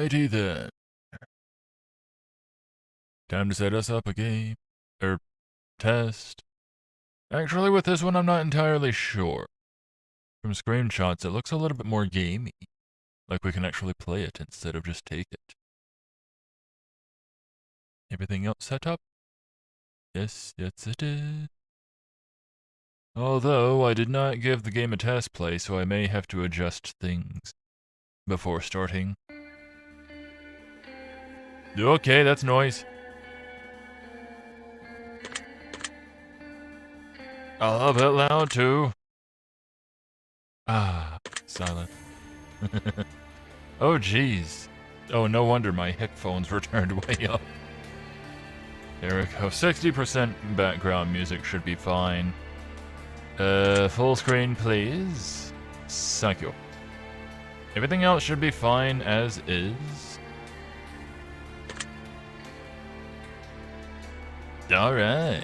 Alrighty then. Time to set us up a game. Test. Actually, with this one, I'm not entirely sure. From screenshots, it looks a little bit more gamey. Like we can actually play it instead of just take it. Everything else set up? Yes, it is. Although, I did not give the game a test play, so I may have to adjust things before starting. Okay, that's noise. A little bit loud, too. Ah, silent. Oh, jeez. Oh, no wonder my headphones were turned way up. There we go. 60% background music should be fine. Full screen, please. Thank you. Everything else should be fine as is. Alright.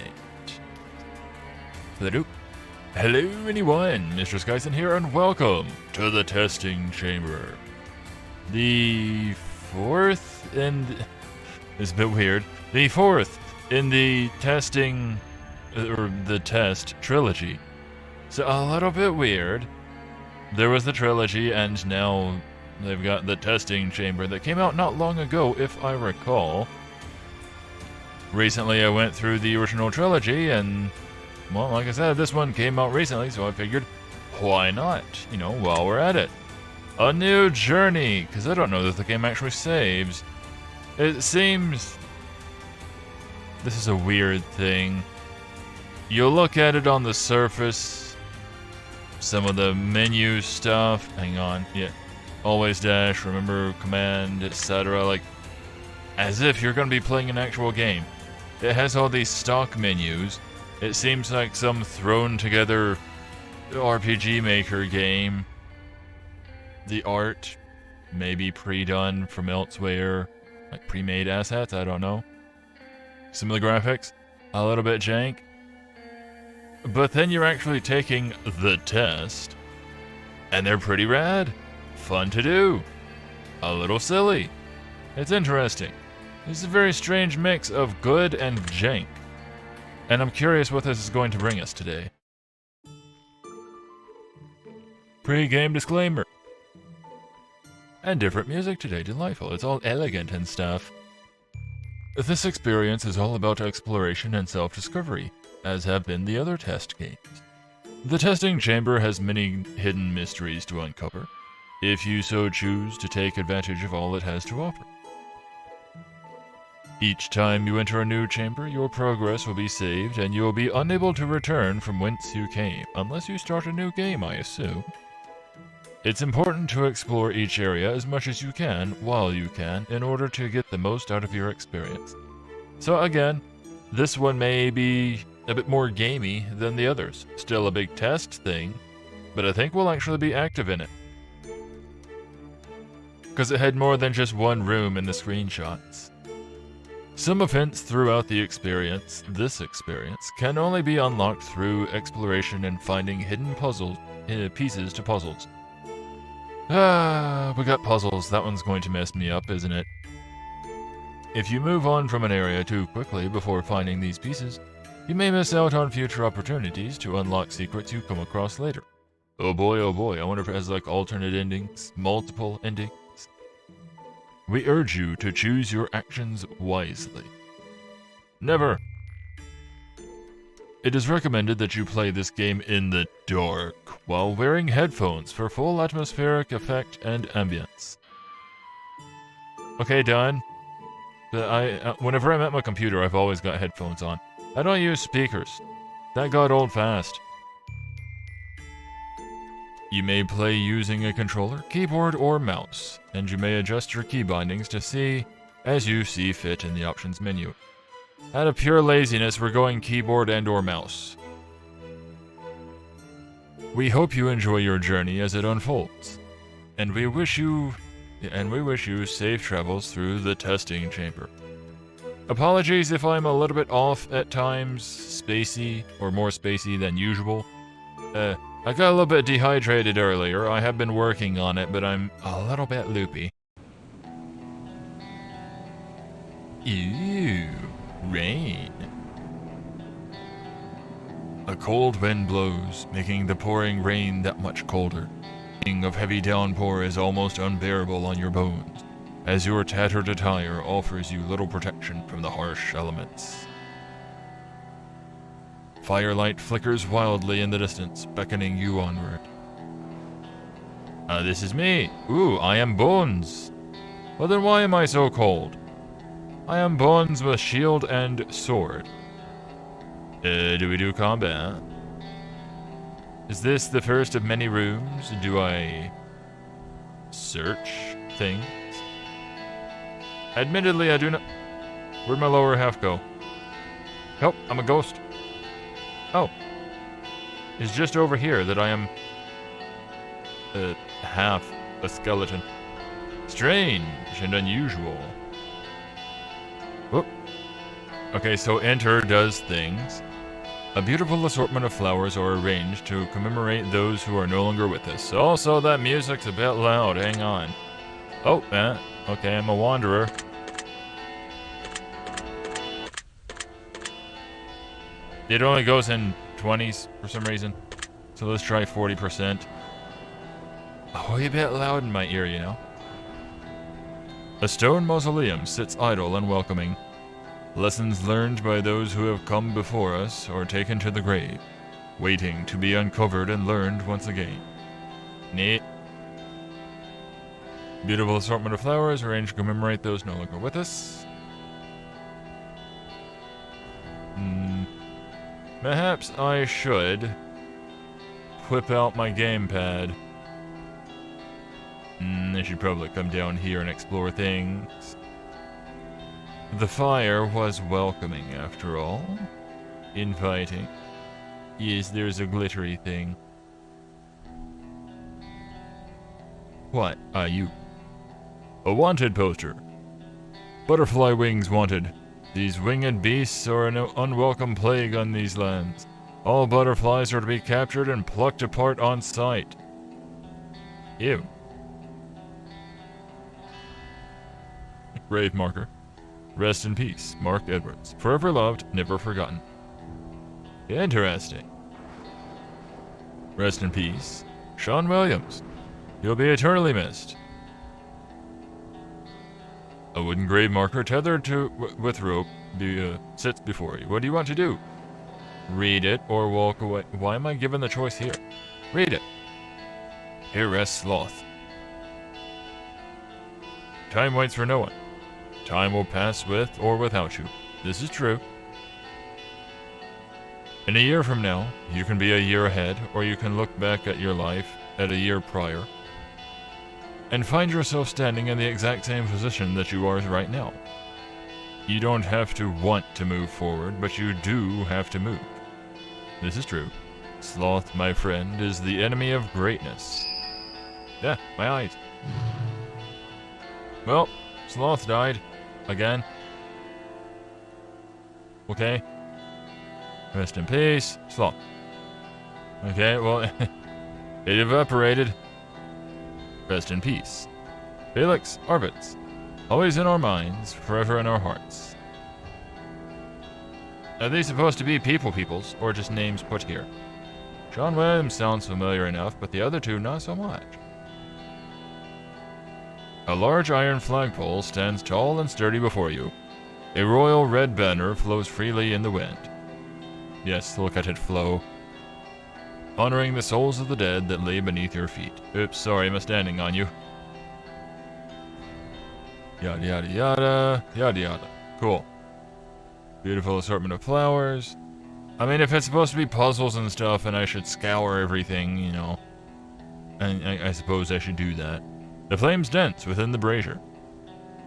Hello, anyone. Mr. Skysen here, and welcome to the testing chamber. The fourth and... It's a bit weird. The fourth in the testing... or the test trilogy. So a little bit weird. There was the trilogy, and now they've got the testing chamber that came out not long ago, if I recall. Recently I went through the original trilogy, and, well, like I said, this one came out recently, so I figured, why not? You know, while we're at it. A new journey, because I don't know that the game actually saves. It seems... This is a weird thing. You look at it on the surface, some of the menu stuff, hang on, yeah, always dash, remember command, etc., like, as if you're going to be playing an actual game. It has all these stock menus. It seems like some thrown together RPG Maker game. The art, maybe pre-done from elsewhere, like pre-made assets, I don't know. Some of the graphics, a little bit jank. But then you're actually taking the test, and they're pretty rad. Fun to do. A little silly. It's interesting. It's a very strange mix of good and jank. And I'm curious what this is going to bring us today. Pre-game disclaimer. And different music today, delightful. It's all elegant and stuff. This experience is all about exploration and self-discovery, as have been the other test games. The testing chamber has many hidden mysteries to uncover, if you so choose to take advantage of all it has to offer. Each time you enter a new chamber, your progress will be saved, and you will be unable to return from whence you came, unless you start a new game, I assume. It's important to explore each area as much as you can, while you can, in order to get the most out of your experience. So again, this one may be a bit more gamey than the others. Still a big test thing, but I think we'll actually be active in it. Because it had more than just one room in the screenshots. Some events throughout the experience, this experience, can only be unlocked through exploration and finding hidden pieces to puzzles. We got puzzles. That one's going to mess me up, isn't it? If you move on from an area too quickly before finding these pieces, you may miss out on future opportunities to unlock secrets you come across later. Oh boy, I wonder if it has like alternate endings, multiple endings. We urge you to choose your actions wisely. Never! It is recommended that you play this game in the dark, while wearing headphones for full atmospheric effect and ambience. Okay, done. But whenever I'm at my computer, I've always got headphones on. I don't use speakers. That got old fast. You may play using a controller, keyboard, or mouse, and you may adjust your key bindings to see as you see fit in the options menu. Out of pure laziness, we're going keyboard and or mouse. We hope you enjoy your journey as it unfolds, and we wish you safe travels through the testing chamber. Apologies if I'm a little bit off at times, spacey, or more spacey than usual. I got a little bit dehydrated earlier. I have been working on it, but I'm a little bit loopy. Ew, rain. A cold wind blows, making the pouring rain that much colder. The feeling of heavy downpour is almost unbearable on your bones, as your tattered attire offers you little protection from the harsh elements. Firelight flickers wildly in the distance, beckoning you onward. This is me. Ooh, I am Bones. Well then why am I so cold? I am Bones with shield and sword. Do we do combat? Is this the first of many rooms? Do I search things? Admittedly, I do not. Where'd my lower half go? Help, I'm a ghost. Oh. It's just over here that I am half a skeleton. Strange and unusual. Whoop. Okay, so enter does things. A beautiful assortment of flowers are arranged to commemorate those who are no longer with us. Also, that music's a bit loud. Hang on. Oh, okay, I'm a wanderer. It only goes in 20s for some reason. So let's try 40%. Oh, a bit loud in my ear, you know. A stone mausoleum sits idle and welcoming. Lessons learned by those who have come before us or taken to the grave, waiting to be uncovered and learned once again. Neat. Beautiful assortment of flowers arranged to commemorate those no longer with us. Perhaps I should whip out my gamepad. I should probably come down here and explore things. The fire was welcoming, after all. Inviting. Yes, there's a glittery thing. What are you? A wanted poster. Butterfly wings wanted. These winged beasts are an unwelcome plague on these lands. All butterflies are to be captured and plucked apart on sight. Ew. Grave marker. Rest in peace, Mark Edwards. Forever loved, never forgotten. Interesting. Rest in peace, Sean Williams. You'll be eternally missed. A wooden grave marker tethered to with rope sits before you. What do you want to do? Read it or walk away. Why am I given the choice here? Read it. Here rests Sloth. Time waits for no one. Time will pass with or without you. This is true. In a year from now, you can be a year ahead, or you can look back at your life at a year prior and find yourself standing in the exact same position that you are right now. You don't have to want to move forward, but you do have to move. This is true. Sloth, my friend, is the enemy of greatness. Yeah, my eyes. Well, Sloth died. Again. Okay. Rest in peace. Sloth. Okay, well, it evaporated. Rest in peace. Felix Arvitz. Always in our minds, forever in our hearts. Are these supposed to be peoples, or just names put here? John Williams sounds familiar enough, but the other two not so much. A large iron flagpole stands tall and sturdy before you. A royal red banner flows freely in the wind. Yes, look at it flow. Honoring the souls of the dead that lay beneath your feet. Oops, sorry, I'm standing on you. Yada yada yada, yada yada. Cool. Beautiful assortment of flowers. I mean, if it's supposed to be puzzles and stuff and I should scour everything, you know, I suppose I should do that. The flames dance within the brazier.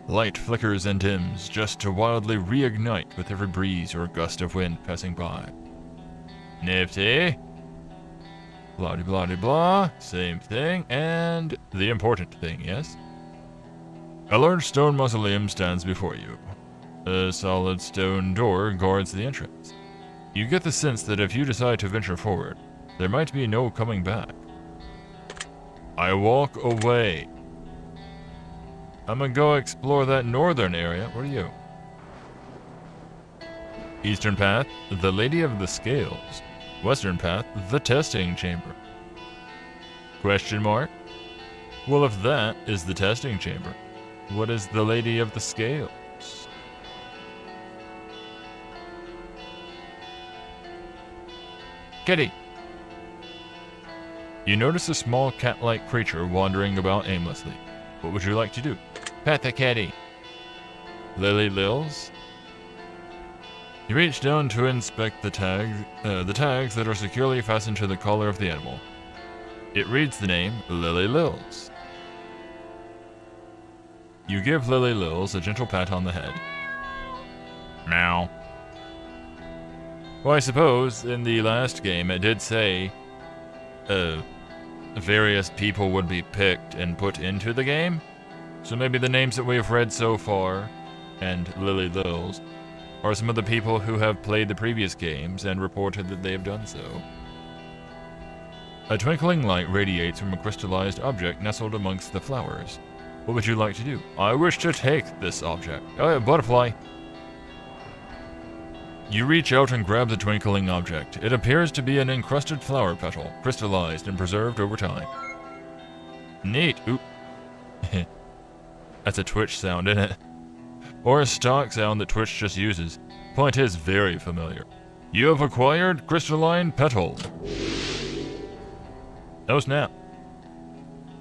Light flickers and dims, just to wildly reignite with every breeze or gust of wind passing by. Nifty. Blah de blah de blah. Same thing, and the important thing, yes? A large stone mausoleum stands before you. A solid stone door guards the entrance. You get the sense that if you decide to venture forward, there might be no coming back. I walk away. I'm gonna go explore that northern area. What are you? Eastern path, the Lady of the Scales. Western path, the testing chamber. Question mark? Well, if that is the testing chamber, what is the Lady of the Scales? Kitty! You notice a small cat-like creature wandering about aimlessly. What would you like to do? Pet the kitty. Lily Lils? You reach down to inspect the tags that are securely fastened to the collar of the animal. It reads the name Lily Lils. You give Lily Lils a gentle pat on the head. Meow. Well, I suppose in the last game it did say various people would be picked and put into the game. So maybe the names that we have read so far, and Lily Lils, are some of the people who have played the previous games and reported that they have done so. A twinkling light radiates from a crystallized object nestled amongst the flowers. What would you like to do? I wish to take this object. Oh, butterfly. You reach out and grab the twinkling object. It appears to be an encrusted flower petal, crystallized and preserved over time. Neat. Oop. That's a Twitch sound, isn't it? Or a stock sound that Twitch just uses. Point is very familiar. You have acquired crystalline petal. Oh snap.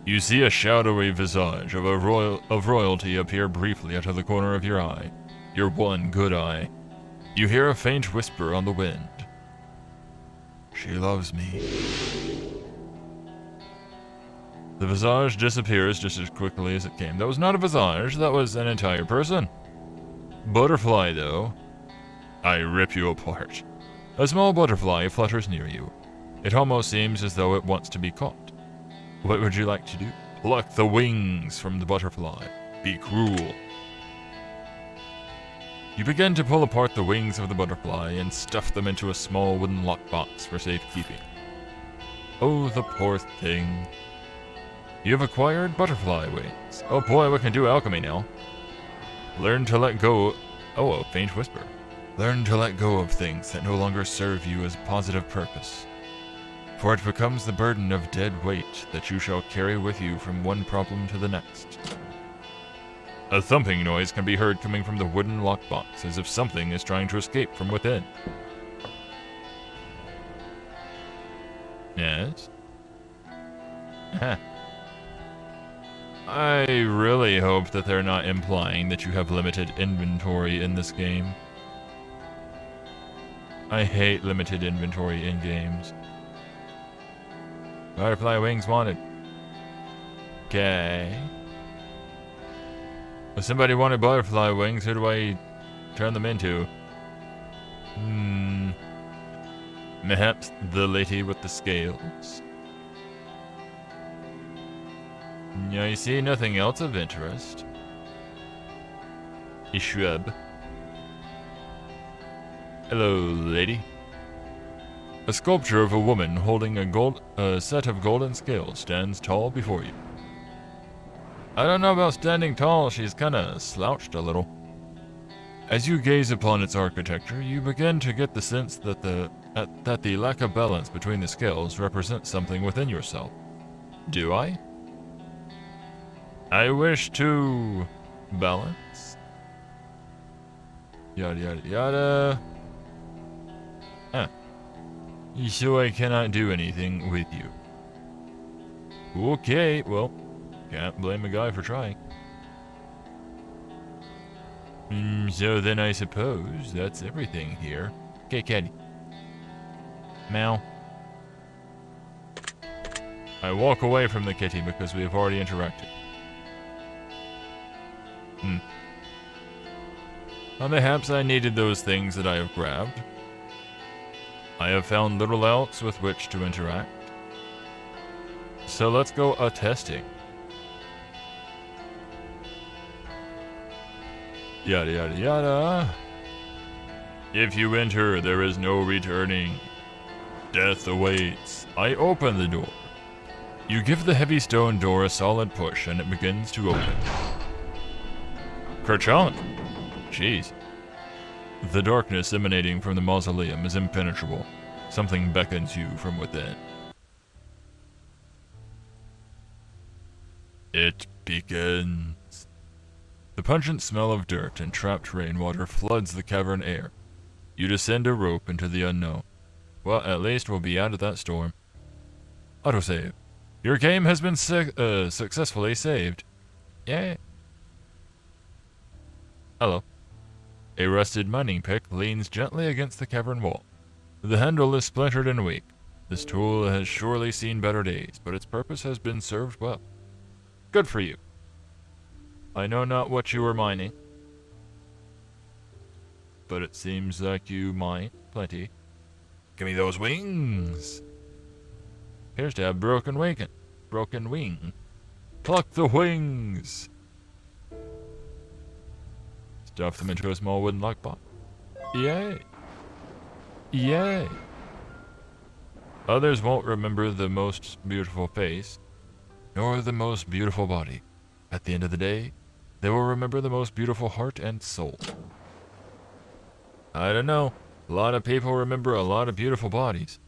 You see a shadowy visage of royalty appear briefly out of the corner of your eye. Your one good eye. You hear a faint whisper on the wind. She loves me. The visage disappears just as quickly as it came. That was not a visage, that was an entire person. Butterfly, though. I rip you apart. A small butterfly flutters near you. It almost seems as though it wants to be caught. What would you like to do? Pluck the wings from the butterfly. Be cruel. You begin to pull apart the wings of the butterfly and stuff them into a small wooden lockbox for safekeeping. Oh, the poor thing. You have acquired butterfly wings. Oh boy, we can do alchemy now. Learn to let go. Oh, a faint whisper. Learn to let go of things that no longer serve you as positive purpose. For it becomes the burden of dead weight that you shall carry with you from one problem to the next. A thumping noise can be heard coming from the wooden lockbox, as if something is trying to escape from within. Yes? Huh. I really hope that they're not implying that you have limited inventory in this game. I hate limited inventory in games. Butterfly wings wanted. Okay. If somebody wanted butterfly wings, who do I turn them into? Perhaps the lady with the scales. I see nothing else of interest. A shrub. Hello, lady. A sculpture of a woman holding a set of golden scales stands tall before you. I don't know about standing tall, she's kinda slouched a little. As you gaze upon its architecture, you begin to get the sense that the lack of balance between the scales represents something within yourself. Do I? I wish to balance. Yada yada yada. Huh. So I cannot do anything with you. Okay, well, can't blame a guy for trying. So then I suppose that's everything here. Okay, Caddy. Meow. I walk away from the kitty because we have already interacted. Well, perhaps I needed those things that I have grabbed. I have found little else with which to interact. So let's go a-testing. Yada yada yada. If you enter, there is no returning. Death awaits. I open the door. You give the heavy stone door a solid push and it begins to open. Kerchunk. Jeez. The darkness emanating from the mausoleum is impenetrable. Something beckons you from within. It begins. The pungent smell of dirt and trapped rainwater floods the cavern air. You descend a rope into the unknown. Well, at least we'll be out of that storm. Autosave. Your game has been successfully saved. Yay. Hello. A rusted mining pick leans gently against the cavern wall. The handle is splintered and weak. This tool has surely seen better days, but its purpose has been served well. Good for you. I know not what you were mining, but it seems like you mine plenty. Give me those wings. Appears to have broken wing. Pluck the wings. Stuff them into a small wooden lockbox. Yay. Yay. Others won't remember the most beautiful face, nor the most beautiful body. At the end of the day, they will remember the most beautiful heart and soul. I don't know. A lot of people remember a lot of beautiful bodies.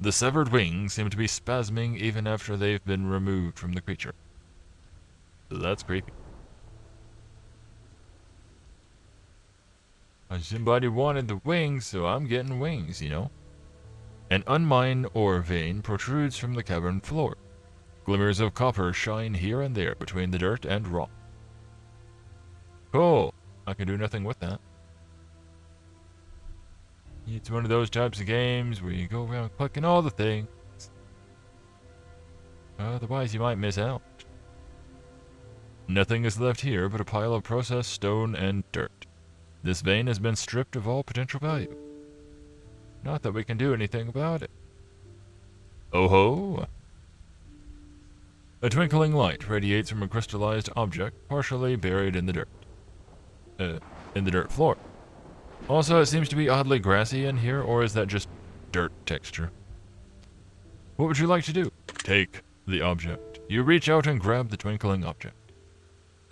The severed wings seem to be spasming even after they've been removed from the creature. That's creepy. Somebody wanted the wings, so I'm getting wings, you know. An unmined ore vein protrudes from the cavern floor. Glimmers of copper shine here and there between the dirt and rock. Cool. I can do nothing with that. It's one of those types of games where you go around clicking all the things. Otherwise you might miss out. Nothing is left here but a pile of processed stone and dirt. This vein has been stripped of all potential value. Not that we can do anything about it. Oh ho! A twinkling light radiates from a crystallized object partially buried in the dirt. In the dirt floor. Also, it seems to be oddly grassy in here, or is that just dirt texture? What would you like to do? Take the object. You reach out and grab the twinkling object.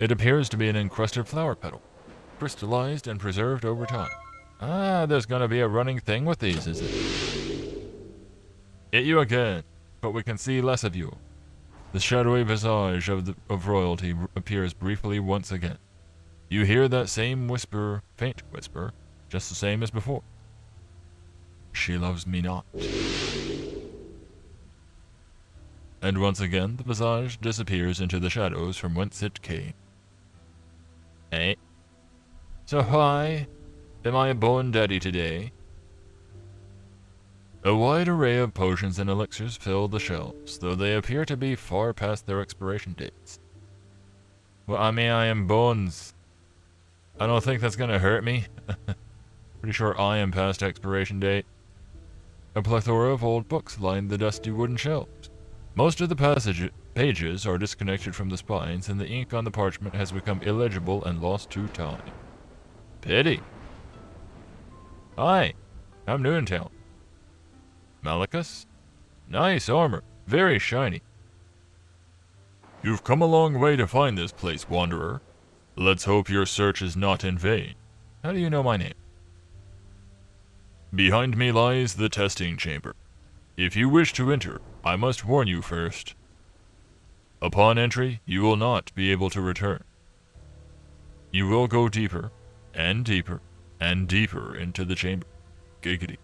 It appears to be an encrusted flower petal, crystallized and preserved over time. Ah, there's gonna be a running thing with these, is it? Hit you again, but we can see less of you. The shadowy visage of royalty appears briefly once again. You hear that same whisper, faint whisper, just the same as before. She loves me not. And once again, the visage disappears into the shadows from whence it came. Eh? So hi, am I a born daddy today? A wide array of potions and elixirs fill the shelves, though they appear to be far past their expiration dates. Well, I mean, I am bones. I don't think that's gonna hurt me. Pretty sure I am past expiration date. A plethora of old books line the dusty wooden shelves. Most of the pages are disconnected from the spines, and the ink on the parchment has become illegible and lost to time. Pity. Hi, I'm new in town. Malachus? Nice armor, very shiny. You've come a long way to find this place, wanderer. Let's hope your search is not in vain. How do you know my name? Behind me lies the testing chamber. If you wish to enter, I must warn you first. Upon entry, you will not be able to return. You will go deeper, and deeper, and deeper into the chamber. Giggity.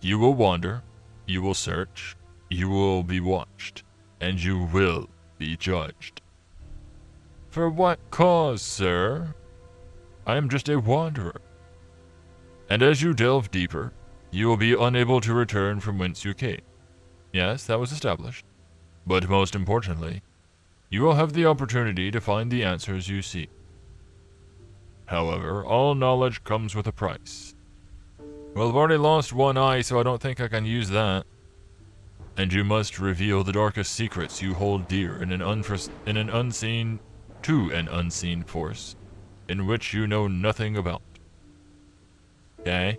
You will wander, you will search, you will be watched, and you will be judged. For what cause, sir? I am just a wanderer. And as you delve deeper, you will be unable to return from whence you came. Yes, that was established. But most importantly, you will have the opportunity to find the answers you seek. However, all knowledge comes with a price. Well, I've already lost one eye, so I don't think I can use that. And you must reveal the darkest secrets you hold dear to an unseen force, in which you know nothing about. Okay?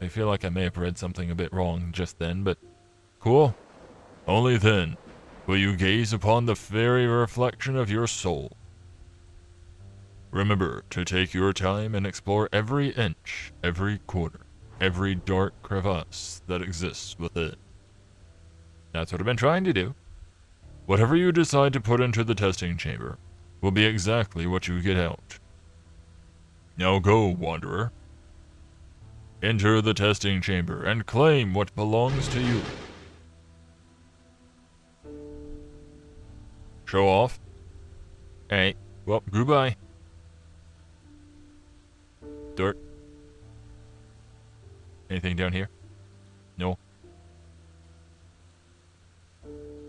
I feel like I may have read something a bit wrong just then, but cool. Only then will you gaze upon the very reflection of your soul. Remember to take your time and explore every inch, every corner, every dark crevice that exists within. That's what I've been trying to do. Whatever you decide to put into the testing chamber will be exactly what you get out. Now go, Wanderer. Enter the testing chamber and claim what belongs to you. Show off. Alright, well, goodbye. Dirt. Anything down here? No.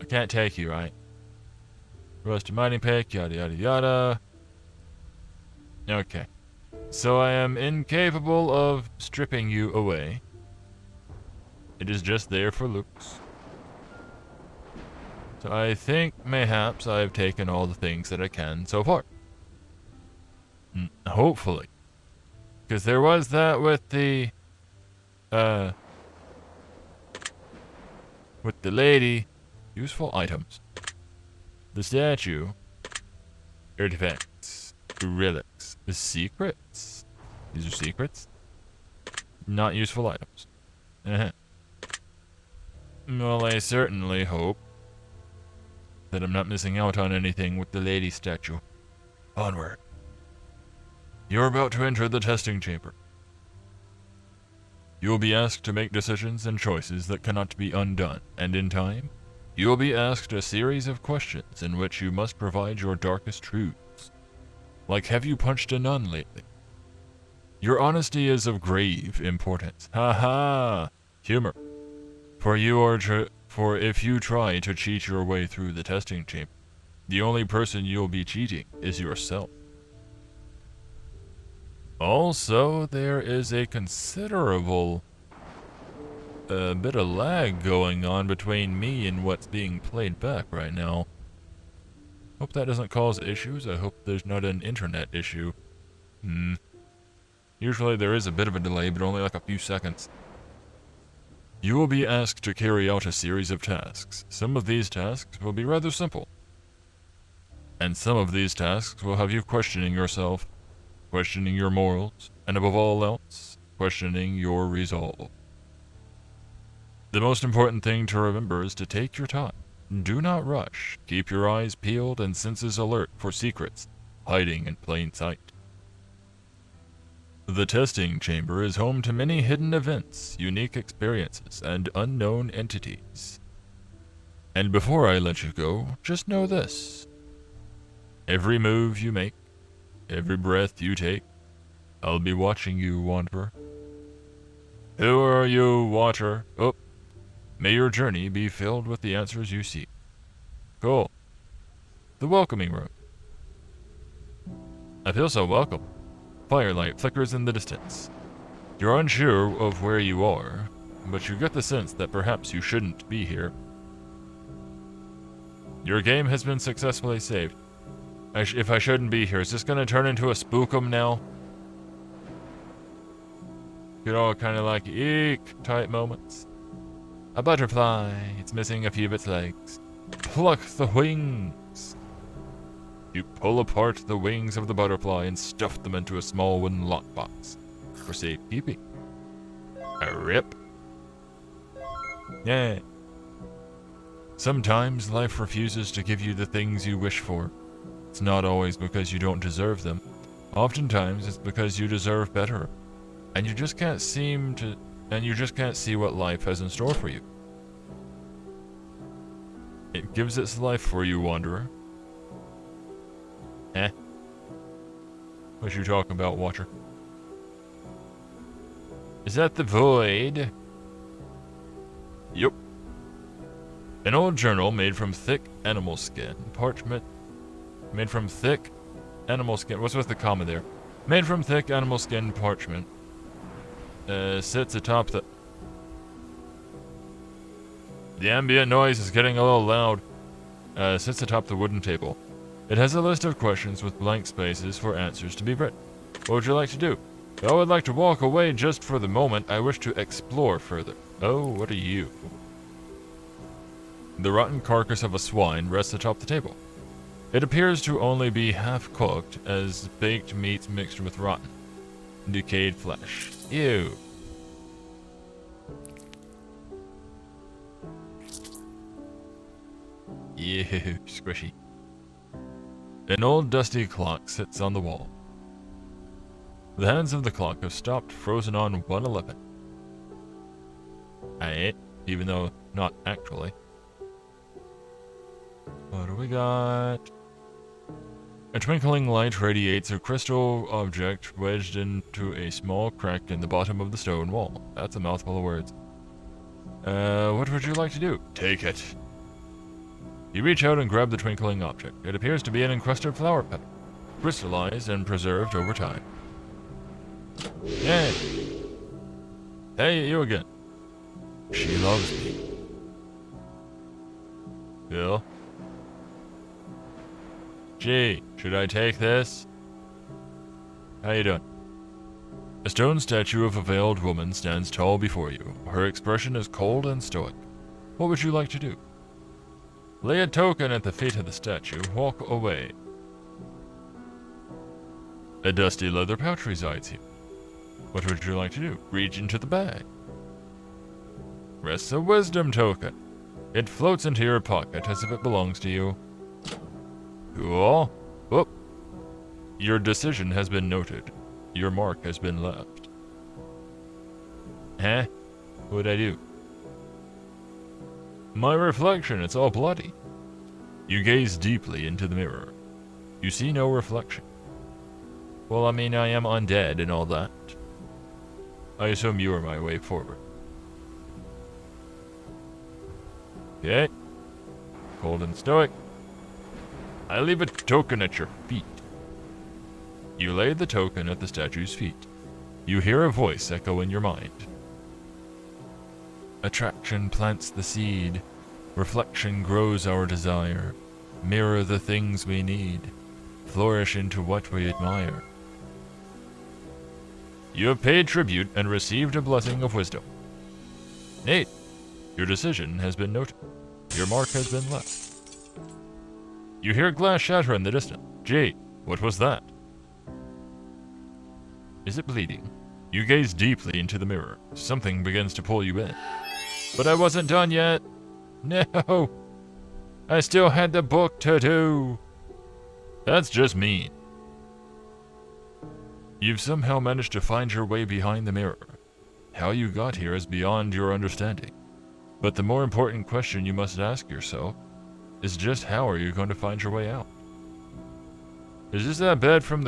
I can't take you, right? Rusty mining pick, yada yada yada. Okay. So I am incapable of stripping you away. It is just there for looks. So I think mayhaps I've taken all the things that I can so far. Hopefully. Because there was that with the lady. Useful items. The statue. Artifacts. Relics. The secrets. These are secrets. Not useful items. Well, I certainly hope that I'm not missing out on anything with the lady statue. Onward. You're about to enter the testing chamber. You will be asked to make decisions and choices that cannot be undone, and in time, you will be asked a series of questions in which you must provide your darkest truths. Like, have you punched a nun lately? Your honesty is of grave importance. Ha ha! Humor. For if you try to cheat your way through the testing chamber, the only person you'll be cheating is yourself. Also, there is a considerable bit of lag going on between me and what's being played back right now. Hope that doesn't cause issues. I hope there's not an internet issue. Usually there is a bit of a delay, but only like a few seconds. You will be asked to carry out a series of tasks. Some of these tasks will be rather simple. And some of these tasks will have you questioning yourself, questioning your morals, and above all else, questioning your resolve. The most important thing to remember is to take your time. Do not rush. Keep your eyes peeled and senses alert for secrets hiding in plain sight. The testing chamber is home to many hidden events, unique experiences, and unknown entities. And before I let you go, just know this. Every move you make, every breath you take, I'll be watching you, Wanderer. Who are you, Water? Oh, may your journey be filled with the answers you seek. Cool. The welcoming room. I feel so welcome. Firelight flickers in the distance. You're unsure of where you are, but you get the sense that perhaps you shouldn't be here. Your game has been successfully saved. If I shouldn't be here, is this gonna turn into a spookum now? Get all kind of like eek type moments. A butterfly, it's missing a few of its legs. Pluck the wings. You pull apart the wings of the butterfly and stuff them into a small wooden lockbox for safekeeping. A rip. Yeah. Sometimes life refuses to give you the things you wish for. It's not always because you don't deserve them. Oftentimes it's because you deserve better, and you just can't see what life has in store for you. It gives its life for you, Wanderer. What you talking about, Watcher? Is that the void? Yup. An old journal made from thick animal skin, parchment. Made from thick animal skin. What's with the comma there? Made from thick animal skin parchment. Sits atop the... The ambient noise is getting a little loud. Sits atop the wooden table. It has a list of questions with blank spaces for answers to be written. What would you like to do? I would like to walk away just for the moment. I wish to explore further. Oh, what are you? The rotten carcass of a swine rests atop the table. It appears to only be half-cooked, as baked meats mixed with rotten, decayed flesh. Ew. Ew, squishy. An old dusty clock sits on the wall. The hands of the clock have stopped, frozen on 1:11. Even though not actually. What do we got? A twinkling light radiates a crystal object wedged into a small crack in the bottom of the stone wall. That's a mouthful of words. What would you like to do? Take it. You reach out and grab the twinkling object. It appears to be an encrusted flower petal, crystallized and preserved over time. Yay! Hey, you again. She loves me. Bill? Gee, should I take this? How you doing? A stone statue of a veiled woman stands tall before you. Her expression is cold and stoic. What would you like to do? Lay a token at the feet of the statue. Walk away. A dusty leather pouch resides here. What would you like to do? Reach into the bag. Rests a wisdom token. It floats into your pocket as if it belongs to you. Cool. Whoop. Your decision has been noted. Your mark has been left. Huh? What'd I do? My reflection, it's all bloody. You gaze deeply into the mirror. You see no reflection. Well, I mean, I am undead and all that. I assume you are my way forward. Okay. Cold and stoic. I leave a token at your feet. You lay the token at the statue's feet. You hear a voice echo in your mind. Attraction plants the seed. Reflection grows our desire. Mirror the things we need. Flourish into what we admire. You have paid tribute and received a blessing of wisdom. Nate, your decision has been noted. Your mark has been left. You hear glass shatter in the distance. Jade, what was that? Is it bleeding? You gaze deeply into the mirror. Something begins to pull you in. But I wasn't done yet. No. I still had the book to do. That's just mean. You've somehow managed to find your way behind the mirror. How you got here is beyond your understanding. But the more important question you must ask yourself is just how are you going to find your way out? Is this that bad from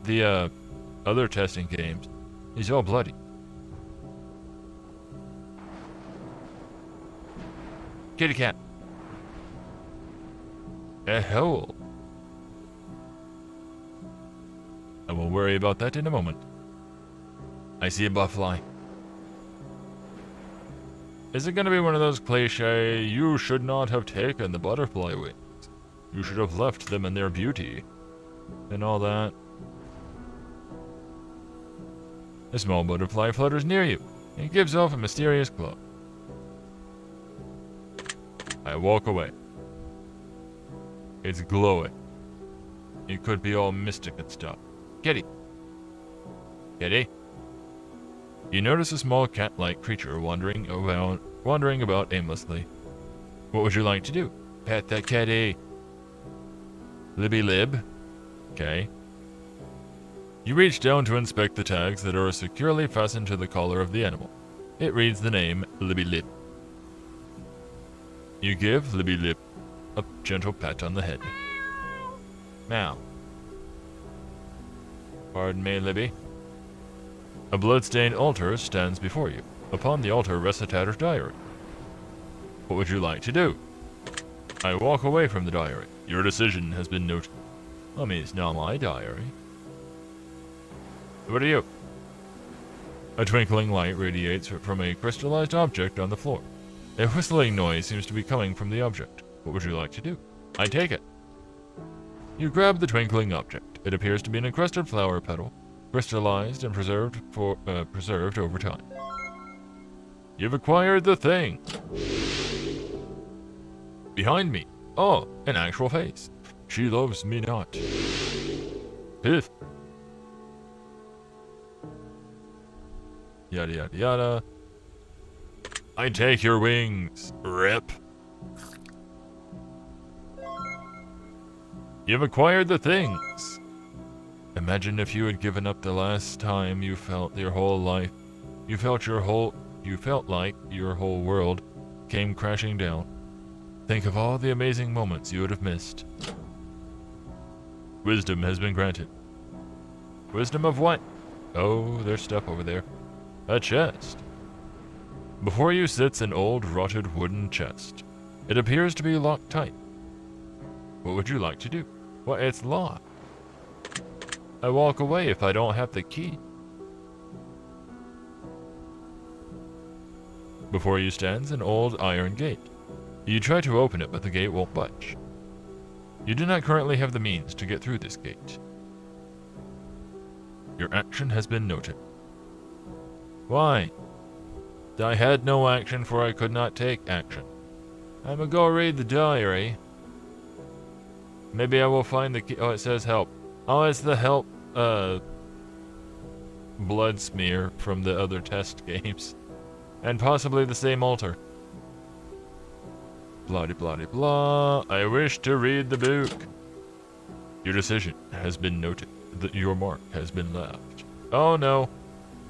the other testing games? He's all bloody. Kitty cat. A hole. I will worry about that in a moment. I see a butterfly. Is it going to be one of those cliche, you should not have taken the butterfly wings. You should have left them in their beauty. And all that. A small butterfly flutters near you. It gives off a mysterious glow. I walk away. It's glowing. It could be all mystic and stuff. Kitty. Kitty. You notice a small cat-like creature wandering about aimlessly. What would you like to do? Pet the kitty. Libby lib. Okay. You reach down to inspect the tags that are securely fastened to the collar of the animal. It reads the name Libby lib. You give Libby lib a gentle pat on the head. Meow. Pardon me, Libby. A blood-stained altar stands before you. Upon the altar rests a tattered diary. What would you like to do? I walk away from the diary. Your decision has been noted. I mean, it's not my diary. What are you? A twinkling light radiates from a crystallized object on the floor. A whistling noise seems to be coming from the object. What would you like to do? I take it. You grab the twinkling object. It appears to be an encrusted flower petal, crystallized and preserved over time. You've acquired the thing. Behind me, Oh, an actual face. She loves me not. Piff. Yada yada yada. I take your wings. Rip. You've acquired the things. Imagine if you had given up the last time you felt your whole life. You felt like your whole world came crashing down. Think of all the amazing moments you would have missed. Wisdom has been granted. Wisdom of what? Oh, there's stuff over there. A chest. Before you sits an old rotted wooden chest. It appears to be locked tight. What would you like to do? Well, it's locked. I walk away if I don't have the key. Before you stands an old iron gate. You try to open it, but the gate won't budge. You do not currently have the means to get through this gate. Your action has been noted. Why? I had no action, for I could not take action. I'ma go read the diary. Maybe I will find the key. Oh, it says help. Oh, it's the help, blood smear from the other test games. And possibly the same altar. Blah blah blah. I wish to read the book. Your decision has been noted. Your mark has been left. Oh no.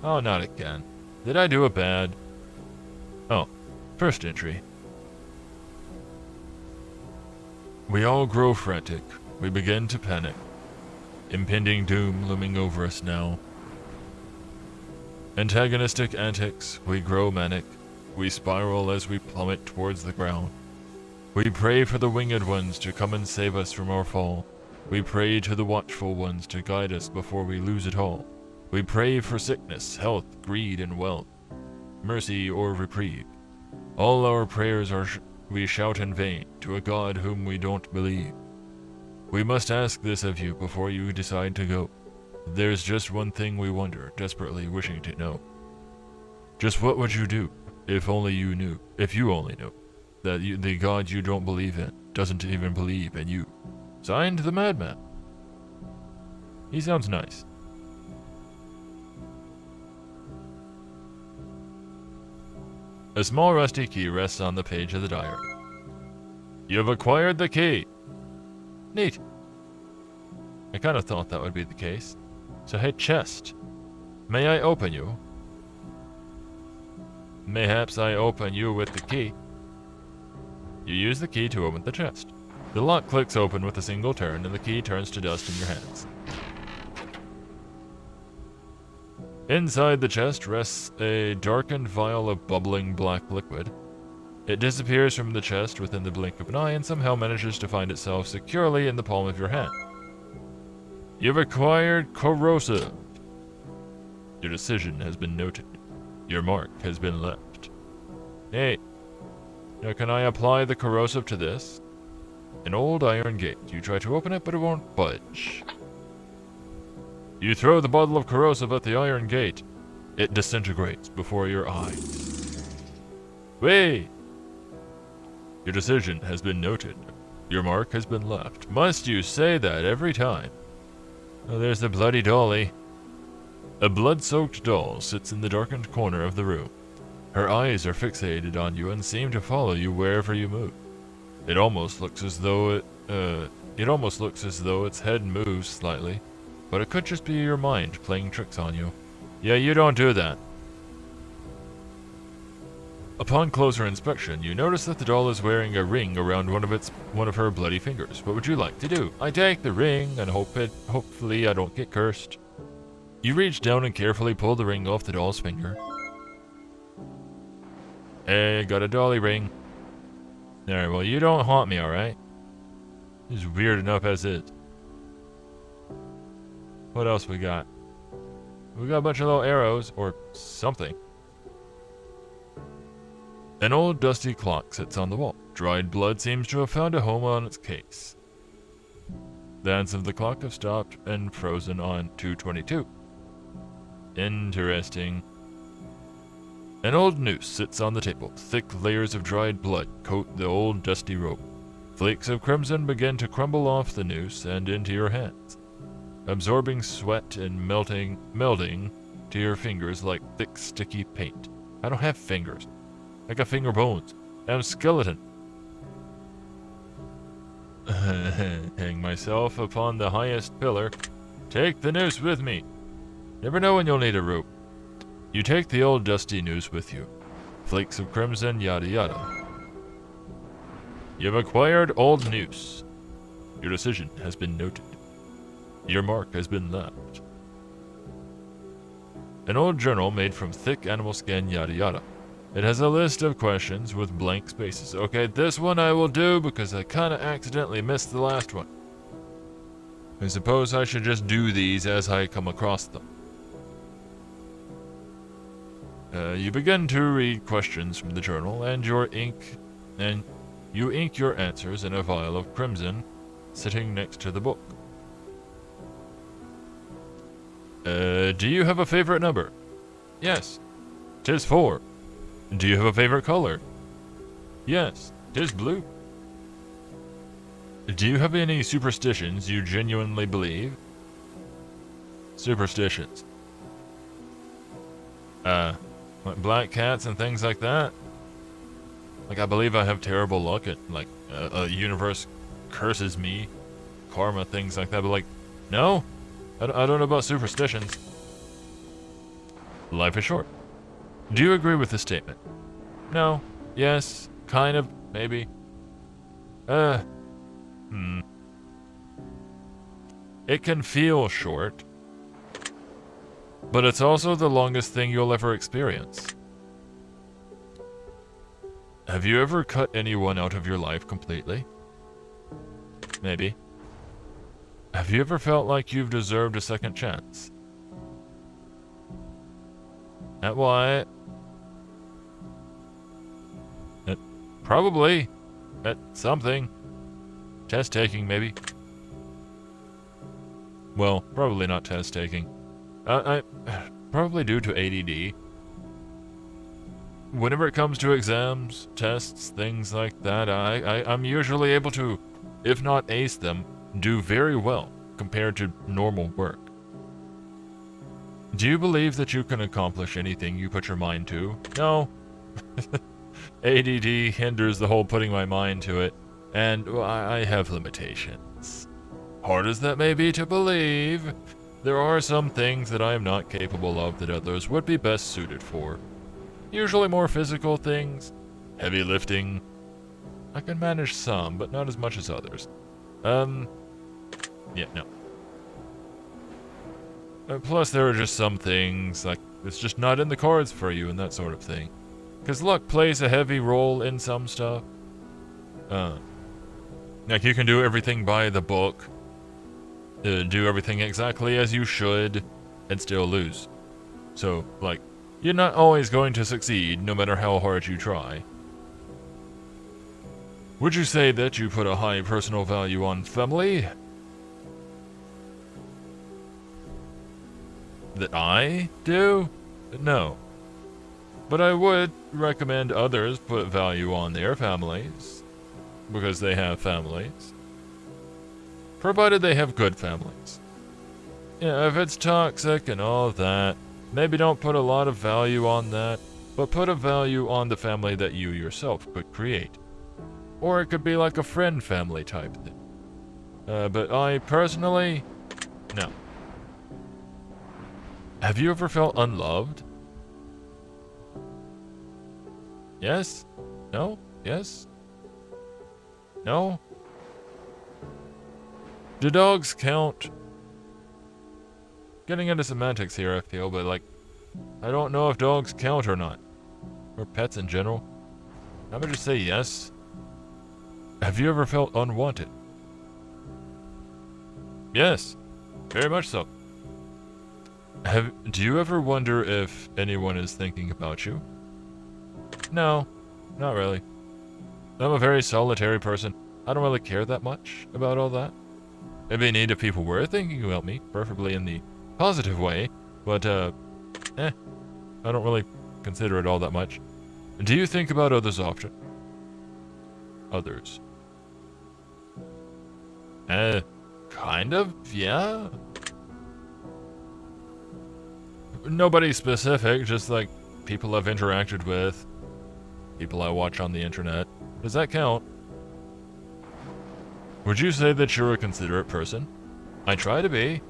Oh, not again. Did I do a bad? Oh, first entry. We all grow frantic. We begin to panic. Impending doom looming over us now. Antagonistic antics, we grow manic. We spiral as we plummet towards the ground. We pray for the winged ones to come and save us from our fall. We pray to the watchful ones to guide us before we lose it all. We pray for sickness, health, greed, and wealth, mercy or reprieve. All our prayers we shout in vain to a God whom we don't believe. We must ask this of you before you decide to go. There's just one thing we wonder, desperately wishing to know. Just what would you do if only you knew, if you only knew, that the God you don't believe in doesn't even believe in you? Signed, the Madman. He sounds nice. A small rusty key rests on the page of the diary. You've acquired the key. Neat. I kind of thought that would be the case. So hey, chest. May I open you? Mayhaps I open you with the key. You use the key to open the chest. The lock clicks open with a single turn and the key turns to dust in your hands. Inside the chest rests a darkened vial of bubbling black liquid. It disappears from the chest within the blink of an eye and somehow manages to find itself securely in the palm of your hand. You've acquired corrosive. Your decision has been noted. Your mark has been left. Hey, now can I apply the corrosive to this? An old iron gate. You try to open it, but it won't budge. You throw the bottle of corrosive at the iron gate. It disintegrates before your eyes. Wait! Your decision has been noted. Your mark has been left. Must you say that every time? Oh, there's the bloody dolly. A blood-soaked doll sits in the darkened corner of the room. Her eyes are fixated on you and seem to follow you wherever you move. It almost looks as though its head moves slightly, but it could just be your mind playing tricks on you. Yeah, you don't do that. Upon closer inspection, you notice that the doll is wearing a ring around one of her bloody fingers. What would you like to do? I take the ring and hopefully I don't get cursed. You reach down and carefully pull the ring off the doll's finger. Hey, got a dolly ring. Alright, well you don't haunt me, alright? This is weird enough as is. What else we got? We got a bunch of little arrows, or something. An old dusty clock sits on the wall. Dried blood seems to have found a home on its case. The hands of the clock have stopped and frozen on 2:22. Interesting. An old noose sits on the table. Thick layers of dried blood coat the old dusty rope. Flakes of crimson begin to crumble off the noose and into your hands, absorbing sweat and melding to your fingers like thick, sticky paint. I don't have fingers. I got finger bones. I'm a skeleton. Hang myself upon the highest pillar. Take the noose with me. Never know when you'll need a rope. You take the old dusty noose with you. Flakes of crimson, yada yada. You've acquired old noose. Your decision has been noted. Your mark has been left. An old journal made from thick animal skin, yada yada. It has a list of questions with blank spaces. Okay, this one I will do because I kinda accidentally missed the last one. I suppose I should just do these as I come across them. You begin to read questions from the journal, and you ink your answers in a vial of crimson sitting next to the book. Do you have a favorite number? Yes. 'Tis 4. Do you have a favorite color? Yes. 'Tis blue. Do you have any superstitions you genuinely believe? Superstitions. Like black cats and things like that? Like, I believe I have terrible luck at, like, a universe curses me, karma, things like that, but, like, no? I don't know about superstitions. Life is short. Do you agree with this statement? No. Yes. Kind of. Maybe. It can feel short, but it's also the longest thing you'll ever experience. Have you ever cut anyone out of your life completely? Maybe. Have you ever felt like you've deserved a second chance? At what? Probably. At something. Test taking, maybe. Well, probably not test taking. I probably due to ADD. Whenever it comes to exams, tests, things like that, I'm usually able to, if not ace them, do very well compared to normal work. Do you believe that you can accomplish anything you put your mind to? No. ADD hinders the whole putting my mind to it, and well, I have limitations. Hard as that may be to believe, there are some things that I am not capable of that others would be best suited for. Usually more physical things, heavy lifting. I can manage some, but not as much as others. Yeah, no. Plus, there are just some things, like, it's just not in the cards for you and that sort of thing. Because luck plays a heavy role in some stuff. Like, you can do everything by the book, do everything exactly as you should, and still lose. So, like, you're not always going to succeed, no matter how hard you try. Would you say that you put a high personal value on family? That I do? No. But I would recommend others put value on their families, because they have families. Provided they have good families. Yeah, if it's toxic and all that, maybe don't put a lot of value on that, but put a value on the family that you yourself could create. Or it could be like a friend family type thing. But I personally, no. Have you ever felt unloved? Yes? No? Yes? No? Do dogs count? Getting into semantics here, I feel, but like, I don't know if dogs count or not. Or pets in general. I'm gonna just say yes. Have you ever felt unwanted? Yes, very much so. Do you ever wonder if anyone is thinking about you? No, not really. I'm a very solitary person. I don't really care that much about all that. It'd be neat if people were thinking about me, preferably in the positive way, but, I don't really consider it all that much. Do you think about others often? Others. Kind of, yeah. Nobody specific, just like people I've interacted with, people I watch on the internet. Does that count? Would you say that you're a considerate person? I try to be.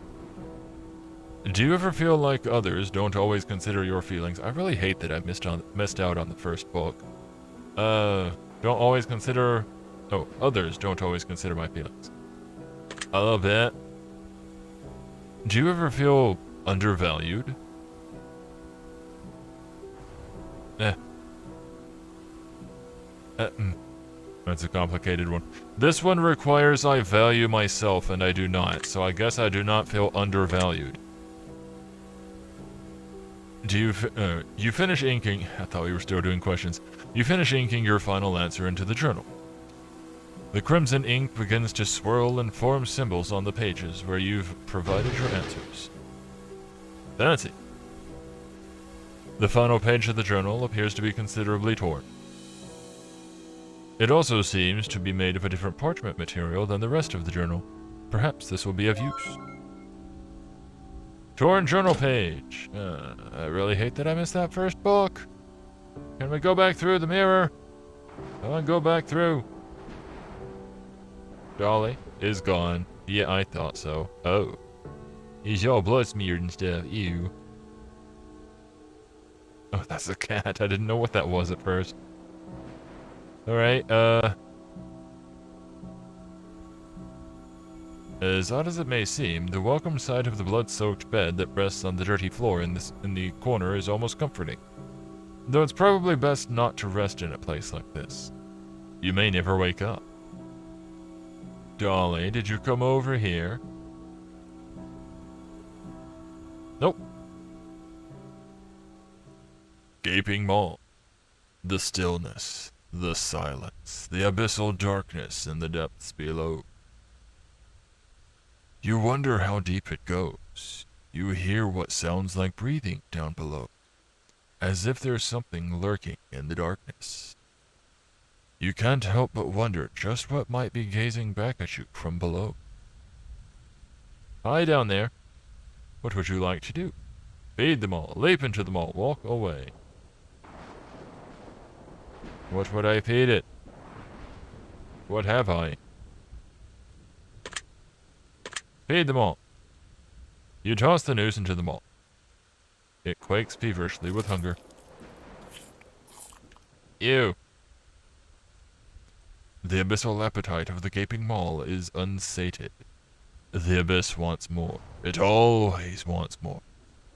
Do you ever feel like others don't always consider your feelings? I really hate that I missed out on the first book. Don't always consider... Oh, others don't always consider my feelings. A little bit. Do you ever feel undervalued? That's a complicated one. This one requires I value myself, and I do not, so I guess I do not feel undervalued. Do you finish inking... I thought we were still doing questions. You finish inking your final answer into the journal. The crimson ink begins to swirl and form symbols on the pages where you've provided your answers. Fancy. The final page of the journal appears to be considerably torn. It also seems to be made of a different parchment material than the rest of the journal. Perhaps this will be of use. Torn journal page. I really hate that I missed that first book. Can we go back through the mirror? Come on, go back through. Dolly is gone. Yeah, I thought so. Oh. He's all blood smeared and stuff. Ew. Oh, that's a cat. I didn't know what that was at first. Alright, as odd as it may seem, the welcome sight of the blood-soaked bed that rests on the dirty floor in the corner is almost comforting. Though it's probably best not to rest in a place like this. You may never wake up. Dolly, did you come over here? Nope. Gaping maw. The stillness, the silence, the abyssal darkness in the depths below. You wonder how deep it goes. You hear what sounds like breathing down below, as if there's something lurking in the darkness. You can't help but wonder just what might be gazing back at you from below. Hi down there. What would you like to do? Feed them all, leap into them all, walk away. What would I feed it? What have I? Feed them all. You toss the news into them all. It quakes feverishly with hunger. Ew. The abyssal appetite of the gaping maw is unsated. The abyss wants more. It always wants more.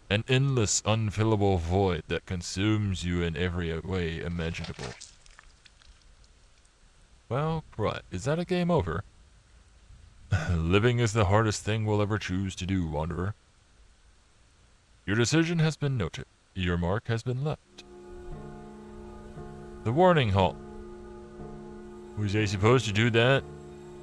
An endless, unfillable void that consumes you in every way imaginable. Well, right. Is that a game over? Living is the hardest thing we'll ever choose to do, Wanderer. Your decision has been noted. Your mark has been left. The warning hall. Was I supposed to do that?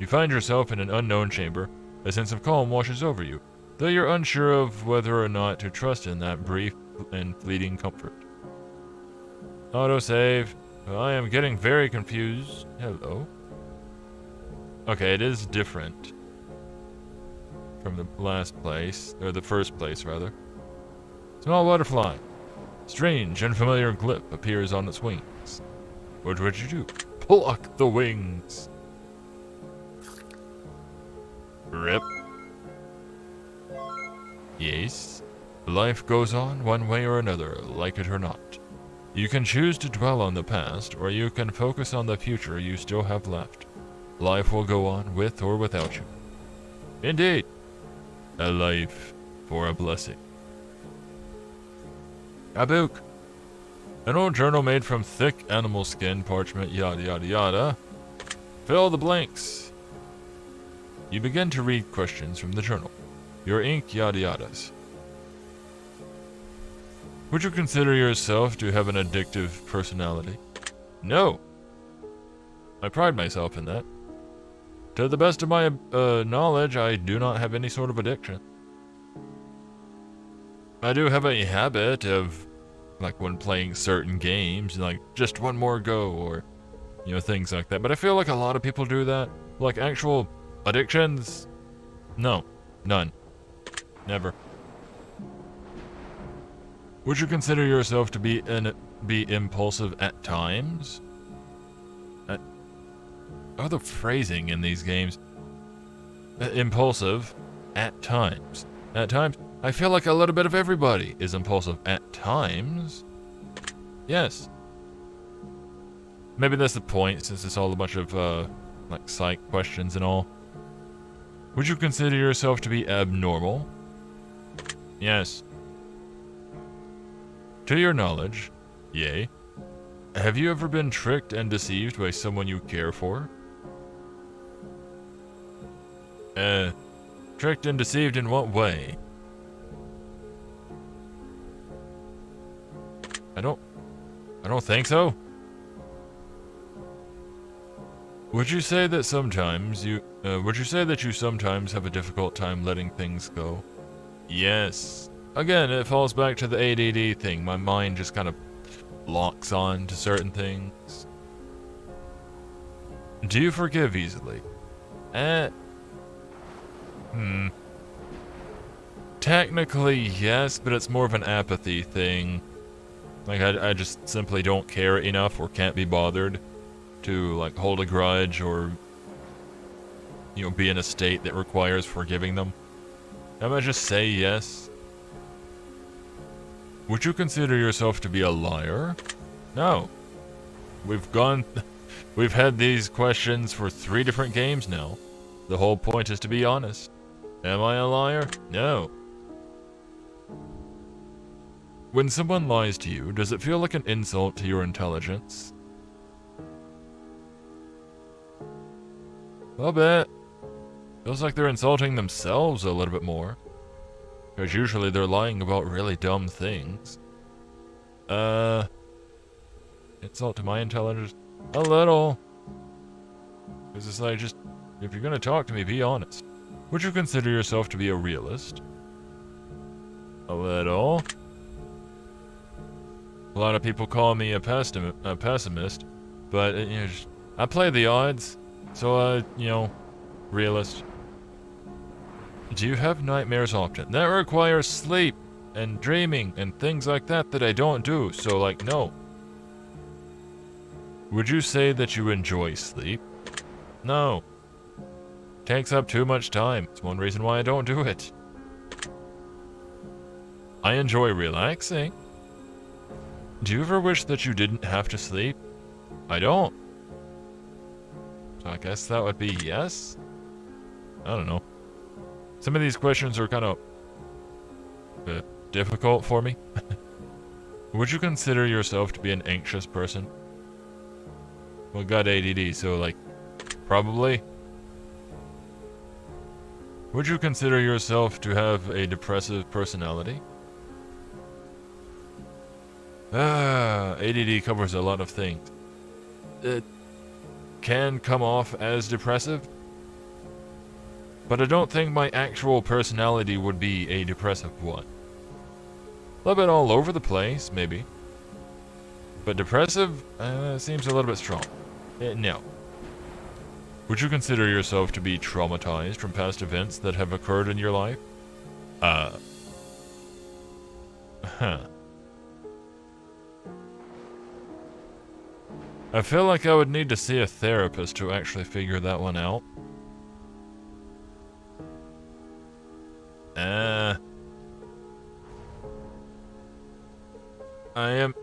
You find yourself in an unknown chamber. A sense of calm washes over you, though you're unsure of whether or not to trust in that brief and fleeting comfort. Autosave. I am getting very confused. Hello. Okay, it is different from the last place, or the first place, rather. Small butterfly. Strange, unfamiliar glyph appears on its wings. What would you do? Pluck the wings. Rip. Yes. Life goes on one way or another, like it or not. You can choose to dwell on the past, or you can focus on the future you still have left. Life will go on with or without you. Indeed. A life for a blessing. A book. An old journal made from thick animal skin, parchment, yada yada yada. Fill the blanks. You begin to read questions from the journal. Your ink, yada yadas. Would you consider yourself to have an addictive personality? No. I pride myself in that. To the best of my knowledge, I do not have any sort of addiction. I do have a habit of, like, when playing certain games, like, just one more go, or, you know, things like that. But I feel like a lot of people do that. Like, actual Addictions? No. None. Never. Would you consider yourself to be impulsive at times? Oh, the phrasing in these games. Impulsive at times. At times. I feel like a little bit of everybody is impulsive at times. Yes. Maybe that's the point, since it's all a bunch of, like, psych questions and all. Would you consider yourself to be abnormal? Yes. To your knowledge, yay. Have you ever been tricked and deceived by someone you care for? Tricked and deceived in what way? I don't think so. Would you say that you sometimes have a difficult time letting things go? Yes. Again, it falls back to the ADD thing. My mind just kind of locks on to certain things. Do you forgive easily? Technically, yes, but it's more of an apathy thing. Like, I just simply don't care enough or can't be bothered to, like, hold a grudge or, you know, be in a state that requires forgiving them. I might just say yes. Would you consider yourself to be a liar? No. We've had these questions for 3 different games now. The whole point is to be honest. Am I a liar? No. When someone lies to you, does it feel like an insult to your intelligence? A little bit. Feels like they're insulting themselves a little bit more. Because usually they're lying about really dumb things. Insult to my intelligence? A little. Because it's like, just, if you're gonna talk to me, be honest. Would you consider yourself to be a realist? A little. A lot of people call me a pessimist, but, you know, I play the odds, so, you know, realist. Do you have nightmares often? That requires sleep and dreaming and things like that I don't do, so, like, no. Would you say that you enjoy sleep? No. Takes up too much time. It's one reason why I don't do it. I enjoy relaxing. Do you ever wish that you didn't have to sleep? I don't. So I guess that would be yes? I don't know. Some of these questions are kind of difficult for me. Would you consider yourself to be an anxious person? Well, got ADD, so like, probably. Would you consider yourself to have a depressive personality? ADD covers a lot of things. It can come off as depressive, but I don't think my actual personality would be a depressive one. A little bit all over the place, maybe. But depressive seems a little bit strong. No. Would you consider yourself to be traumatized from past events that have occurred in your life? I feel like I would need to see a therapist to actually figure that one out.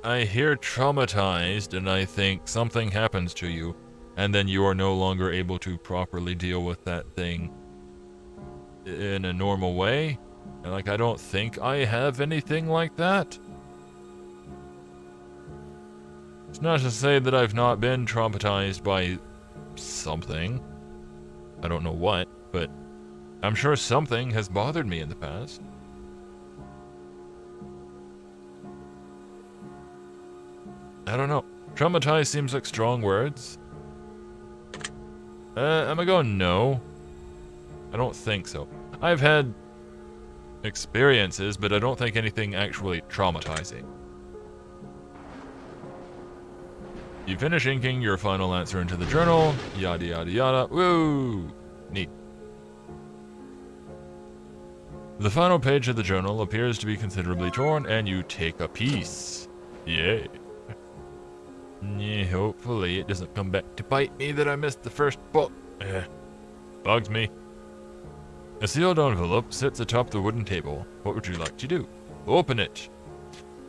I hear traumatized and I think something happens to you and then you are no longer able to properly deal with that thing in a normal way. And like, I don't think I have anything like that. It's not to say that I've not been traumatized by something. I don't know what, but I'm sure something has bothered me in the past. I don't know. Traumatized seems like strong words. Am I going no? I don't think so. I've had experiences, but I don't think anything actually traumatizing. You finish inking your final answer into the journal, yada yada yada. Woo! Neat. The final page of the journal appears to be considerably torn, and you take a piece. Yay. Yeah, hopefully it doesn't come back to bite me that I missed the first book. Bugs me. A sealed envelope sits atop the wooden table. What would you like to do? Open it.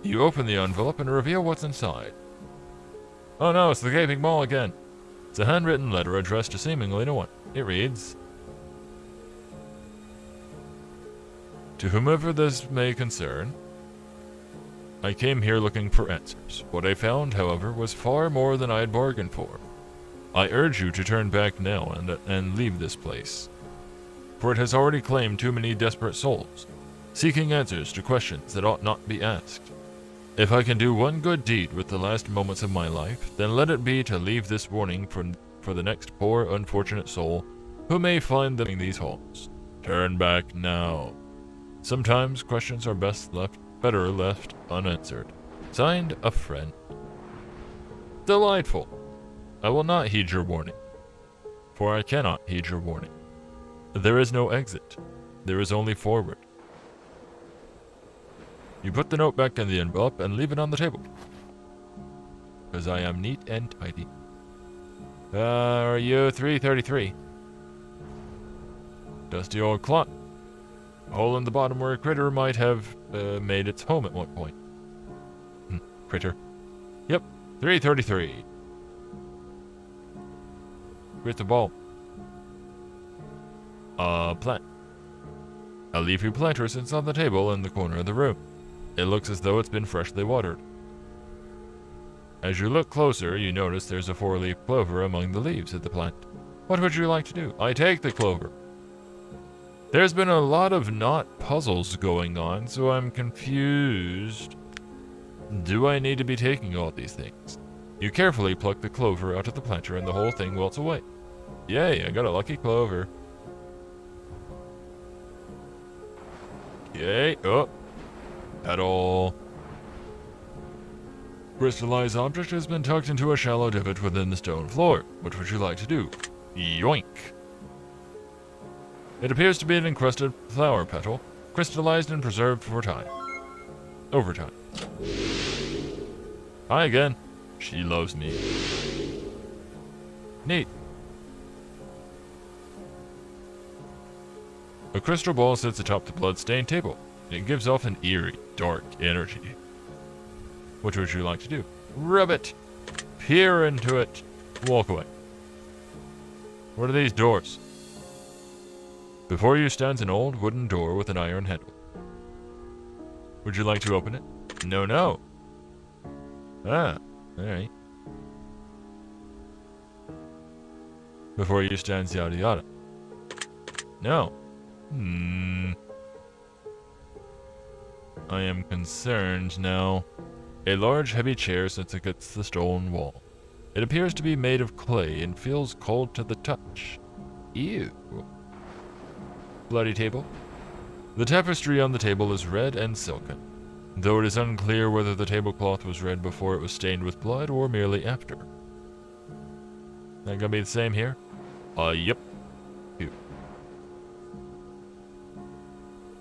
You open the envelope and reveal what's inside. Oh no, it's the gaping maw again. It's a handwritten letter addressed to seemingly no one. It reads, "To whomever this may concern, I came here looking for answers. What I found, however, was far more than I had bargained for. I urge you to turn back now and leave this place, for it has already claimed too many desperate souls, seeking answers to questions that ought not be asked. If I can do one good deed with the last moments of my life, then let it be to leave this warning for the next poor unfortunate soul who may find them in these halls. Turn back now. Sometimes questions are better left unanswered. Signed, a friend." Delightful. I will not heed your warning, for I cannot heed your warning. There is no exit. There is only forward. You put the note back in the envelope and leave it on the table, because I am neat and tidy. Are you 333? Dusty old clock. A hole in the bottom where a critter might have made its home at one point. Critter. Yep, 333. With the ball. A plant. A leafy planter sits on the table in the corner of the room. It looks as though it's been freshly watered. As you look closer, you notice there's a 4-leaf clover among the leaves of the plant. What would you like to do? I take the clover. There's been a lot of knot puzzles going on, so I'm confused. Do I need to be taking all these things? You carefully pluck the clover out of the planter and the whole thing wilts away. Yay, I got a lucky clover. Yay, oh. Petal. Crystallized object has been tucked into a shallow divot within the stone floor. What would you like to do? Yoink. It appears to be an encrusted flower petal, crystallized and preserved for time. Over time. Hi again. She loves me. Neat. A crystal ball sits atop the blood-stained table. It gives off an eerie, dark energy. What would you like to do? Rub it. Peer into it. Walk away. What are these doors? Before you stands an old wooden door with an iron handle. Would you like to open it? No, no. Ah, alright. Before you stands yada yada. No. I am concerned now. A large heavy chair sits against the stone wall. It appears to be made of clay and feels cold to the touch. Ew. Bloody table. The tapestry on the table is red and silken, though it is unclear whether the tablecloth was red before it was stained with blood or merely after. That gonna be the same here? Yep. Ew.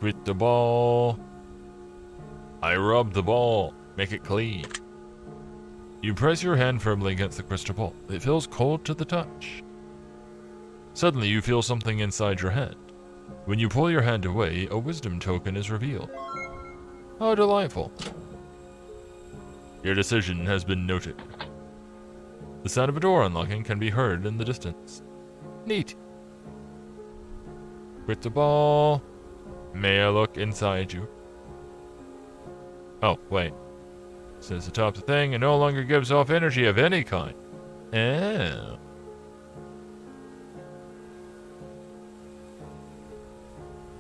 With the ball. I rub the ball. Make it clean. You press your hand firmly against the crystal ball. It feels cold to the touch. Suddenly you feel something inside your hand. When you pull your hand away, a wisdom token is revealed. How delightful. Your decision has been noted. The sound of a door unlocking can be heard in the distance. Neat. With the ball. May I look inside you? Oh, wait. Since the top's a thing, it no longer gives off energy of any kind. Oh.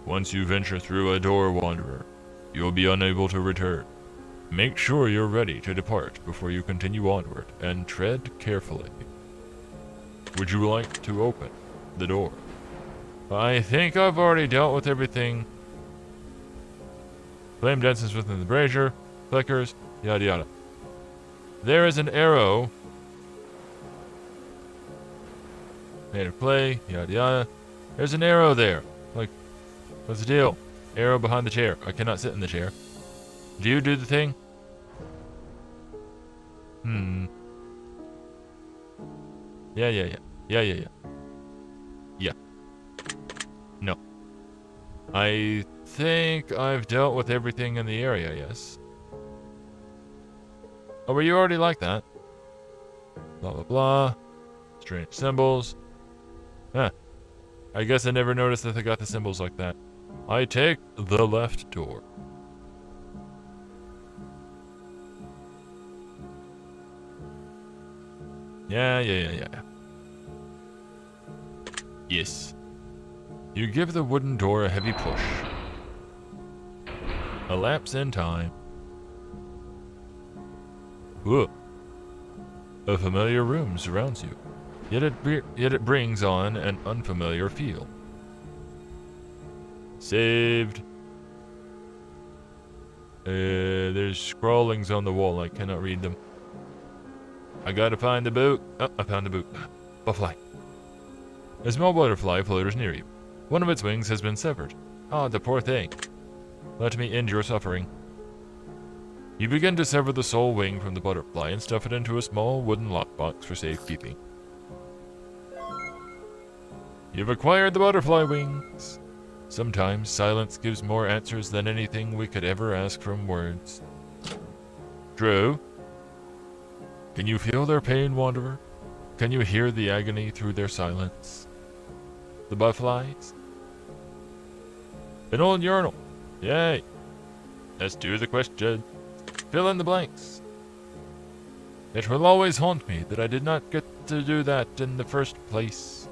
Once you venture through a door, Wanderer, you'll be unable to return. Make sure you're ready to depart before you continue onward, and tread carefully. Would you like to open the door? I think I've already dealt with everything. Flame dances within the brazier, flickers, yada yada. There is an arrow made of clay, yada yada. There's an arrow there. Like, what's the deal? Arrow behind the chair. I cannot sit in the chair. Do you do the thing? Yeah. Yeah. No. I think I've dealt with everything in the area, yes. Oh, were you already like that? Blah, blah, blah. Strange symbols. Huh. I guess I never noticed that they got the symbols like that. I take the left door. Yeah. Yes. You give the wooden door a heavy push. A lapse in time. Whoa. A familiar room surrounds you, yet it brings on an unfamiliar feel. Saved. There's scrawlings on the wall. I cannot read them. I gotta find the book. Oh, I found the book. Butterfly. A small butterfly flutters near you. One of its wings has been severed. Ah, the poor thing. Let me end your suffering. You begin to sever the sole wing from the butterfly and stuff it into a small wooden lockbox for safekeeping. You've acquired the butterfly wings. Sometimes silence gives more answers than anything we could ever ask from words. True. Can you feel their pain, Wanderer? Can you hear the agony through their silence? The butterflies? An old urinal. Yay. Let's do the question. Fill in the blanks. It will always haunt me that I did not get to do that in the first place.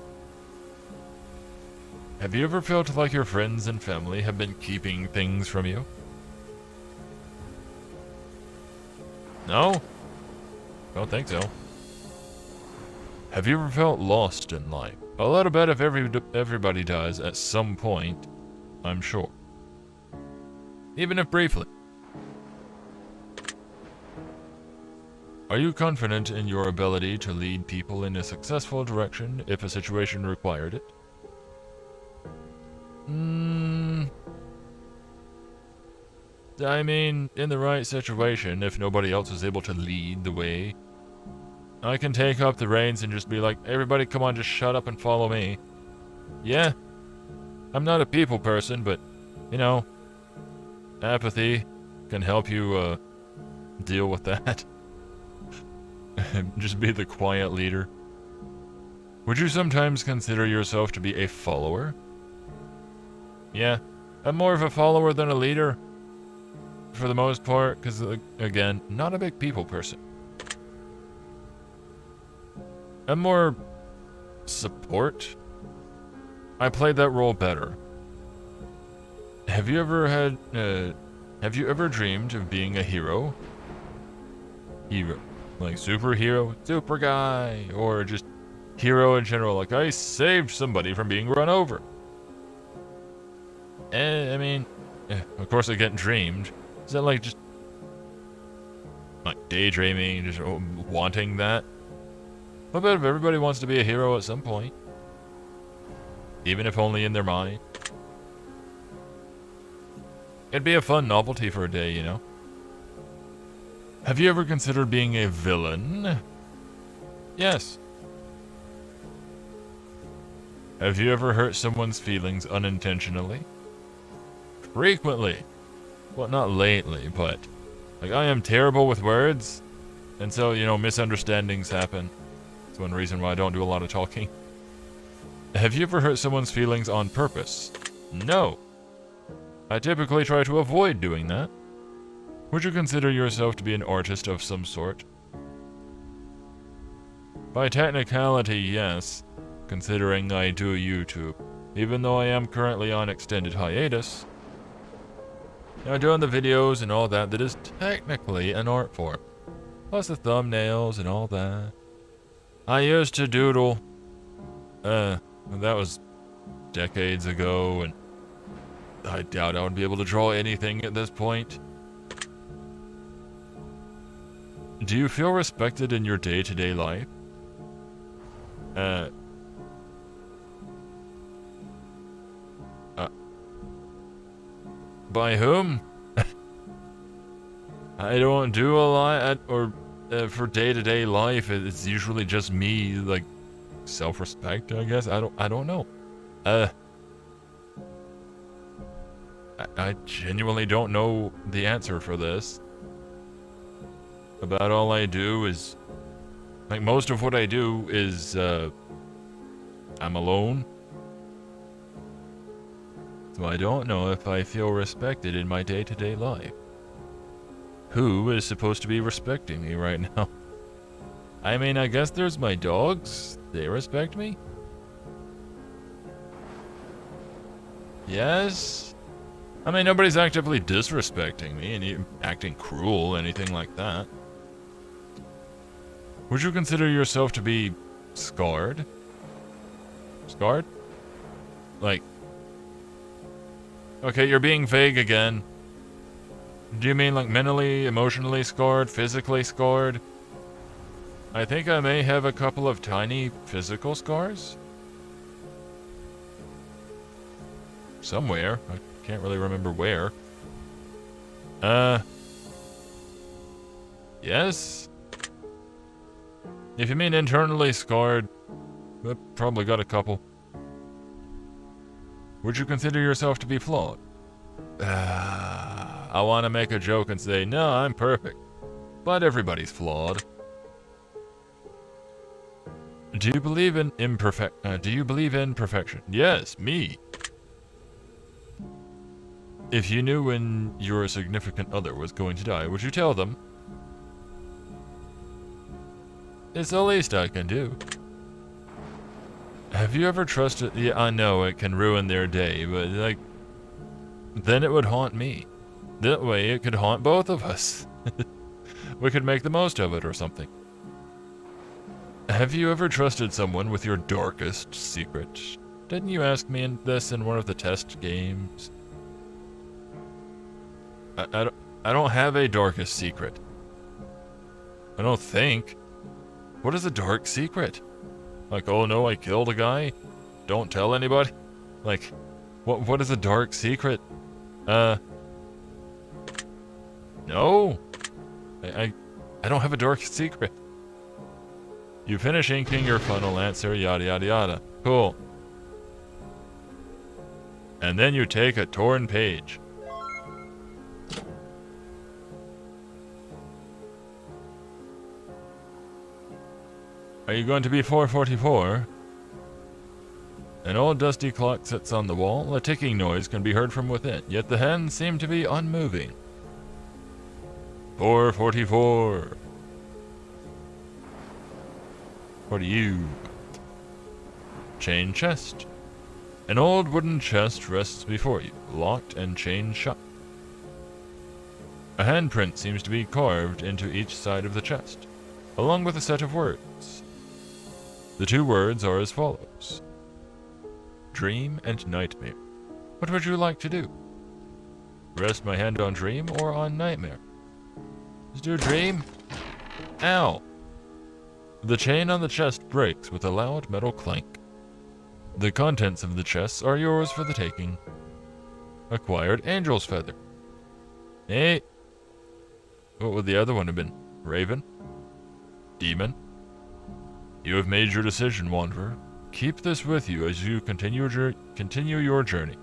Have you ever felt like your friends and family have been keeping things from you? No? Don't think so. Have you ever felt lost in life? A little bit of everybody does at some point, I'm sure. Even if briefly. Are you confident in your ability to lead people in a successful direction if a situation required it? I mean, in the right situation, if nobody else is able to lead the way, I can take up the reins and just be like, everybody come on, just shut up and follow me. Yeah, I'm not a people person, but, you know, apathy can help you, deal with that. Just be the quiet leader. Would you sometimes consider yourself to be a follower? Yeah, I'm more of a follower than a leader. For the most part, because, again, not a big people person. I'm more support. I played that role better. Have you ever dreamed of being a hero? Hero. Like superhero, super guy, or just hero in general, like I saved somebody from being run over. I mean, of course I get dreamed. Is that like just like daydreaming, just wanting that? I bet if everybody wants to be a hero at some point, even if only in their mind. It'd be a fun novelty for a day, you know? Have you ever considered being a villain? Yes. Have you ever hurt someone's feelings unintentionally? Frequently. Well, not lately, but like I am terrible with words, and so, you know, misunderstandings happen. That's one reason why I don't do a lot of talking. Have you ever hurt someone's feelings on purpose? No. I typically try to avoid doing that. Would you consider yourself to be an artist of some sort? By technicality, yes, considering I do YouTube, even though I am currently on extended hiatus. You know, doing the videos and all that is technically an art form. Plus the thumbnails and all that. I used to doodle. That was decades ago, and I doubt I would be able to draw anything at this point. Do you feel respected in your day-to-day life? By whom? I don't do a lot for day-to-day life. It's usually just me, like, self-respect, I guess. I don't know. I genuinely don't know the answer for this. About all I do is, like, most of what I do is, I'm alone. So I don't know if I feel respected in my day-to-day life. Who is supposed to be respecting me right now? I mean, I guess there's my dogs. They respect me? Yes? I mean, nobody's actively disrespecting me and acting cruel, anything like that. Would you consider yourself to be scarred? Scarred? Like... Okay, you're being vague again. Do you mean like mentally, emotionally scarred, physically scarred? I think I may have a couple of tiny physical scars. Somewhere. I can't really remember where. Yes? If you mean internally scarred, I've probably got a couple. Would you consider yourself to be flawed? I want to make a joke and say, no, I'm perfect. But everybody's flawed. Do you believe in perfection? Yes, me. If you knew when your significant other was going to die, would you tell them? It's the least I can do. Have you ever trusted... Yeah, I know it can ruin their day, but, like... Then it would haunt me. That way it could haunt both of us. We could make the most of it or something. Have you ever trusted someone with your darkest secret? Didn't you ask me this in one of the test games? I don't have a darkest secret. I don't think. What is a dark secret? Like, oh no, I killed a guy? Don't tell anybody? Like, what is a dark secret? No. I don't have a dark secret. You finish inking your funnel answer, yada yada yada. Cool. And then you take a torn page. Are you going to be 444? An old dusty clock sits on the wall. A ticking noise can be heard from within, yet the hands seem to be unmoving. 444. What are you? Chain chest. An old wooden chest rests before you, locked and chained shut. A handprint seems to be carved into each side of the chest, along with a set of words. The two words are as follows. Dream and nightmare. What would you like to do? Rest my hand on dream or on nightmare? Let's do dream. Ow! The chain on the chest breaks with a loud metal clank. The contents of the chests are yours for the taking. Acquired angel's feather. Hey! What would the other one have been? Raven? Demon? You have made your decision, Wanderer. Keep this with you as you continue your journey,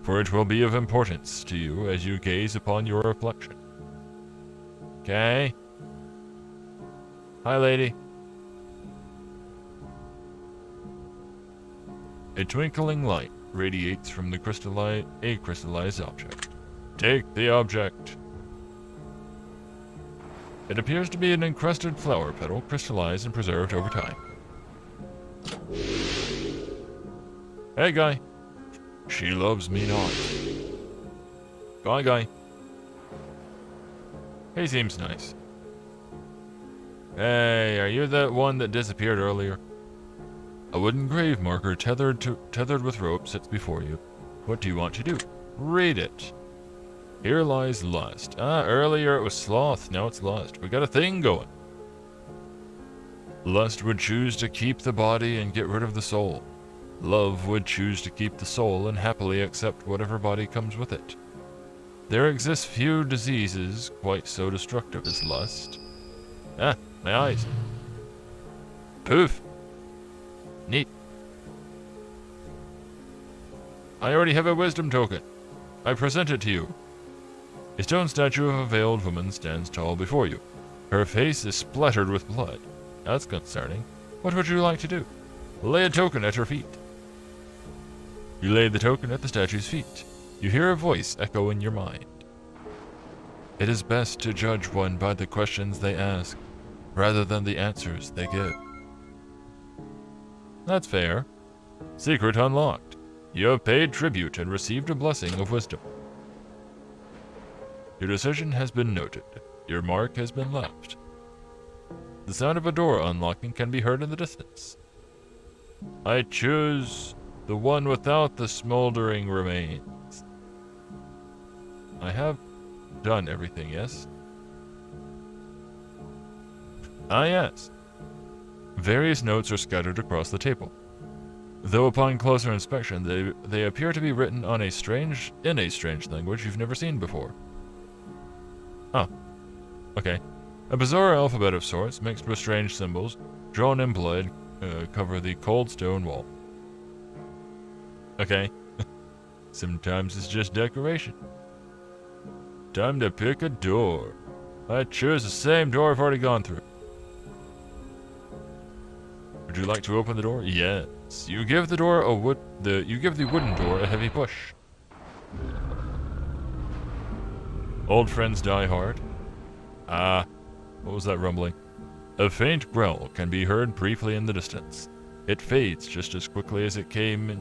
for it will be of importance to you as you gaze upon your reflection. Okay? Hi, lady. A twinkling light radiates from the crystallized object. Take the object. It appears to be an encrusted flower petal, crystallized and preserved over time. Hey, guy. She loves me not. Bye, guy. He seems nice. Hey, are you that one that disappeared earlier? A wooden grave marker tethered with rope sits before you. What do you want to do? Read it. Here lies lust. Earlier it was sloth, now it's lust. We got a thing going. Lust would choose to keep the body and get rid of the soul. Love would choose to keep the soul and happily accept whatever body comes with it. There exists few diseases quite so destructive as lust. Ah, my eyes. Poof. Neat. I already have a wisdom token. I present it to you. A stone statue of a veiled woman stands tall before you. Her face is splattered with blood. That's concerning. What would you like to do? Lay a token at her feet. You lay the token at the statue's feet. You hear a voice echo in your mind. It is best to judge one by the questions they ask, rather than the answers they give. That's fair. Secret unlocked. You have paid tribute and received a blessing of wisdom. Your decision has been noted. Your mark has been left. The sound of a door unlocking can be heard in the distance. I choose the one without the smoldering remains. I have done everything, yes? Ah, yes. Various notes are scattered across the table. Though upon closer inspection, they appear to be written in a strange language you've never seen before. Oh, okay. A bizarre alphabet of sorts, mixed with strange symbols, drawn in blood, cover the cold stone wall. Okay. Sometimes it's just decoration. Time to pick a door. I choose the same door I've already gone through. Would you like to open the door? Yes. You give the door you give the wooden door a heavy push. Old friends die hard. Ah, what was that rumbling? A faint growl can be heard briefly in the distance. It fades just as quickly as it came,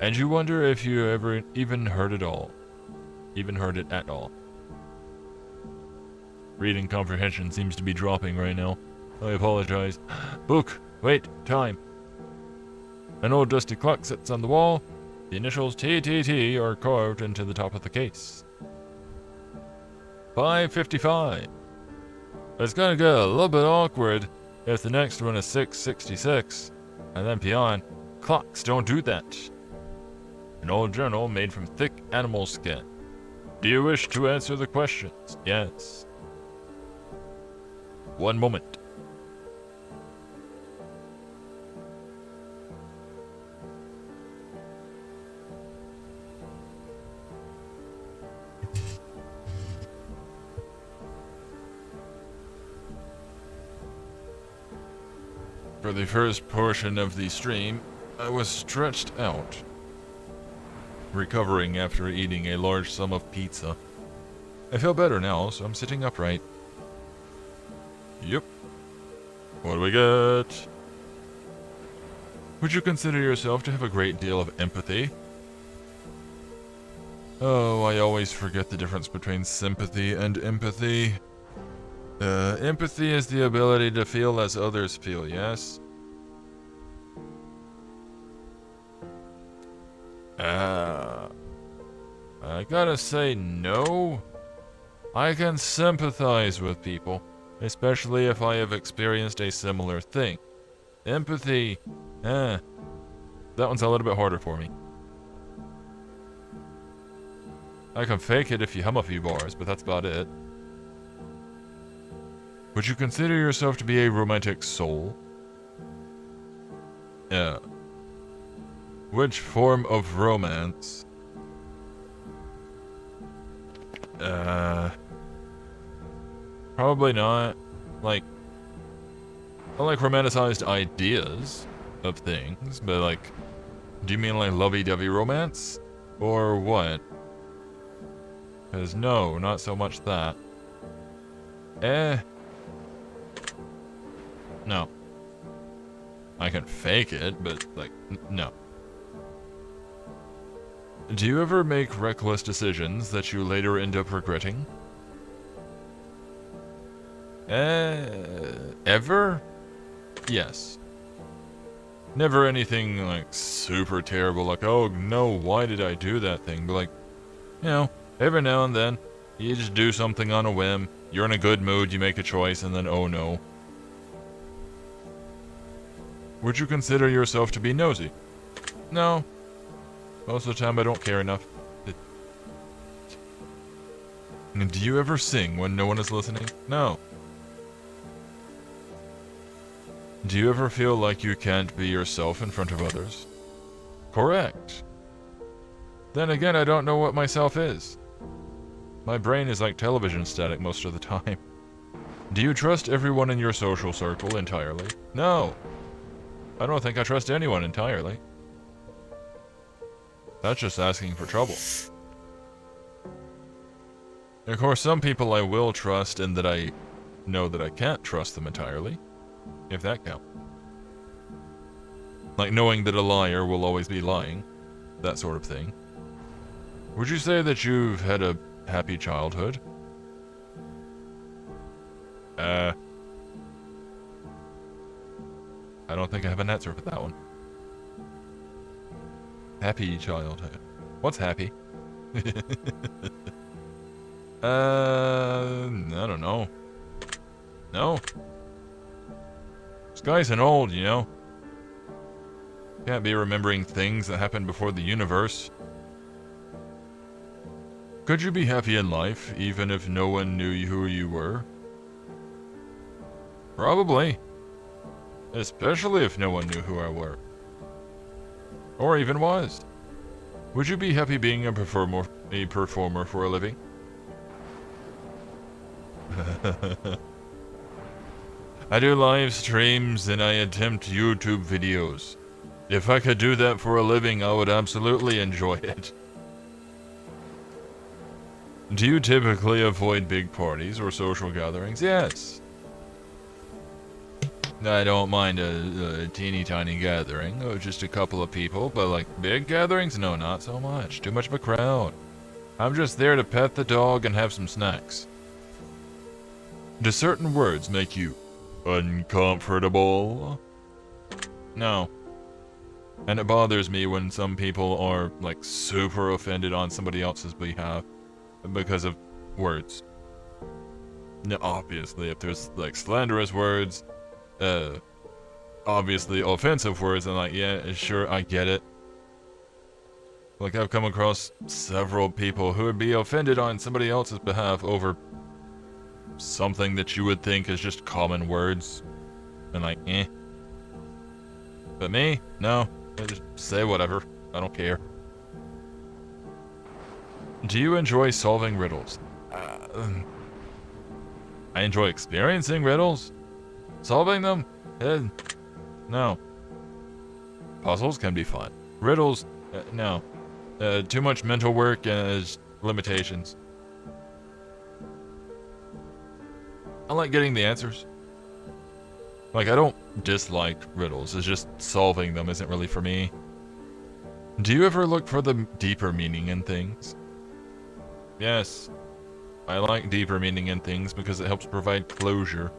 and you wonder if you ever even heard it at all. Reading comprehension seems to be dropping right now. I apologize. Book! Wait, time. An old dusty clock sits on the wall. The initials TTT are carved into the top of the case. 5:55. It's gonna get a little bit awkward if the next one is 6:66, and then beyond. Clocks don't do that. An old journal made from thick animal skin. Do you wish to answer the questions? Yes. One moment. For the first portion of the stream, I was stretched out, recovering after eating a large sum of pizza. I feel better now, so I'm sitting upright. Yep. What do we get? Would you consider yourself to have a great deal of empathy? Oh, I always forget the difference between sympathy and empathy. Empathy is the ability to feel as others feel, yes? I gotta say no. I can sympathize with people, especially if I have experienced a similar thing. Empathy, that one's a little bit harder for me. I can fake it if you hum a few bars, but that's about it. Would you consider yourself to be a romantic soul? Yeah. Which form of romance? Probably not. Like, I like romanticized ideas of things, but like, do you mean like lovey-dovey romance? Or what? 'Cause no, not so much that. No. I can fake it, but like, no. Do you ever make reckless decisions that you later end up regretting? Ever? Yes. Never anything like super terrible, like, oh no, why did I do that thing? But like, you know, every now and then, you just do something on a whim, you're in a good mood, you make a choice, and then oh no. Would you consider yourself to be nosy? No. Most of the time I don't care enough. Do you ever sing when no one is listening? No. Do you ever feel like you can't be yourself in front of others? Correct. Then again, I don't know what myself is. My brain is like television static most of the time. Do you trust everyone in your social circle entirely? No. I don't think I trust anyone entirely. That's just asking for trouble. Of course, some people I will trust and that I know that I can't trust them entirely, if that counts. Like knowing that a liar will always be lying, that sort of thing. Would you say that you've had a happy childhood? I don't think I have an answer for that one. Happy childhood. What's happy? I don't know. No. Skysen old, you know. Can't be remembering things that happened before the universe. Could you be happy in life, even if no one knew who you were? Probably. Especially if no one knew who I were. Or even was. Would you be happy being a performer for a living? I do live streams and I attempt YouTube videos. If I could do that for a living, I would absolutely enjoy it. Do you typically avoid big parties or social gatherings? Yes. I don't mind a teeny tiny gathering, or just a couple of people, but like big gatherings? No, not so much. Too much of a crowd. I'm just there to pet the dog and have some snacks. Do certain words make you uncomfortable? No. And it bothers me when some people are like super offended on somebody else's behalf because of words. Now, obviously, if there's like slanderous words, obviously offensive words, I'm like, yeah, sure, I get it. Like, I've come across several people who would be offended on somebody else's behalf over something that you would think is just common words. And like, eh. But me? No. I just say whatever. I don't care. Do you enjoy solving riddles? I enjoy experiencing riddles. Solving them? No. Puzzles can be fun. Riddles? No. Too much mental work and limitations. I like getting the answers. Like, I don't dislike riddles. It's just solving them isn't really for me. Do you ever look for the deeper meaning in things? Yes. I like deeper meaning in things because it helps provide closure.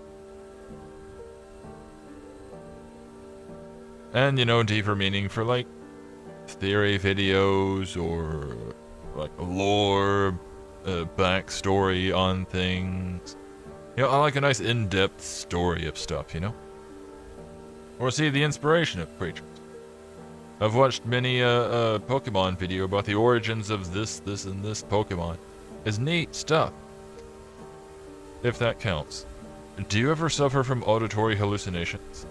And, you know, deeper meaning for, like, theory videos or, like, lore, backstory on things. You know, I like a nice in-depth story of stuff, you know? Or see the inspiration of creatures. I've watched many a Pokemon video about the origins of this, and this Pokemon. It's neat stuff. If that counts. Do you ever suffer from auditory hallucinations?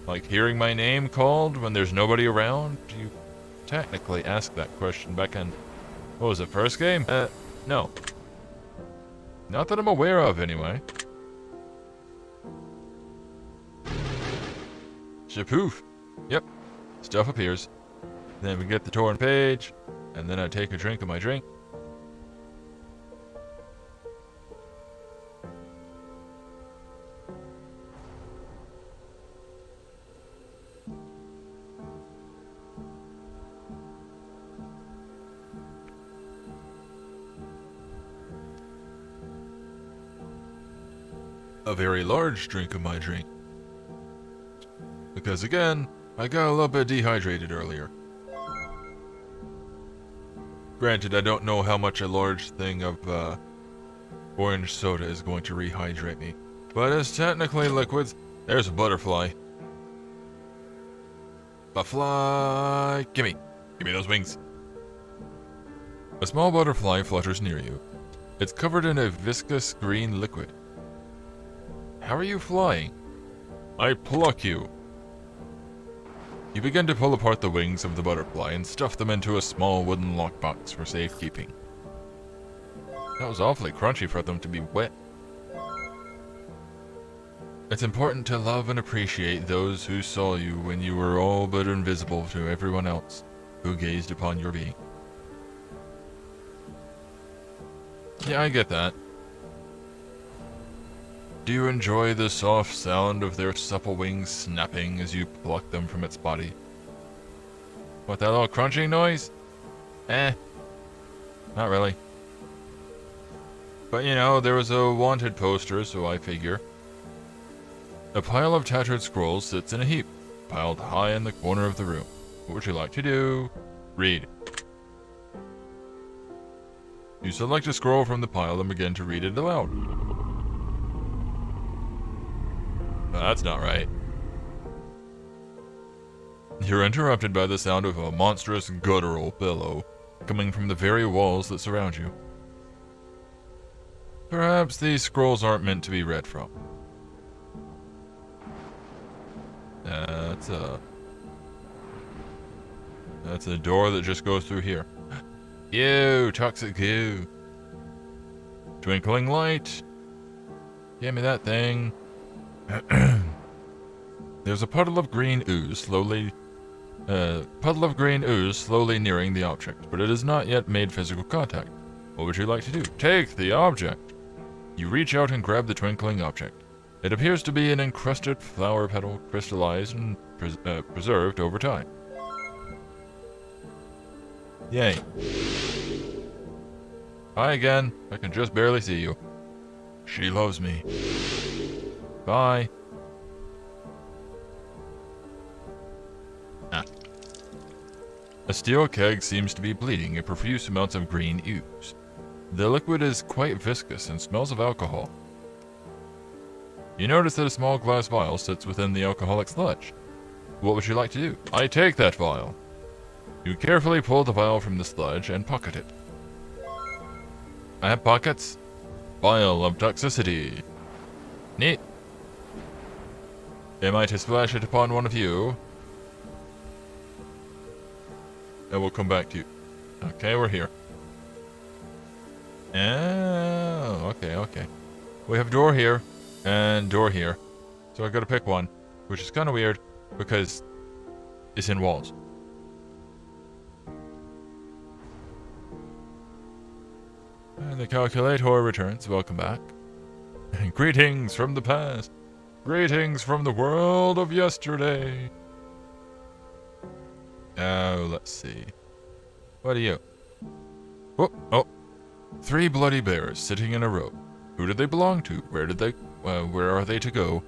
Like hearing my name called when there's nobody around? You technically asked that question back in, what was it, first game? No. Not that I'm aware of, anyway. Shapoof. Yep. Stuff appears. Then we get the torn page, and then I take a drink of my drink. A very large drink of my drink. Because again, I got a little bit dehydrated earlier. Granted, I don't know how much a large thing of orange soda is going to rehydrate me. But it's technically liquids. There's a butterfly. Butterfly, gimme those wings. A small butterfly flutters near you. It's covered in a viscous green liquid. How are you flying? I pluck you. You begin to pull apart the wings of the butterfly and stuff them into a small wooden lockbox for safekeeping. That was awfully crunchy for them to be wet. It's important to love and appreciate those who saw you when you were all but invisible to everyone else who gazed upon your being. Yeah, I get that. Do you enjoy the soft sound of their supple wings snapping as you pluck them from its body? What, that little crunching noise? Not really. But you know, there was a wanted poster, so I figure. A pile of tattered scrolls sits in a heap, piled high in the corner of the room. What would you like to do? Read. You select a scroll from the pile and begin to read it aloud. That's not right. You're interrupted by the sound of a monstrous guttural bellow coming from the very walls that surround you. Perhaps these scrolls aren't meant to be read from. That's a door that just goes through here. Ew, toxic goo. Twinkling light. Give me that thing. There's a puddle of green ooze slowly nearing the object, but it has not yet made physical contact. What would you like to do? Take the object. You reach out and grab the twinkling object. It appears to be an encrusted flower petal, crystallized and preserved over time. Yay. Hi again. I can just barely see you. She loves me. Bye. A steel keg seems to be bleeding a profuse amounts of green ooze. The liquid is quite viscous and smells of alcohol. You notice that a small glass vial sits within the alcoholic sludge. What would you like to do? I take that vial. You carefully pull the vial from the sludge and pocket it. I have pockets. Vial of toxicity. Neat. Am I to splash it upon one of you? And we'll come back to you. Okay, we're here. Oh, okay. We have door here and door here. So I gotta pick one, which is kind of weird because it's in walls. And the calculator returns. Welcome back. Greetings from the past. Greetings from the world of yesterday. Oh, let's see. What are you? Oh. 3 bloody bears sitting in a row. Who do they belong to? Where are they to go?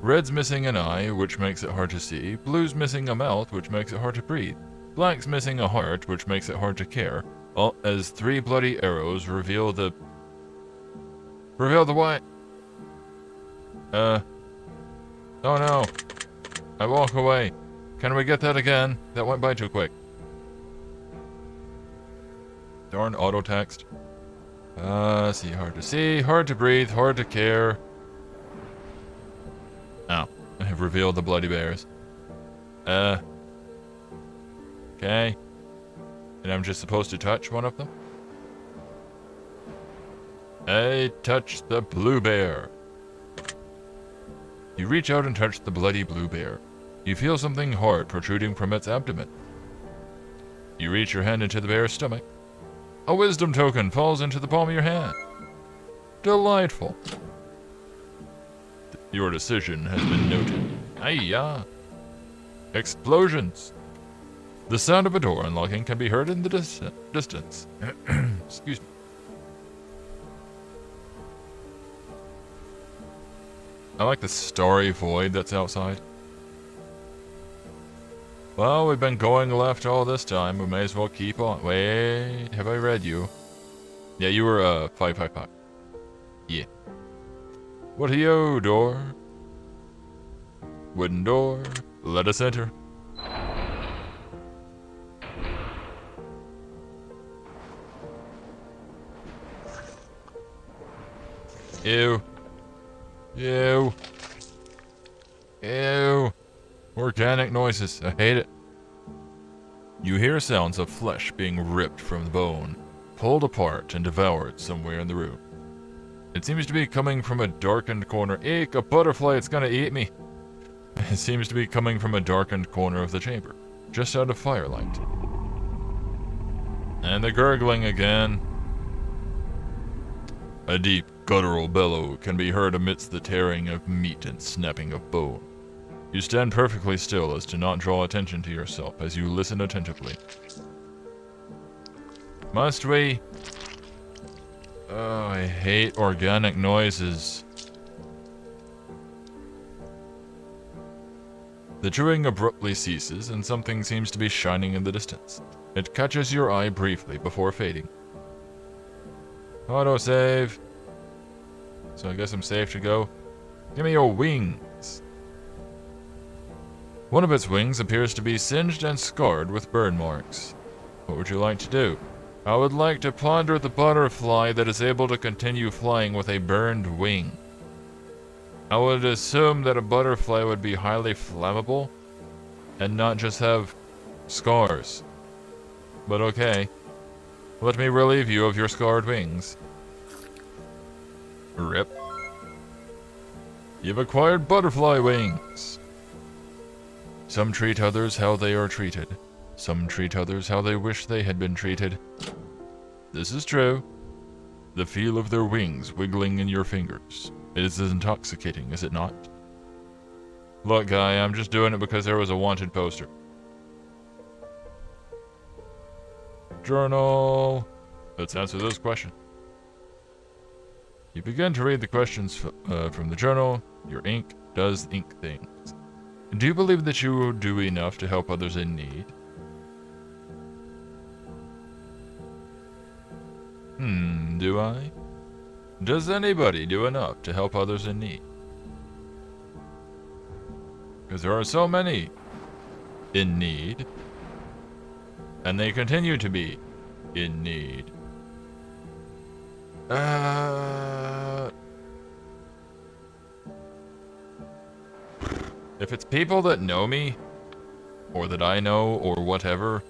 Red's missing an eye, which makes it hard to see. Blue's missing a mouth, which makes it hard to breathe. Black's missing a heart, which makes it hard to care. All as 3 bloody arrows reveal the what? Oh no. I walk away. Can we get that again? That went by too quick. Darn auto text. See, hard to breathe, hard to care. Oh, I have revealed the bloody bears. Okay. And I'm just supposed to touch one of them? I touch the blue bear. You reach out and touch the bloody blue bear. You feel something hard protruding from its abdomen. You reach your hand into the bear's stomach. A wisdom token falls into the palm of your hand. Delightful. Your decision has been noted. Aye-ya. Explosions. The sound of a door unlocking can be heard in the distance. Excuse me. I like the starry void that's outside. Well, we've been going left all this time. We may as well keep on. Wait, have I read you? Yeah, you were 555. Yeah. What are you, door? Wooden door. Let us enter. Ew. Ew. Ew. Organic noises. I hate it. You hear sounds of flesh being ripped from the bone, pulled apart and devoured somewhere in the room. It seems to be coming from a darkened corner. Eek, a butterfly, it's gonna eat me. It seems to be coming from a darkened corner of the chamber, just out of firelight. And the gurgling again. A deep, guttural bellow can be heard amidst the tearing of meat and snapping of bone. You stand perfectly still as to not draw attention to yourself as you listen attentively. Must we? Oh, I hate organic noises. The chewing abruptly ceases and something seems to be shining in the distance. It catches your eye briefly before fading. Autosave. So I guess I'm safe to go. Give me your wings. One of its wings appears to be singed and scarred with burn marks. What would you like to do? I would like to ponder the butterfly that is able to continue flying with a burned wing. I would assume that a butterfly would be highly flammable and not just have scars. But okay. Let me relieve you of your scarred wings. Rip. You've acquired butterfly wings. Some treat others how they are treated. Some treat others how they wish they had been treated. This is true. The feel of their wings wiggling in your fingers. It is intoxicating, is it not? Look, guy, I'm just doing it because there was a wanted poster. Journal. Let's answer this question. You begin to read the questions from the journal. Your ink does ink things. Do you believe that you will do enough to help others in need? Do I? Does anybody do enough to help others in need? Because there are so many in need, and they continue to be in need. If it's people that know me, or that I know, or whatever,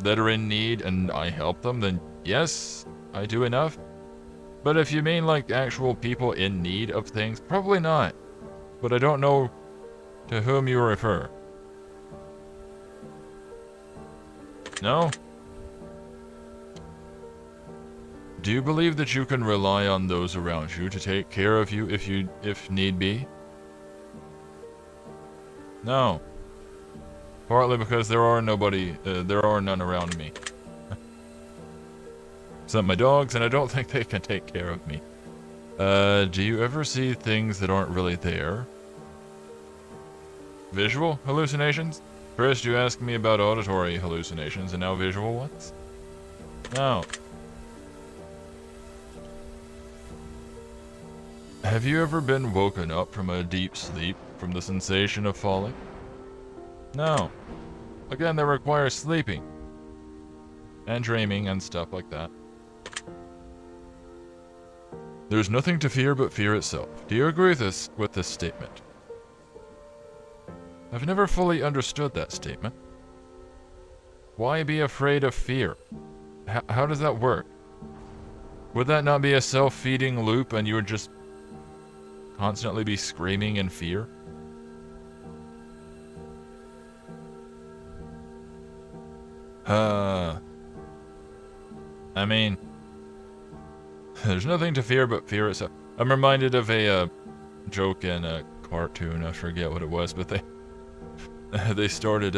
that are in need and I help them, then yes, I do enough. But if you mean like actual people in need of things, probably not. But I don't know to whom you refer. No? Do you believe that you can rely on those around you to take care of you if need be? No. Partly because there are none around me. Except my dogs, and I don't think they can take care of me. Do you ever see things that aren't really there? Visual hallucinations? First you asked me about auditory hallucinations, and now visual ones? No. Have you ever been woken up from a deep sleep from the sensation of falling? No. Again, that requires sleeping. And dreaming and stuff like that. There's nothing to fear but fear itself. Do you agree with this statement? I've never fully understood that statement. Why be afraid of fear? How does that work? Would that not be a self-feeding loop and you would just constantly be screaming in fear? I mean, there's nothing to fear but fear itself. I'm reminded of a joke in a cartoon. I forget what it was, but they started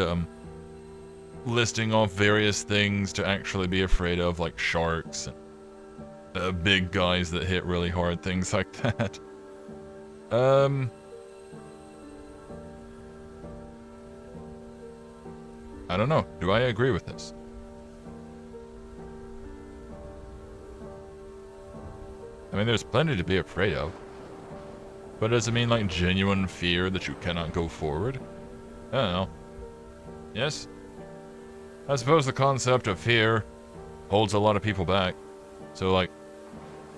listing off various things to actually be afraid of, like sharks and big guys that hit really hard, things like that. I don't know. Do I agree with this? I mean, there's plenty to be afraid of. But does it mean like genuine fear that you cannot go forward? I don't know. Yes? I suppose the concept of fear holds a lot of people back. So like,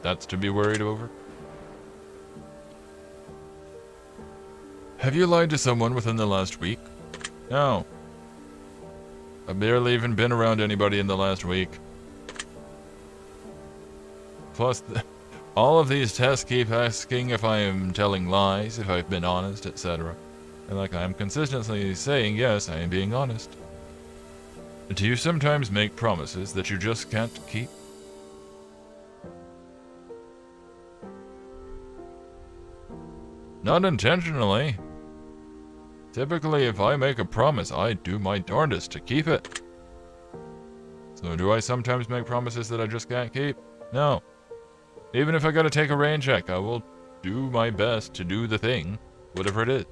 that's to be worried over? Have you lied to someone within the last week? No. I've barely even been around anybody in the last week. Plus, all of these tests keep asking if I am telling lies, if I've been honest, etc. And like I am consistently saying, yes, I am being honest. Do you sometimes make promises that you just can't keep? Not intentionally. Typically, if I make a promise, I do my darndest to keep it. So do I sometimes make promises that I just can't keep? No. Even if I gotta take a rain check, I will do my best to do the thing, whatever it is.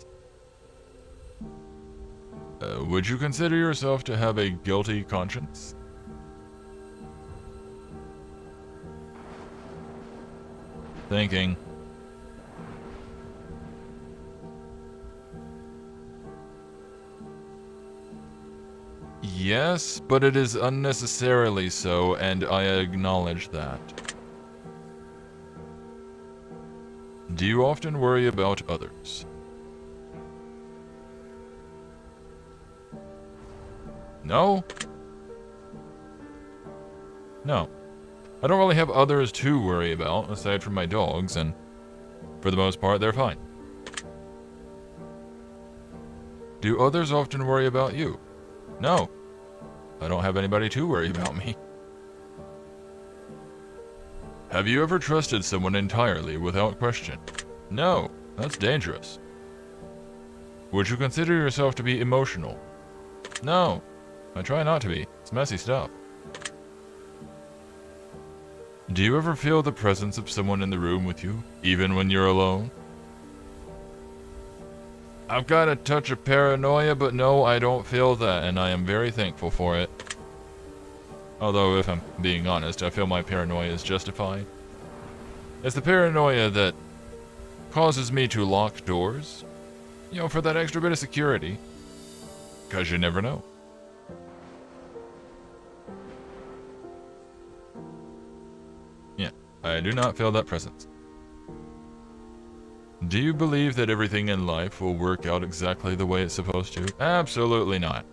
Would you consider yourself to have a guilty conscience? Thinking. Yes, but it is unnecessarily so, and I acknowledge that. Do you often worry about others? No? No. I don't really have others to worry about, aside from my dogs, and for the most part, they're fine. Do others often worry about you? No. I don't have anybody to worry about me. Have you ever trusted someone entirely without question? No. That's dangerous. Would you consider yourself to be emotional? No. I try not to be. It's messy stuff. Do you ever feel the presence of someone in the room with you, even when you're alone? I've got a touch of paranoia, but no, I don't feel that, and I am very thankful for it. Although, if I'm being honest, I feel my paranoia is justified. It's the paranoia that causes me to lock doors, you know, for that extra bit of security. 'Cause you never know. Yeah, I do not feel that presence. Do you believe that everything in life will work out exactly the way it's supposed to? Absolutely not.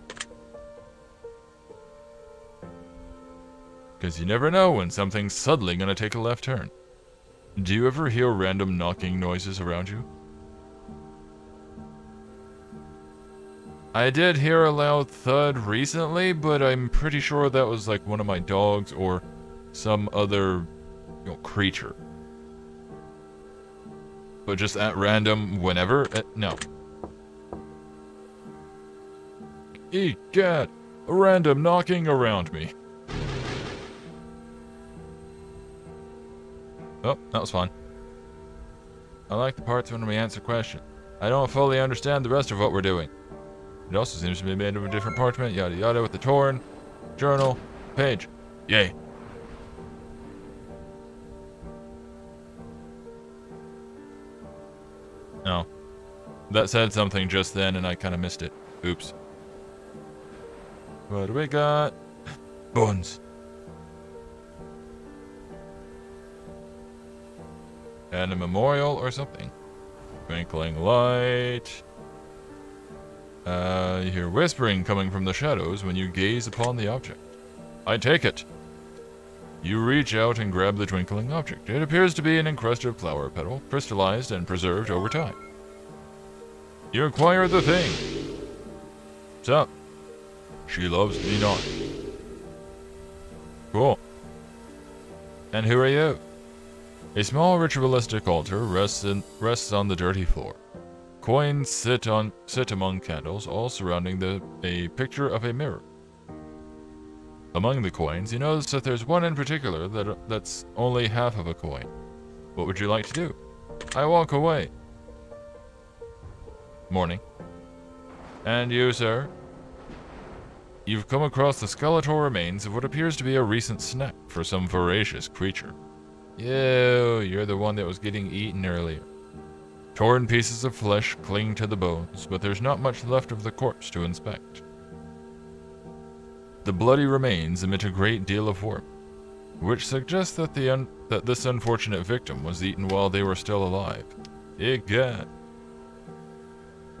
Because you never know when something's suddenly going to take a left turn. Do you ever hear random knocking noises around you? I did hear a loud thud recently, but I'm pretty sure that was like one of my dogs or some other, creature. But just at random, whenever? No. Egad, a random knocking around me. Oh, that was fun. I like the parts when we answer questions. I don't fully understand the rest of what we're doing. It also seems to be made of a different parchment, yada yada, with the torn journal page. Yay. No. That said something just then and I kind of missed it. Oops. What do we got? Bones. And a memorial or something. Twinkling light. You hear whispering coming from the shadows when you gaze upon the object. I take it. You reach out and grab the twinkling object. It appears to be an encrusted flower petal, crystallized and preserved over time. You acquire the thing. What's up? She loves me not. Cool. And who are you? A small ritualistic altar rests on the dirty floor. Coins sit among candles, all surrounding a picture of a mirror. Among the coins, you notice that there's one in particular that's only half of a coin. What would you like to do? I walk away. Morning. And you, sir? You've come across the skeletal remains of what appears to be a recent snack for some voracious creature. You're the one that was getting eaten earlier. Torn pieces of flesh cling to the bones, but there's not much left of the corpse to inspect. The bloody remains emit a great deal of warmth, which suggests that this unfortunate victim was eaten while they were still alive. Egad.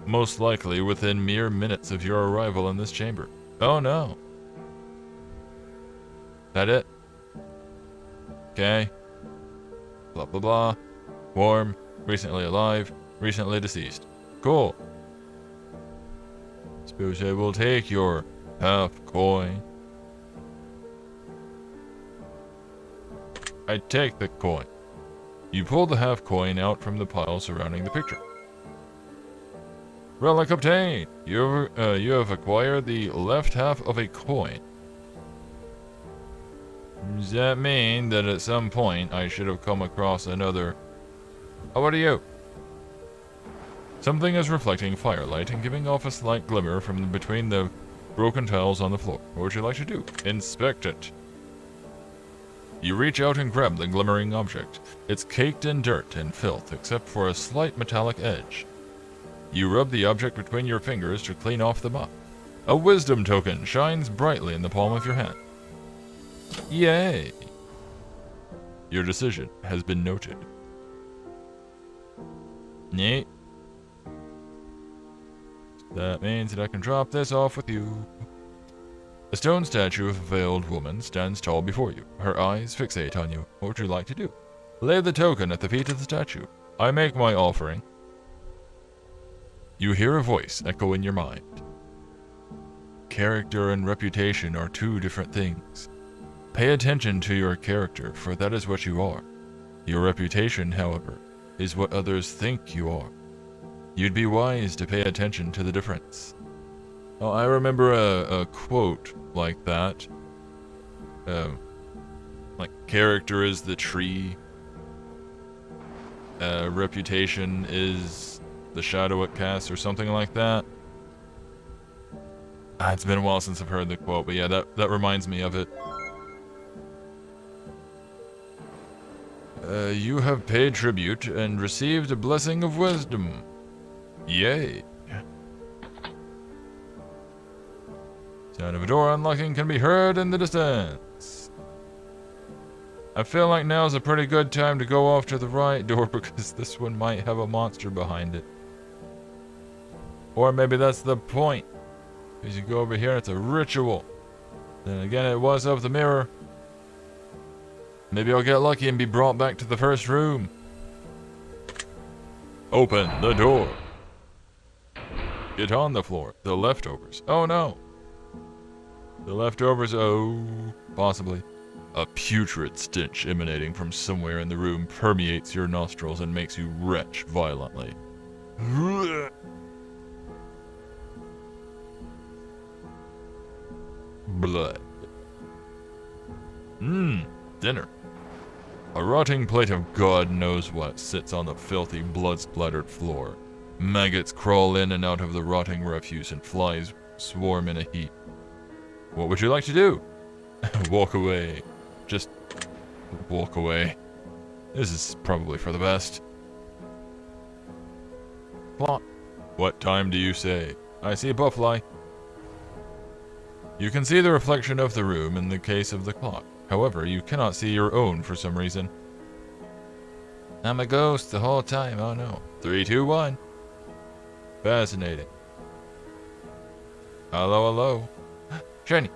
most likely within mere minutes of your arrival in this chamber. Oh no. That it? Okay. Blah blah blah. Warm, recently alive, recently deceased. Cool. Suppose I will take your half coin. I take the coin. You pull the half coin out from the pile surrounding the picture. Relic obtained! You have acquired the left half of a coin. Does that mean that at some point I should have come across another... Oh, what are you? Something is reflecting firelight and giving off a slight glimmer from between the broken tiles on the floor. What would you like to do? Inspect it. You reach out and grab the glimmering object. It's caked in dirt and filth, except for a slight metallic edge. You rub the object between your fingers to clean off the muck. A wisdom token shines brightly in the palm of your hand. Yay! Your decision has been noted. Neat. That means that I can drop this off with you. A stone statue of a veiled woman stands tall before you. Her eyes fixate on you. What would you like to do? Lay the token at the feet of the statue. I make my offering. You hear a voice echo in your mind. Character and reputation are two different things. Pay attention to your character, for that is what you are. Your reputation, however, is what others think you are. You'd be wise to pay attention to the difference. Oh, I remember a quote like that. Like, character is the tree. Reputation is the shadow it casts, or something like that. It's been a while since I've heard the quote, but yeah, that reminds me of it. You have paid tribute and received a blessing of wisdom. Yay. Sound of a door unlocking can be heard in the distance. I feel like now's a pretty good time to go off to the right door because this one might have a monster behind it. Or maybe that's the point. Because you go over here and it's a ritual. Then again, it was of the mirror. Maybe I'll get lucky and be brought back to the first room. Open the door. Get on the floor. The leftovers. Oh no. The leftovers, oh, possibly. A putrid stench emanating from somewhere in the room permeates your nostrils and makes you retch violently. Blood. Dinner. A rotting plate of God knows what sits on the filthy, blood-splattered floor. Maggots crawl in and out of the rotting refuse and flies swarm in a heap. What would you like to do? Walk away. Just walk away. This is probably for the best. Plot. What time do you say? I see a butterfly. You can see the reflection of the room in the case of the clock. However, you cannot see your own for some reason. I'm a ghost the whole time. Oh no. 3, 2, 1. Fascinating. Hello, hello. Shiny.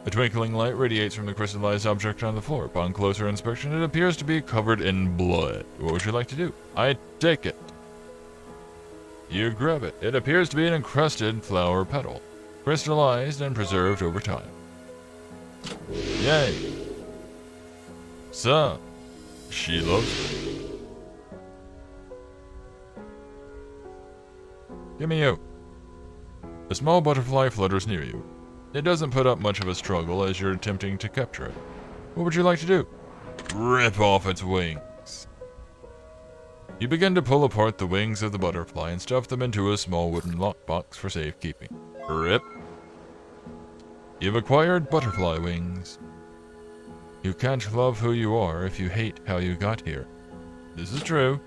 A twinkling light radiates from the crystallized object on the floor. Upon closer inspection, it appears to be covered in blood. What would you like to do? I take it. You grab it. It appears to be an encrusted flower petal, crystallized and preserved over time. Yay. So, she loves me. Give me you. A small butterfly flutters near you. It doesn't put up much of a struggle as you're attempting to capture it. What would you like to do? Rip off its wings. You begin to pull apart the wings of the butterfly and stuff them into a small wooden lockbox for safekeeping. Rip. You've acquired butterfly wings. You can't love who you are if you hate how you got here. This is true.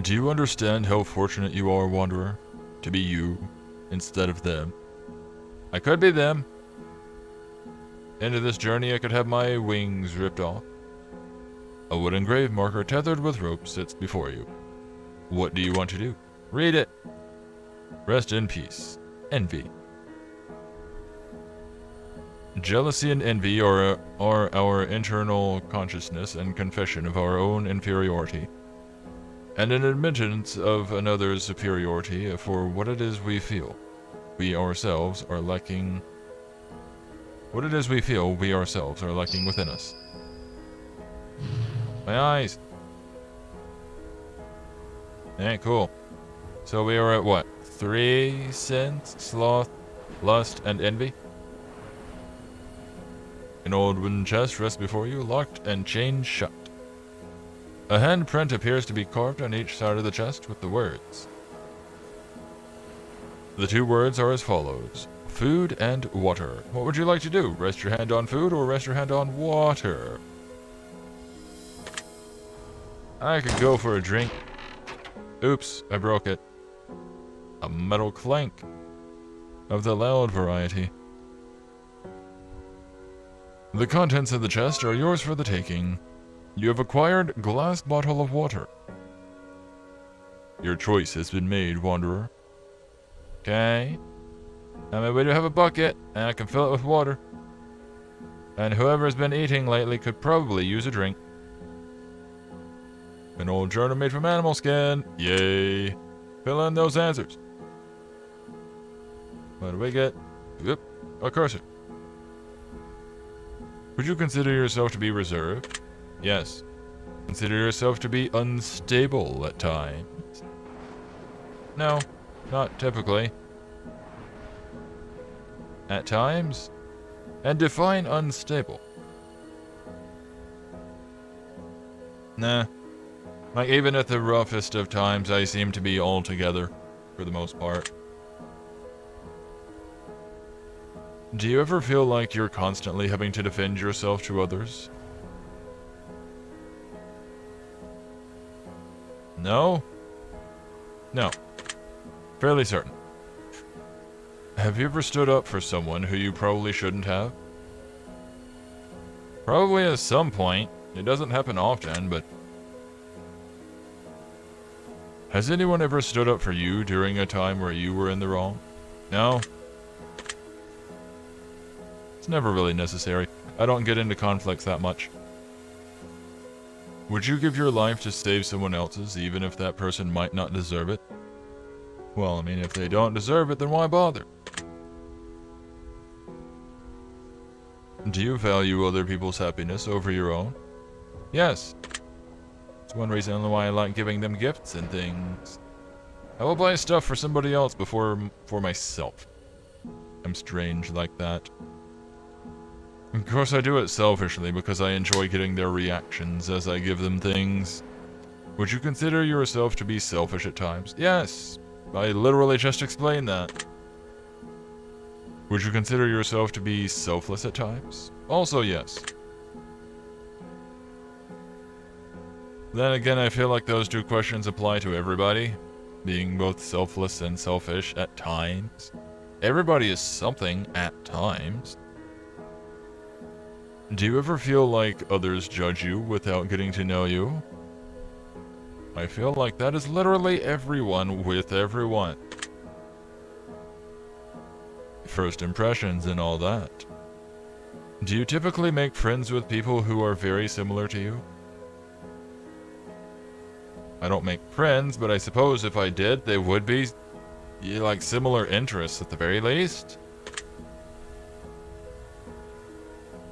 Do you understand how fortunate you are, Wanderer? To be you, instead of them. I could be them. End of this journey, I could have my wings ripped off. A wooden grave marker tethered with rope sits before you. What do you want to do? Read it. Rest in peace. Envy. Jealousy and envy are our internal consciousness and confession of our own inferiority, and an admittance of another's superiority for what it is we feel. We ourselves are lacking. What it is we feel we ourselves are lacking within us. My eyes. Alright, cool. So we are at what? 3 sins? Sloth, lust, and envy? An old wooden chest rests before you, locked and chained shut. A handprint appears to be carved on each side of the chest with the words. The 2 words are as follows: food and water. What would you like to do? Rest your hand on food or rest your hand on water? I could go for a drink. Oops, I broke it. A metal clank of the loud variety. The contents of the chest are yours for the taking. You have acquired glass bottle of water. Your choice has been made, Wanderer. Okay. I mean, we do have a bucket, and I can fill it with water. And whoever's been eating lately could probably use a drink. An old journal made from animal skin. Yay. Fill in those answers. What do we get? Yep, a cursor. Would you consider yourself to be reserved? Yes. Consider yourself to be unstable at times? No, not typically. At times? And define unstable. Nah. Like, even at the roughest of times, I seem to be all together, for the most part. Do you ever feel like you're constantly having to defend yourself to others? No? No. Fairly certain. Have you ever stood up for someone who you probably shouldn't have? Probably at some point. It doesn't happen often, but... Has anyone ever stood up for you during a time where you were in the wrong? No? It's never really necessary. I don't get into conflicts that much. Would you give your life to save someone else's, even if that person might not deserve it? Well, I mean, if they don't deserve it, then why bother? Do you value other people's happiness over your own? Yes. It's one reason why I like giving them gifts and things. I will buy stuff for somebody else before for myself. I'm strange like that. Of course I do it selfishly because I enjoy getting their reactions as I give them things. Would you consider yourself to be selfish at times? Yes. I literally just explained that. Would you consider yourself to be selfless at times? Also yes. Then again, I feel like those 2 questions apply to everybody, being both selfless and selfish at times. Everybody is something at times. Do you ever feel like others judge you without getting to know you? I feel like that is literally everyone with everyone. First impressions and all that. Do you typically make friends with people who are very similar to you? I don't make friends, but I suppose if I did, they would be, like, similar interests at the very least.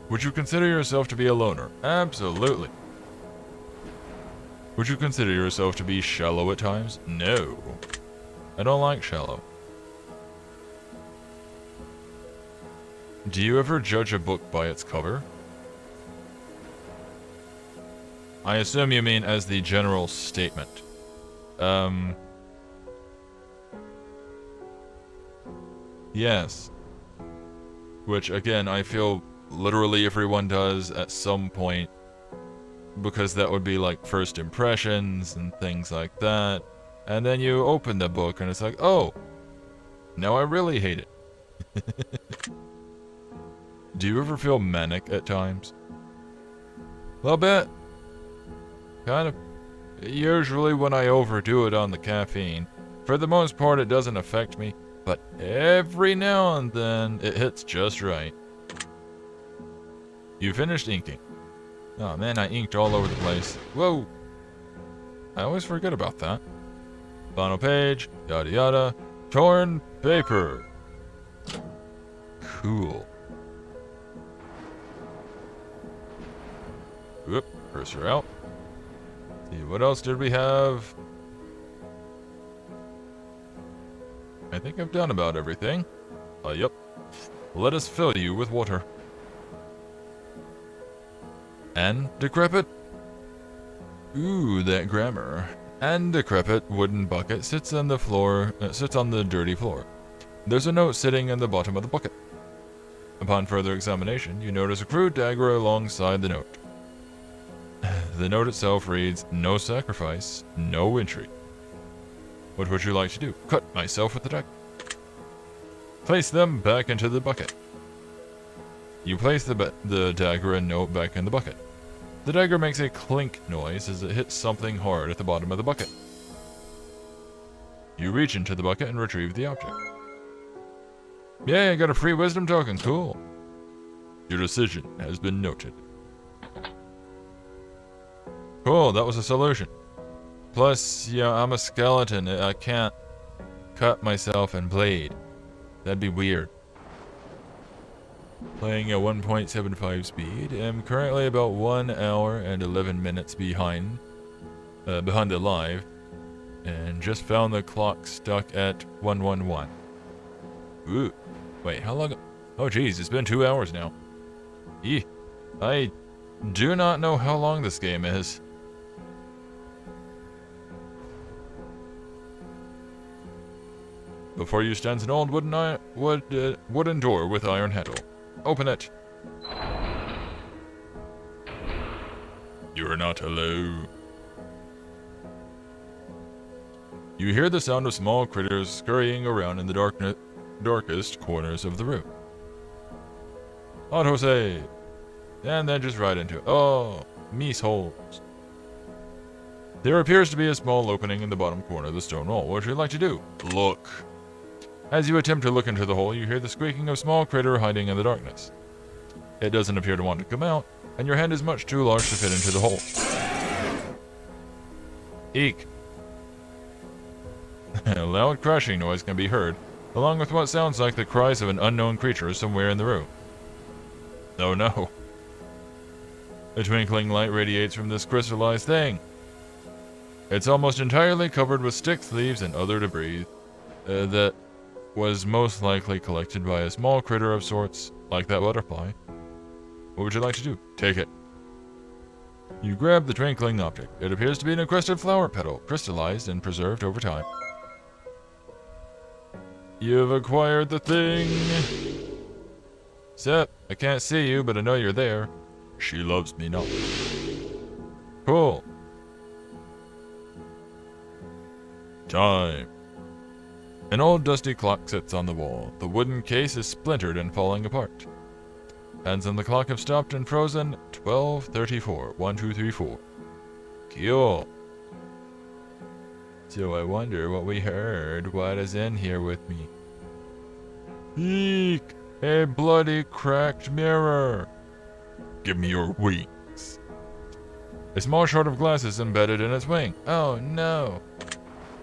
Would you consider yourself to be a loner? Absolutely. Would you consider yourself to be shallow at times? No. I don't like shallow. Do you ever judge a book by its cover? I assume you mean as the general statement. Yes. Which, again, I feel literally everyone does at some point, because that would be like first impressions and things like that. And then you open the book and it's like, oh, now I really hate it. Do you ever feel manic at times? A little bit. Kind of. Usually when I overdo it on the caffeine. For the most part, it doesn't affect me, but every now and then, it hits just right. You finished inking. Oh man, I inked all over the place. Whoa! I always forget about that. Final page, yada yada. Torn paper. Cool. Whoop, cursor out. See, what else did we have? I think I've done about everything. Yep. Let us fill you with water. And decrepit. Ooh, that grammar. And decrepit wooden bucket sits on the floor. Sits on the dirty floor. There's a note sitting in the bottom of the bucket. Upon further examination, you notice a crude dagger alongside the note. The note itself reads, "No sacrifice, no entry." What would you like to do? Cut myself with the dagger. Place them back into the bucket. You place the dagger and note back in the bucket. The dagger makes a clink noise as it hits something hard at the bottom of the bucket. You reach into the bucket and retrieve the object. Yay, I got a free wisdom token, cool. Your decision has been noted. Cool, that was a solution. Plus, yeah, I'm a skeleton. I can't cut myself and blade. That'd be weird. Playing at 1.75 speed. I'm currently about 1 hour and 11 minutes behind the live. And just found the clock stuck at 111. Ooh. Wait, how long? Oh geez, it's been 2 hours now. Eeh. I do not know how long this game is. Before you stands an old wooden door with iron handle. Open it. You're not alone. You hear the sound of small critters scurrying around in the darkest corners of the room. Autosave. And then just right into it. Oh, meese holes. There appears to be a small opening in the bottom corner of the stone wall. What would you like to do? Look. As you attempt to look into the hole, you hear the squeaking of a small critter hiding in the darkness. It doesn't appear to want to come out, and your hand is much too large to fit into the hole. Eek. A loud crashing noise can be heard, along with what sounds like the cries of an unknown creature somewhere in the room. Oh no. A twinkling light radiates from this crystallized thing. It's almost entirely covered with sticks, leaves, and other debris that was most likely collected by a small critter of sorts, like that butterfly. What would you like to do? Take it. You grab the twinkling object. It appears to be an encrusted flower petal, crystallized and preserved over time. You've acquired the thing. Sep, I can't see you, but I know you're there. She loves me not. Cool. Time. An old dusty clock sits on the wall. The wooden case is splintered and falling apart. Hands on the clock have stopped and frozen. 12:34. 1, 2, 3, 4. Cool. So I wonder what we heard. What is in here with me? Eek! A bloody cracked mirror. Give me your wings. A small shard of glass is embedded in its wing. Oh no.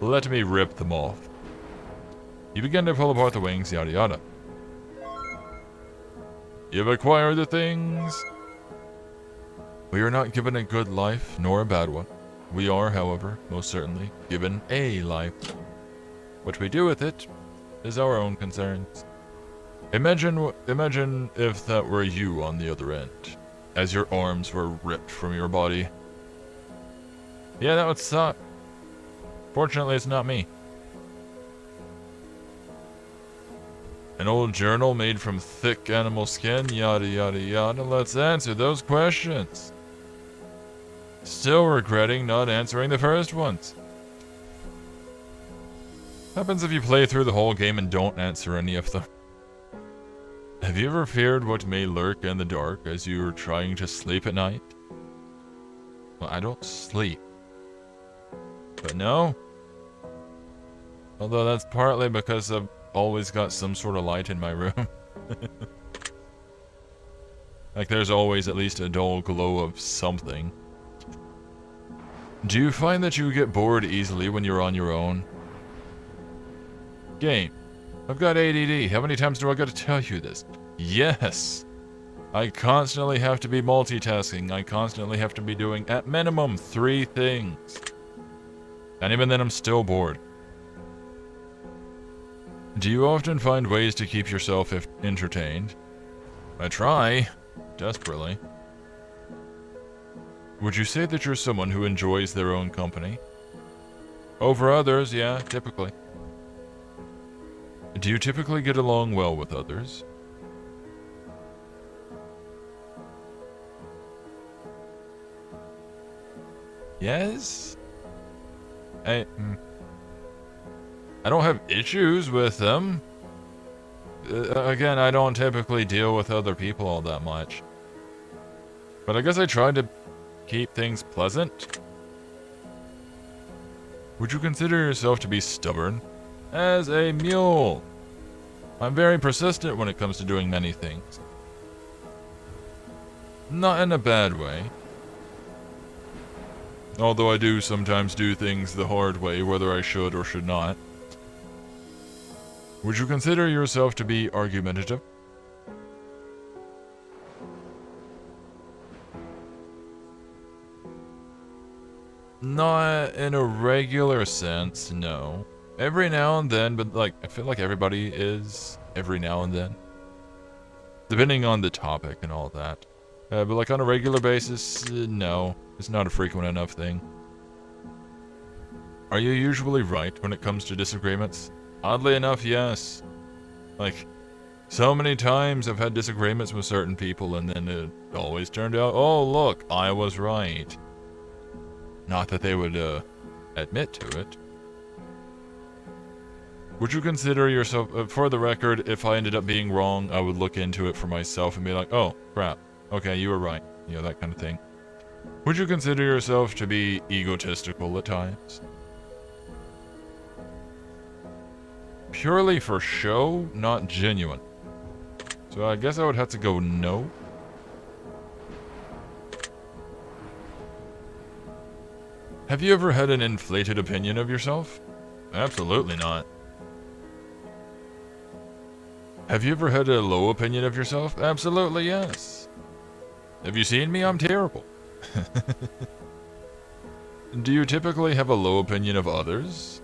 Let me rip them off. You begin to pull apart the wings, yada yada. You've acquired the things. We are not given a good life, nor a bad one. We are, however, most certainly, given a life. What we do with it is our own concerns. Imagine if that were you on the other end, as your arms were ripped from your body. Yeah, that would suck. Fortunately, it's not me. An old journal made from thick animal skin, yada yada yada. Let's answer those questions. Still regretting not answering the first ones. Happens if you play through the whole game and don't answer any of them. Have you ever feared what may lurk in the dark as you are trying to sleep at night? Well, I don't sleep. But no. Although that's partly because I've always got some sort of light in my room. Like there's always at least a dull glow of something. Do you find that you get bored easily when you're on your own? Game. I've got ADD. How many times do I got to tell you this? Yes. I constantly have to be multitasking. I constantly have to be doing at minimum 3 things. And even then I'm still bored. Do you often find ways to keep yourself entertained? I try. Desperately. Would you say that you're someone who enjoys their own company? Over others, yeah, typically. Do you typically get along well with others? Yes? I don't have issues with them. Again, I don't typically deal with other people all that much. But I guess I try to keep things pleasant. Would you consider yourself to be stubborn? As a mule. I'm very persistent when it comes to doing many things. Not in a bad way. Although I do sometimes do things the hard way, whether I should or should not. Would you consider yourself to be argumentative? Not in a regular sense, no. Every now and then, but like, I feel like everybody is every now and then. Depending on the topic and all that. But like on a regular basis, no. It's not a frequent enough thing. Are you usually right when it comes to disagreements? Oddly enough, yes. Like, so many times I've had disagreements with certain people and then it always turned out, oh look, I was right. Not that they would admit to it. Would you consider yourself, for the record, if I ended up being wrong, I would look into it for myself and be like, oh, crap, okay, you were right. You know, that kind of thing. Would you consider yourself to be egotistical at times? Purely for show, not genuine. So I guess I would have to go no. Have you ever had an inflated opinion of yourself? Absolutely not. Have you ever had a low opinion of yourself? Absolutely yes. Have you seen me? I'm terrible. Do you typically have a low opinion of others?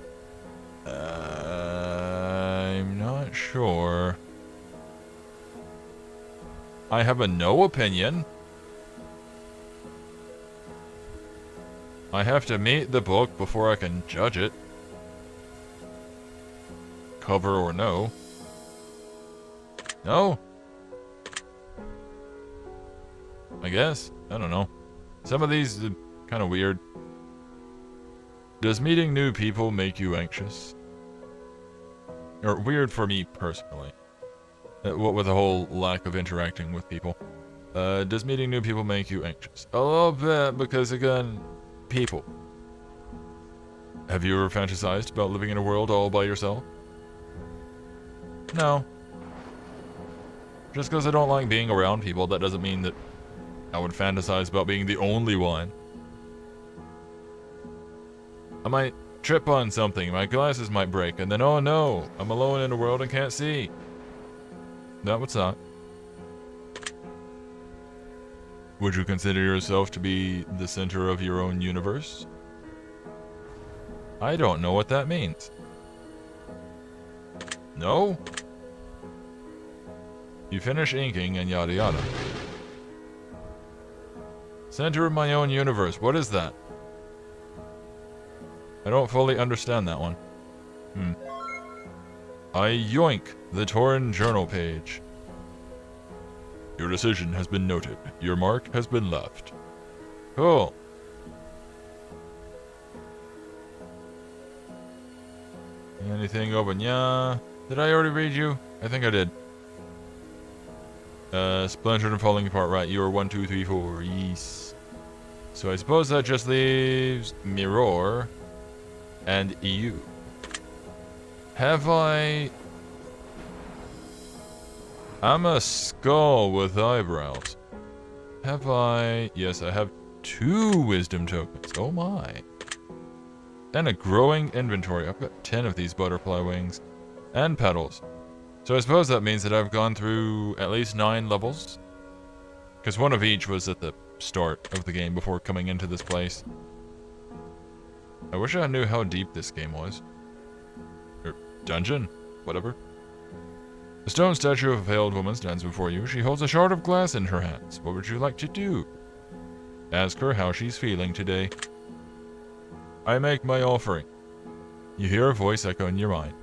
I'm not sure. I have a no opinion. I have to meet the book before I can judge it. Cover or no. No? I guess. I don't know. Some of these are kind of weird. Does meeting new people make you anxious? Or weird for me personally. What with the whole lack of interacting with people. Does meeting new people make you anxious? A little bit, because again, people. Have you ever fantasized about living in a world all by yourself? No. Just because I don't like being around people, that doesn't mean that I would fantasize about being the only one. I might trip on something, my glasses might break, and then, oh no, I'm alone in a world and can't see. That would suck. Would you consider yourself to be the center of your own universe? I don't know what that means. No? You finish inking and yada yada. Center of my own universe, what is that? I don't fully understand that one. I yoink the torn journal page. Your decision has been noted. Your mark has been left. Cool. Anything open? Yeah. Did I already read you? I think I did. Splintered and falling apart, right? You are 1, 2, 3, 4. Yes. So I suppose that just leaves Mirror. and EU. Have I... I'm a skull with eyebrows. Have I... Yes, I have 2 wisdom tokens. Oh my. And a growing inventory. I've got 10 of these butterfly wings. And petals. So I suppose that means that I've gone through at least 9 levels. Because one of each was at the start of the game before coming into this place. I wish I knew how deep this game was. Or dungeon, whatever. A stone statue of a veiled woman stands before you. She holds a shard of glass in her hands. What would you like to do? Ask her how she's feeling today. I make my offering. You hear a voice echo in your mind.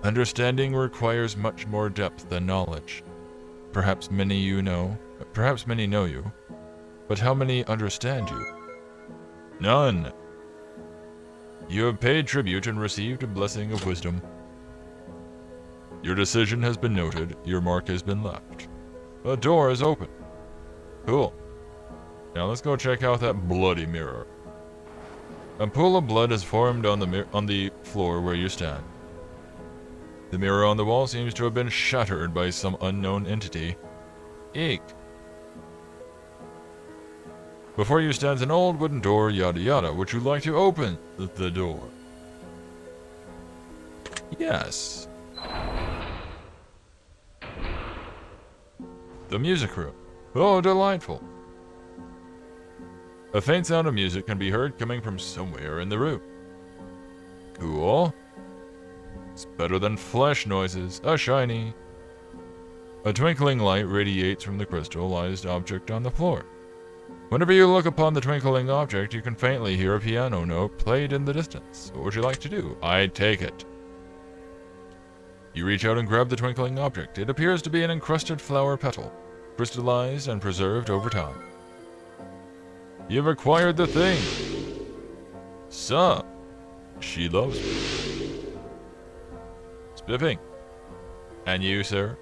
Understanding requires much more depth than knowledge. Perhaps many know you, but how many understand you? None. You have paid tribute and received a blessing of wisdom. Your decision has been noted, your mark has been left. A door is open. Cool. Now let's go check out that bloody mirror. A pool of blood has formed on the floor where you stand. The mirror on the wall seems to have been shattered by some unknown entity. Eek. Before you stands an old wooden door, yada yada. Would you like to open the door? Yes. The music room. Oh, delightful. A faint sound of music can be heard coming from somewhere in the room. Cool. It's better than flesh noises. A shiny. A twinkling light radiates from the crystallized object on the floor. Whenever you look upon the twinkling object, you can faintly hear a piano note played in the distance. What would you like to do? I take it. You reach out and grab the twinkling object. It appears to be an encrusted flower petal, crystallized and preserved over time. You've acquired the thing. Sup? She loves me. Spiffing. And you, sir?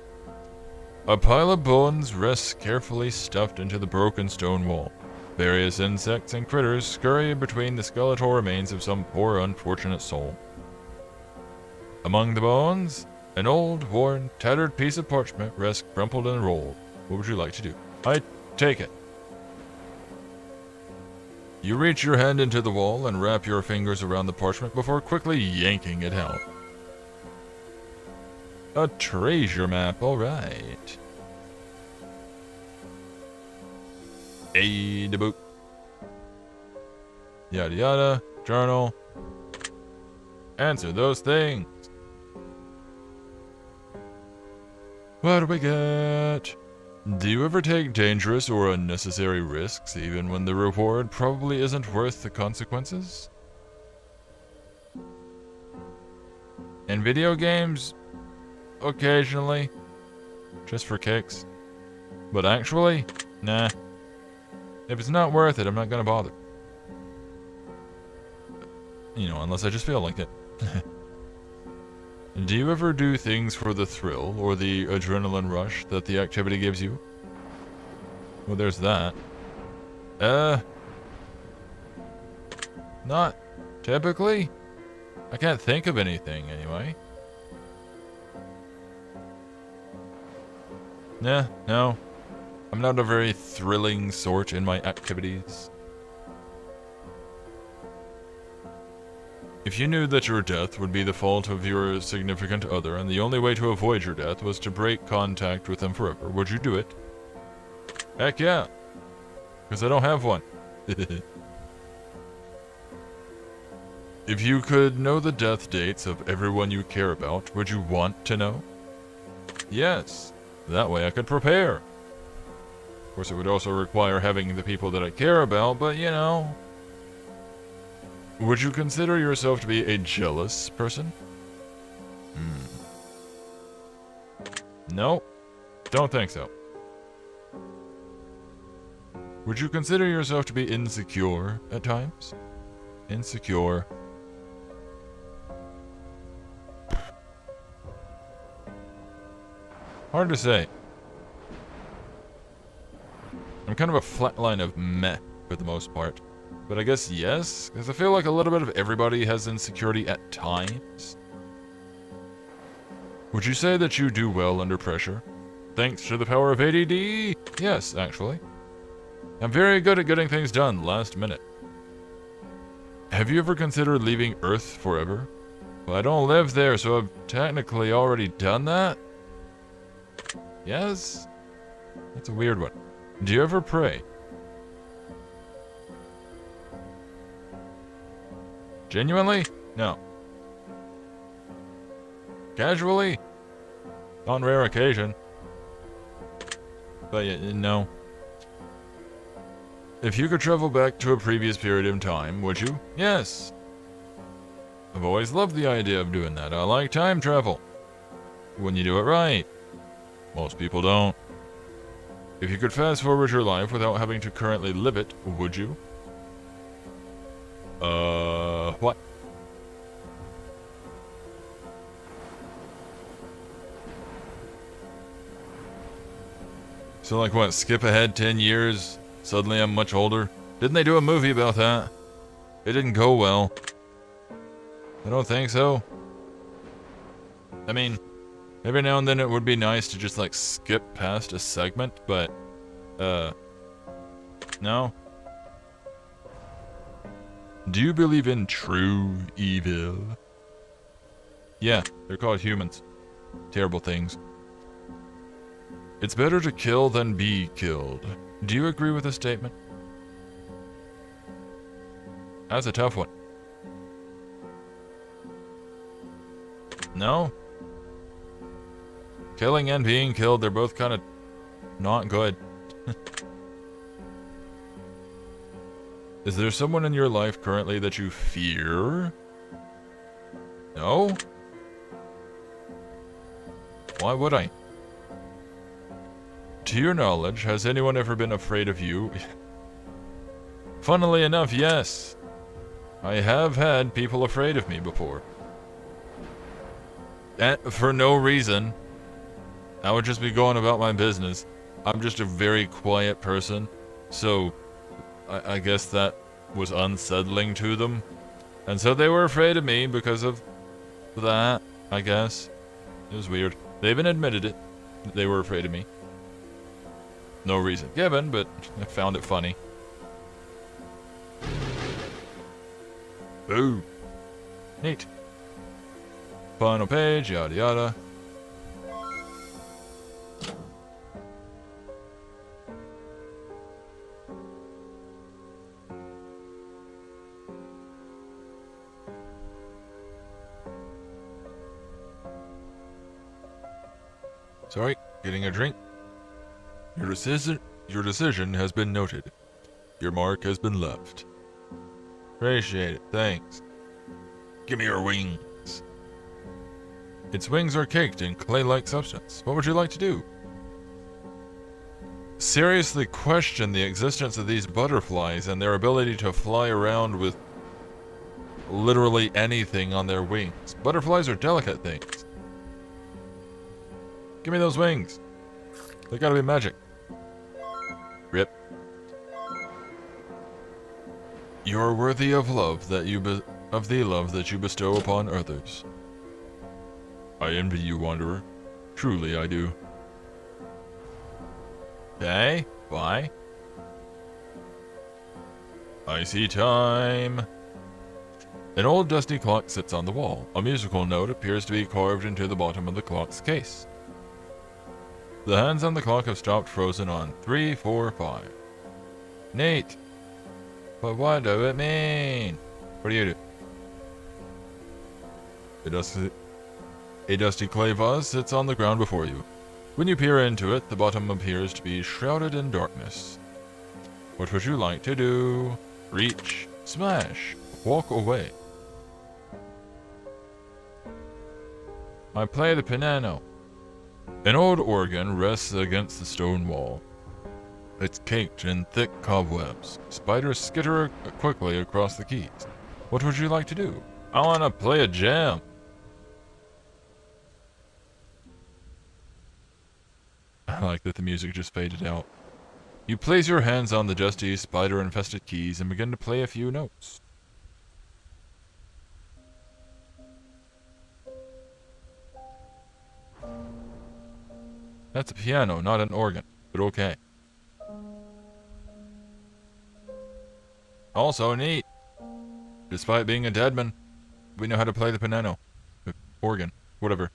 A pile of bones rests carefully stuffed into the broken stone wall. Various insects and critters scurry between the skeletal remains of some poor unfortunate soul. Among the bones, an old, worn, tattered piece of parchment rests crumpled and rolled. What would you like to do? I take it. You reach your hand into the wall and wrap your fingers around the parchment before quickly yanking it out. A treasure map, alright. A the book. Yada yada, journal. Answer those things. What do we get? Do you ever take dangerous or unnecessary risks even when the reward probably isn't worth the consequences? In video games, occasionally, just for kicks. But actually, nah. If it's not worth it, I'm not gonna bother. You know, unless I just feel like it. Do you ever do things for the thrill or the adrenaline rush that the activity gives you? Well, there's that. Not typically. I can't think of anything anyway. Nah, no. I'm not a very thrilling sort in my activities. If you knew that your death would be the fault of your significant other and the only way to avoid your death was to break contact with them forever, would you do it? Heck yeah. Because I don't have one. If you could know the death dates of everyone you care about, would you want to know? Yes. That way I could prepare. Of course, it would also require having the people that I care about, but you know. Would you consider yourself to be a jealous person? No, don't think so. Would you consider yourself to be insecure at times? Insecure. Hard to say. I'm kind of a flat line of meh for the most part. But I guess yes, because I feel like a little bit of everybody has insecurity at times. Would you say that you do well under pressure? Thanks to the power of ADD? Yes, actually. I'm very good at getting things done last minute. Have you ever considered leaving Earth forever? Well, I don't live there, so I've technically already done that? Yes? That's a weird one. Do you ever pray? Genuinely? No. Casually? On rare occasion. But yeah, no. If you could travel back to a previous period in time, would you? Yes. I've always loved the idea of doing that. I like time travel. When you do it right. Most people don't. If you could fast forward your life without having to currently live it, would you? What? So like what, skip ahead 10 years, suddenly I'm much older? Didn't they do a movie about that? It didn't go well. I don't think so. I mean, every now and then it would be nice to just like skip past a segment, but, no. Do you believe in true evil? Yeah, they're called humans. Terrible things. It's better to kill than be killed. Do you agree with this statement? That's a tough one. No? Killing and being killed, they're both kind of not good. Is there someone in your life currently that you fear? No? Why would I? To your knowledge, has anyone ever been afraid of you? Funnily enough, yes. I have had people afraid of me before. And for no reason. I would just be going about my business. I'm just a very quiet person, so I guess that was unsettling to them. And so they were afraid of me because of that, I guess. It was weird. They even admitted it. They were afraid of me. No reason given, but I found it funny. Boo. Neat. Final page, yada yada. Sorry, getting a drink. Your decision has been noted. Your mark has been left. Appreciate it, thanks. Give me your wings. Its wings are caked in clay-like substance. What would you like to do? Seriously question the existence of these butterflies and their ability to fly around with literally anything on their wings. Butterflies are delicate things. Give me those wings. They gotta be magic. Rip. You are worthy of love that the love that you bestow upon others. I envy you, Wanderer. Truly, I do. Okay, why? I see time. An old dusty clock sits on the wall. A musical note appears to be carved into the bottom of the clock's case. The hands on the clock have stopped frozen on 3, 4, 5. Neat. But what does it mean? What do you do? A dusty clay vase sits on the ground before you. When you peer into it, the bottom appears to be shrouded in darkness. What would you like to do? Reach, smash, walk away. I play the piano. An old organ rests against the stone wall. It's caked in thick cobwebs. Spiders skitter quickly across the keys. What would you like to do? I want to play a jam. I like that the music just faded out. You place your hands on the dusty, spider-infested keys and begin to play a few notes. That's a piano, not an organ, but okay. Also neat. Despite being a deadman, we know how to play the piano. Organ, whatever.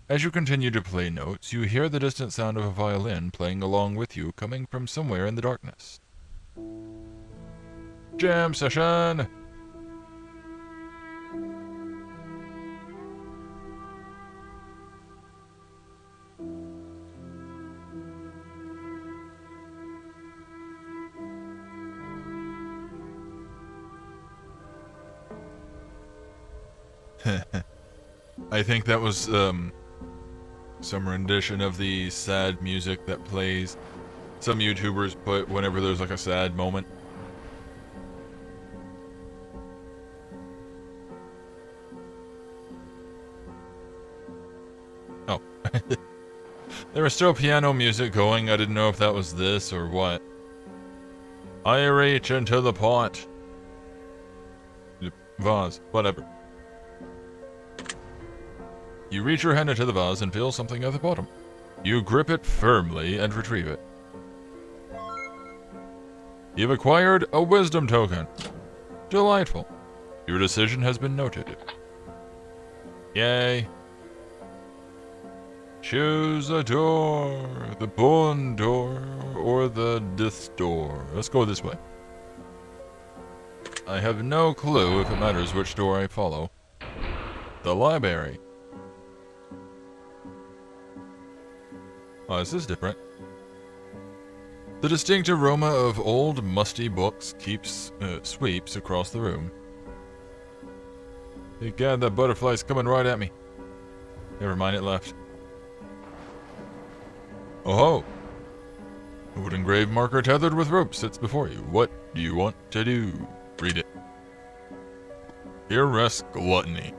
As you continue to play notes, you hear the distant sound of a violin playing along with you, coming from somewhere in the darkness. Jam session! I think that was, some rendition of the sad music that plays some YouTubers put whenever there's like a sad moment. Oh. There was still piano music going. I didn't know if that was this or what. I reach into the pot. Vase, whatever. You reach your hand into the vase and feel something at the bottom. You grip it firmly and retrieve it. You've acquired a wisdom token. Delightful. Your decision has been noted. Yay. Choose a door. The bone door or the death door. Let's go this way. I have no clue if it matters which door I follow. The library. Oh, this is different. The distinct aroma of old, musty books sweeps across the room. Egad, that butterfly's coming right at me. Never mind, it left. Oh ho! A wooden grave marker tethered with rope sits before you. What do you want to do? Read it. Here rests gluttony.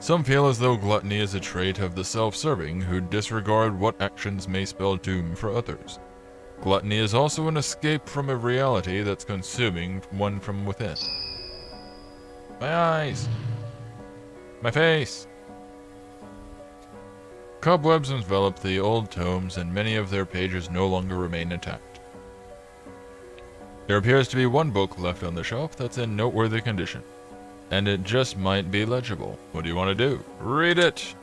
Some feel as though gluttony is a trait of the self-serving who disregard what actions may spell doom for others. Gluttony is also an escape from a reality that's consuming one from within. My eyes! My face! Cobwebs envelop the old tomes and many of their pages no longer remain intact. There appears to be one book left on the shelf that's in noteworthy condition. And it just might be legible. What do you want to do? Read it!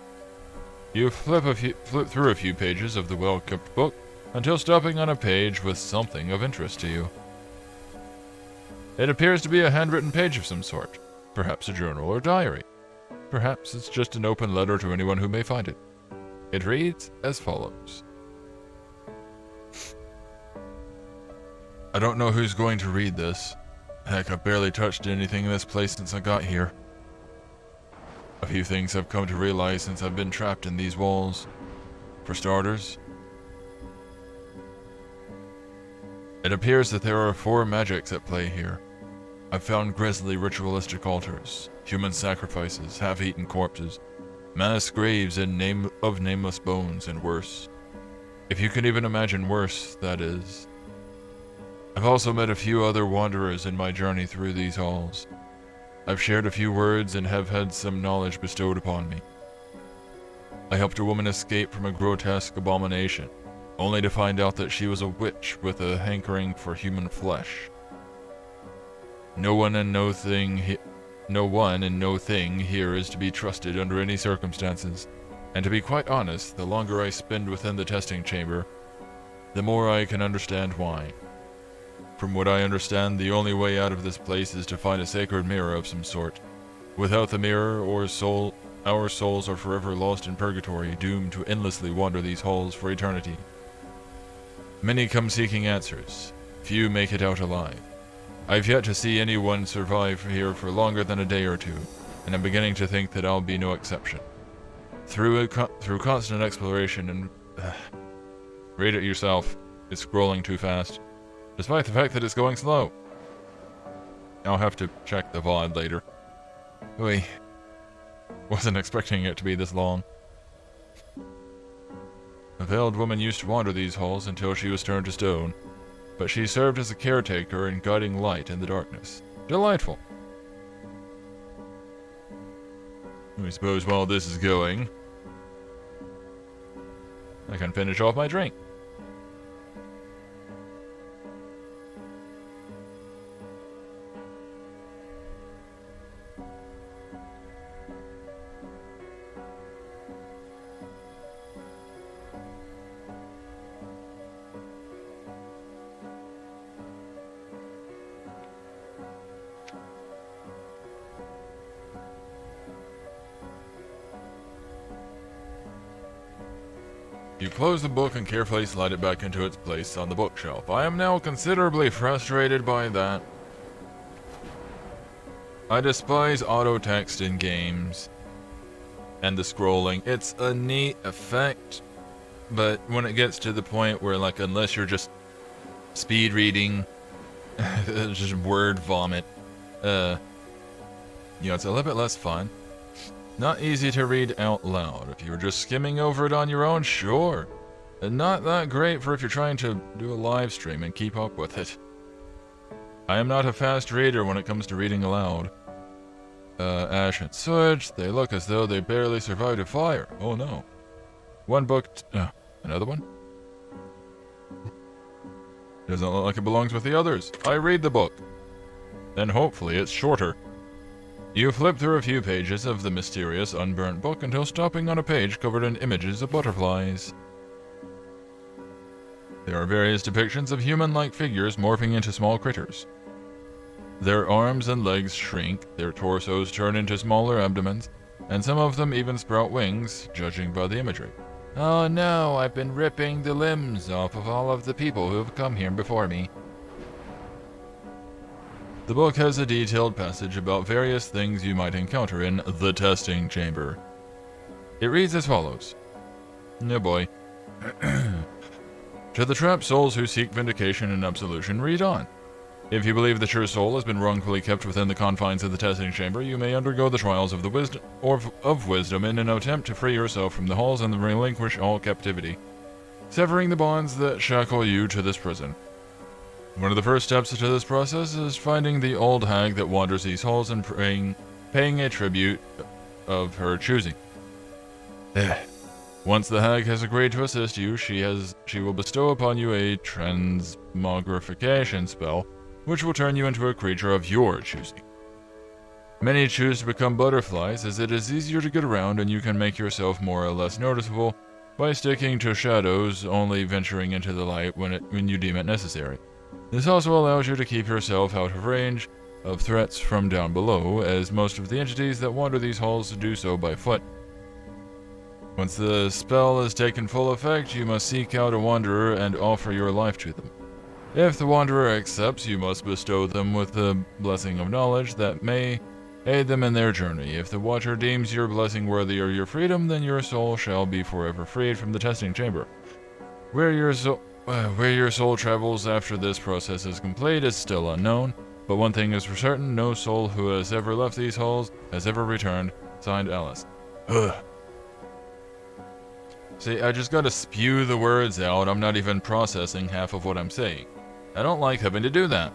You flip through a few pages of the well-kept book until stopping on a page with something of interest to you. It appears to be a handwritten page of some sort. Perhaps a journal or diary. Perhaps it's just an open letter to anyone who may find it. It reads as follows. I don't know who's going to read this. Heck, I've barely touched anything in this place since I got here. A few things I've come to realize since I've been trapped in these walls. For starters, it appears that there are 4 magics at play here. I've found grisly ritualistic altars, human sacrifices, half-eaten corpses, mass graves of nameless bones, and worse. If you can even imagine worse, that is. I've also met a few other wanderers in my journey through these halls. I've shared a few words and have had some knowledge bestowed upon me. I helped a woman escape from a grotesque abomination, only to find out that she was a witch with a hankering for human flesh. No one and no thing here is to be trusted under any circumstances, and to be quite honest, the longer I spend within the testing chamber, the more I can understand why. From what I understand, the only way out of this place is to find a sacred mirror of some sort. Without the mirror, our souls are forever lost in purgatory, doomed to endlessly wander these halls for eternity. Many come seeking answers. Few make it out alive. I've yet to see anyone survive here for longer than a day or two, and I'm beginning to think that I'll be no exception. Through constant exploration and... read it yourself. It's scrolling too fast. Despite the fact that it's going slow. I'll have to check the VOD later. Oy. Wasn't expecting it to be this long. A veiled woman used to wander these halls until she was turned to stone, but she served as a caretaker and guiding light in the darkness. Delightful. I suppose while this is going, I can finish off my drink. You close the book and carefully slide it back into its place on the bookshelf. I am now considerably frustrated by that. I despise auto text in games and the scrolling. It's a neat effect, but when it gets to the point where, like, unless you're just speed reading, it's just word vomit, it's a little bit less fun. Not easy to read out loud. If you're just skimming over it on your own, sure. And not that great for if you're trying to do a live stream and keep up with it. I am not a fast reader when it comes to reading aloud. Ash and Switch, they look as though they barely survived a fire. Oh no. One book, another one? Doesn't look like it belongs with the others. I read the book. Then hopefully it's shorter. You flip through a few pages of the mysterious, unburnt book until stopping on a page covered in images of butterflies. There are various depictions of human-like figures morphing into small critters. Their arms and legs shrink, their torsos turn into smaller abdomens, and some of them even sprout wings, judging by the imagery. Oh no, I've been ripping the limbs off of all of the people who have come here before me. The book has a detailed passage about various things you might encounter in the testing chamber. It reads as follows. Oh boy. To the trapped souls who seek vindication and absolution, read on. If you believe that your soul has been wrongfully kept within the confines of the testing chamber, you may undergo the trials of the wisdom in an attempt to free yourself from the halls and relinquish all captivity, severing the bonds that shackle you to this prison. One of the first steps to this process is finding the old hag that wanders these halls and paying a tribute of her choosing. Once the hag has agreed to assist you, she will bestow upon you a transmogrification spell, which will turn you into a creature of your choosing. Many choose to become butterflies, as it is easier to get around and you can make yourself more or less noticeable by sticking to shadows, only venturing into the light when you deem it necessary. This also allows you to keep yourself out of range of threats from down below, as most of the entities that wander these halls do so by foot. Once the spell has taken full effect, you must seek out a wanderer and offer your life to them. If the wanderer accepts, you must bestow them with the blessing of knowledge that may aid them in their journey. If the watcher deems your blessing worthy of your freedom, then your soul shall be forever freed from the testing chamber. Where your soul travels after this process is complete is still unknown, but one thing is for certain, no soul who has ever left these halls has ever returned. Signed, Alice. Ugh. See, I just gotta spew the words out. I'm not even processing half of what I'm saying. I don't like having to do that.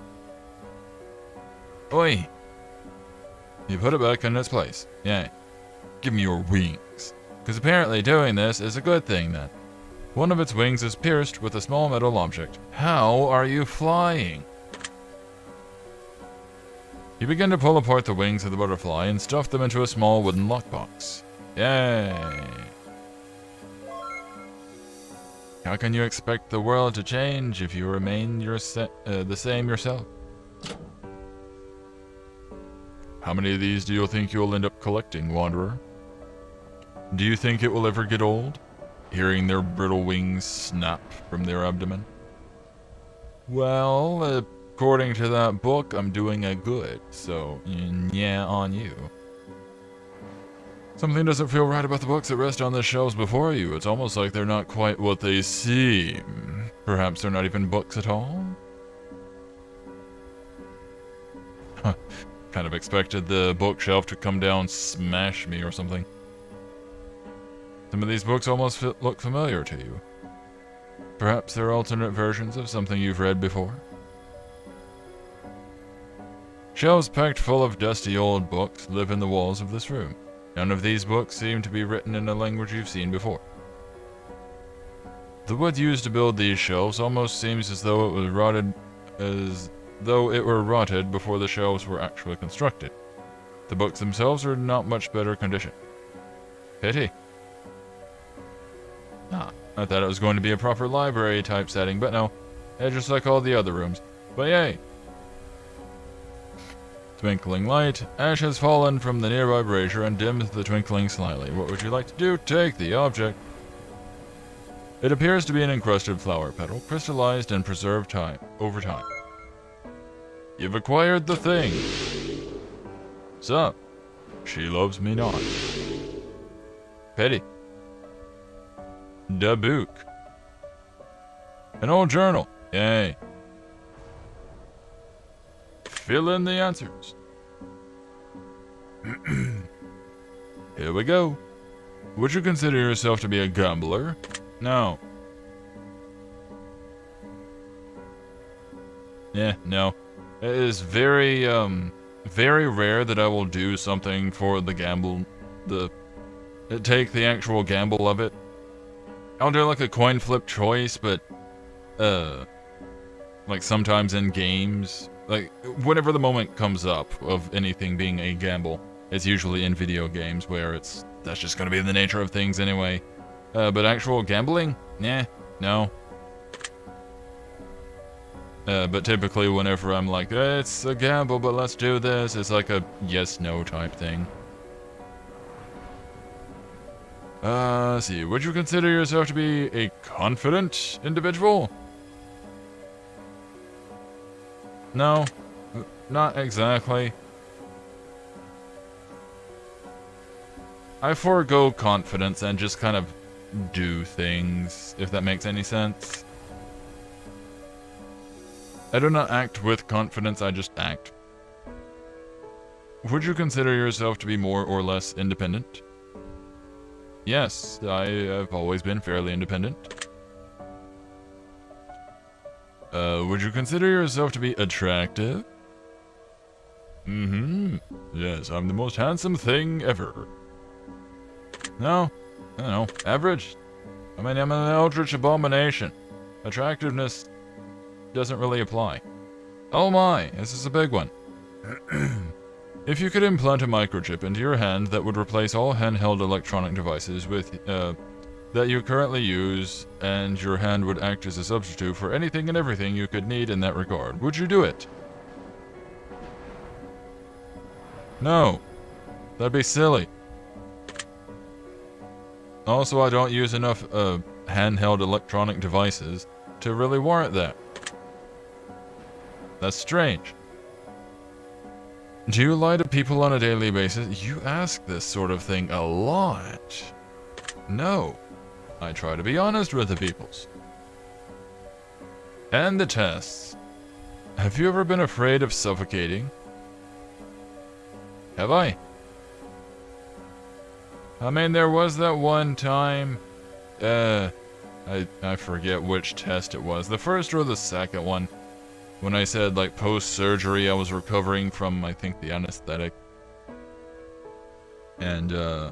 Oi! You put it back in its place. Yeah. Give me your wings. Because apparently doing this is a good thing then. One of its wings is pierced with a small metal object. How are you flying? You begin to pull apart the wings of the butterfly and stuff them into a small wooden lockbox. Yay! How can you expect the world to change if you remain the same yourself? How many of these do you think you'll end up collecting, Wanderer? Do you think it will ever get old? Hearing their brittle wings snap from their abdomen? Well, according to that book, I'm doing a good, so yeah, on you. Something doesn't feel right about the books that rest on the shelves before you. It's almost like they're not quite what they seem. Perhaps they're not even books at all? Huh. Kind of expected the bookshelf to come down, smash me or something. Some of these books almost look familiar to you. Perhaps they're alternate versions of something you've read before. Shelves packed full of dusty old books live in the walls of this room. None of these books seem to be written in a language you've seen before. The wood used to build these shelves almost seems as though it was rotted, were rotted before the shelves were actually constructed. The books themselves are not much better condition. Pity. I thought it was going to be a proper library type setting, but no. It's just like all the other rooms. But yay! Twinkling light. Ash has fallen from the nearby brazier and dims the twinkling slightly. What would you like to do? Take the object. It appears to be an encrusted flower petal, crystallized and preserved over time. You've acquired the thing. Sup? She loves me not. Pity. Da book. An old journal. Yay. Fill in the answers. Here we go. Would you consider yourself to be a gambler? No. No. It is very rare that I will do something for the gamble, take the actual gamble of it. I'll do like a coin flip choice, but, like sometimes in games, like whenever the moment comes up of anything being a gamble, it's usually in video games where that's just gonna be the nature of things anyway. But actual gambling? No. But typically whenever I'm like, it's a gamble, but let's do this, it's like a yes-no type thing. Let's see, would you consider yourself to be a confident individual? No, not exactly. I forego confidence and just kind of do things, if that makes any sense. I do not act with confidence, I just act. Would you consider yourself to be more or less independent? Yes, I have always been fairly independent. Would you consider yourself to be attractive? Yes, I'm the most handsome thing ever. No, I don't know, average. I mean, I'm an eldritch abomination. Attractiveness doesn't really apply. Oh my, this is a big one. If you could implant a microchip into your hand that would replace all handheld electronic devices that you currently use, and your hand would act as a substitute for anything and everything you could need in that regard, would you do it? No. That'd be silly. Also, I don't use enough handheld electronic devices to really warrant that. That's strange. Do you lie to people on a daily basis? You ask this sort of thing a lot. No. I try to be honest with the peoples. And the tests. Have you ever been afraid of suffocating? Have I? I mean, there was that one time, I forget which test it was, the first or the second one, when I said, like, post-surgery I was recovering from, I think, the anesthetic. And, I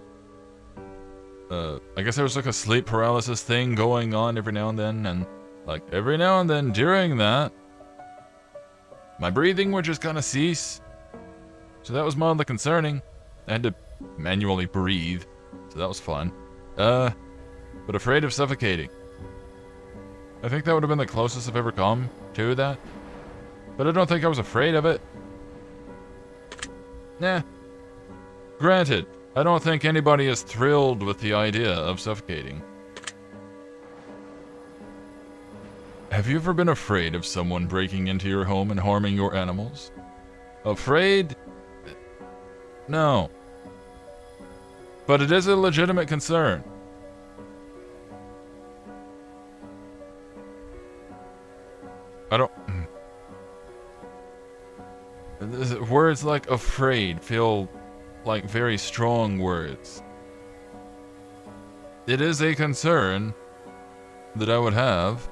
guess there was, like, a sleep paralysis thing going on every now and then, and, like, every now and then during that, my breathing would just kind of cease. So that was mildly concerning. I had to manually breathe, so that was fun. But afraid of suffocating. I think that would have been the closest I've ever come to that. But I don't think I was afraid of it. Nah. Granted, I don't think anybody is thrilled with the idea of suffocating. Have you ever been afraid of someone breaking into your home and harming your animals? Afraid? No. But it is a legitimate concern. I don't... Words like afraid feel like very strong words. It is a concern that I would have.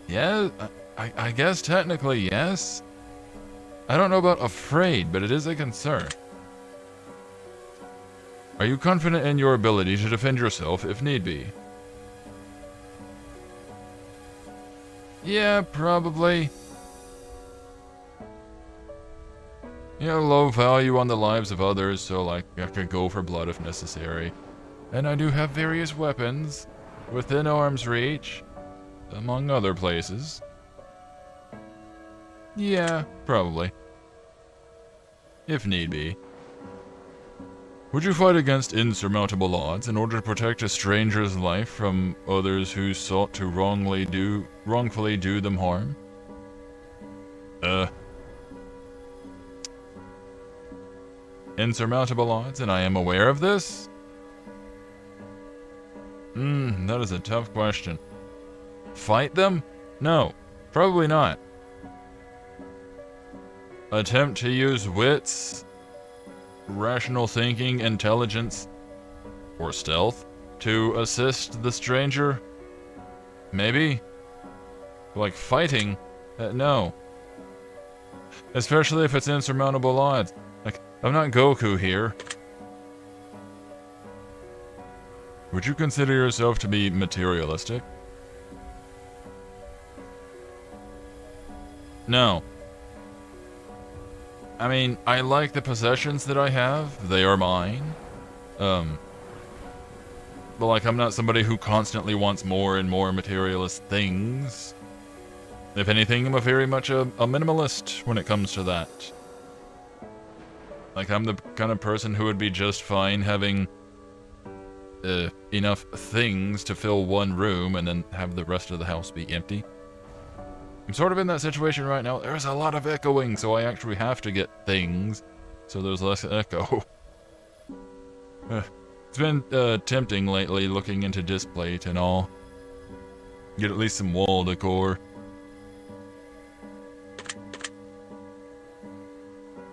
Yeah, I guess technically yes. I don't know about afraid, but it is a concern. Are you confident in your ability to defend yourself if need be? Yeah, probably. You know, low value on the lives of others, so like I could go for blood if necessary. And I do have various weapons within arm's reach, among other places. Yeah, probably. If need be. Would you fight against insurmountable odds in order to protect a stranger's life from others who sought to wrongfully do them harm? Insurmountable odds, and I am aware of this? That is a tough question. Fight them? No, probably not. Attempt to use wits, rational thinking, intelligence, or stealth to assist the stranger? Maybe? Like fighting? No. Especially if it's insurmountable odds. Like, I'm not Goku here. Would you consider yourself to be materialistic? No. I mean, I like the possessions that I have. They are mine. But like, I'm not somebody who constantly wants more and more materialist things. If anything, I'm very much a minimalist when it comes to that. Like, I'm the kind of person who would be just fine having enough things to fill one room and then have the rest of the house be empty. I'm sort of in that situation right now. There's a lot of echoing, so I actually have to get things, so there's less echo. It's been tempting lately looking into Displate and all. Get at least some wall decor.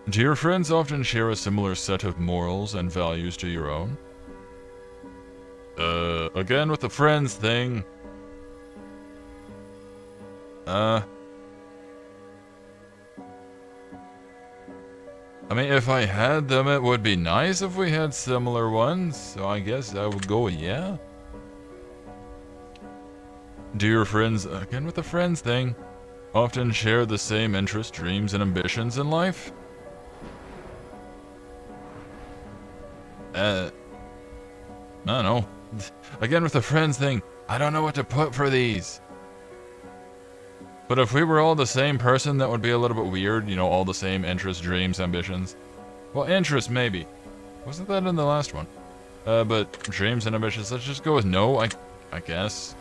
Do your friends often share a similar set of morals and values to your own? Again with the friends thing. I mean, if I had them, it would be nice if we had similar ones, so I guess I would go, yeah. Do your friends, again with the friends thing, often share the same interests, dreams, and ambitions in life? I don't know. Again with the friends thing, I don't know what to put for these. But if we were all the same person, that would be a little bit weird, you know, all the same interests, dreams, ambitions. Well, interests, maybe. Wasn't that in the last one? But dreams and ambitions, let's just go with no, I guess.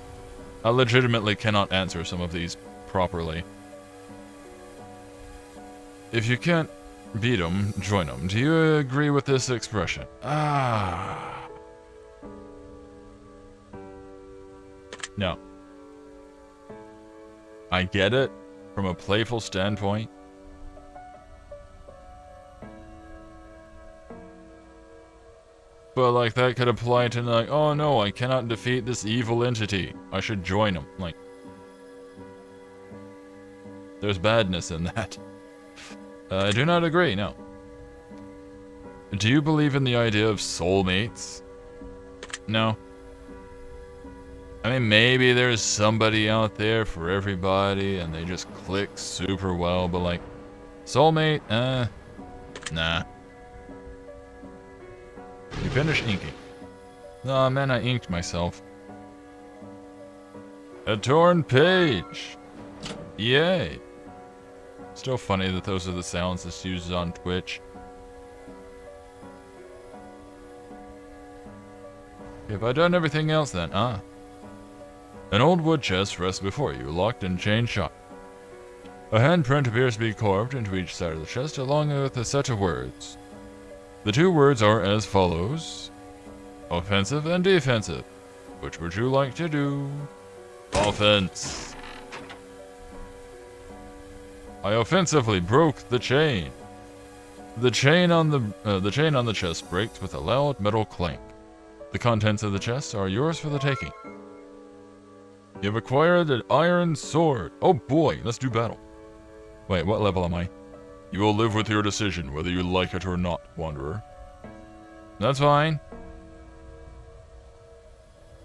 I legitimately cannot answer some of these properly. If you can't beat them, join them. Do you agree with this expression? No. I get it from a playful standpoint. But like that could apply to like, oh no, I cannot defeat this evil entity. I should join them. Like, there's badness in that. I do not agree, no. Do you believe in the idea of soulmates? No. I mean, maybe there's somebody out there for everybody and they just click super well, but like, soulmate, nah. You finished inking. Aw, man, I inked myself. A torn page! Yay! Still funny that those are the sounds that's used on Twitch. Have I done everything else then? An old wood chest rests before you, locked and chain shut. A handprint appears to be carved into each side of the chest, along with a set of words. The two words are as follows: offensive and defensive. Which would you like to do? Offense. I offensively broke the chain. The chain on the chest breaks with a loud metal clank. The contents of the chest are yours for the taking. You've acquired an iron sword. Oh boy, let's do battle. Wait, what level am I? You will live with your decision, whether you like it or not, Wanderer. That's fine.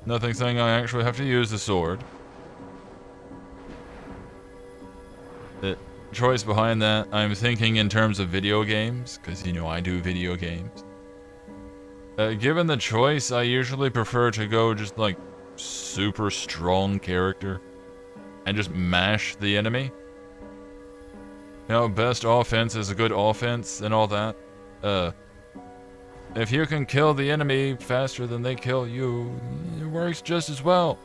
Nothing saying I actually have to use the sword. The choice behind that, I'm thinking in terms of video games, because, you know, I do video games. Given the choice, I usually prefer to go just, like, super strong character and just mash the enemy. You know, best offense is a good offense and all that. If you can kill the enemy faster than they kill you, it works just as well.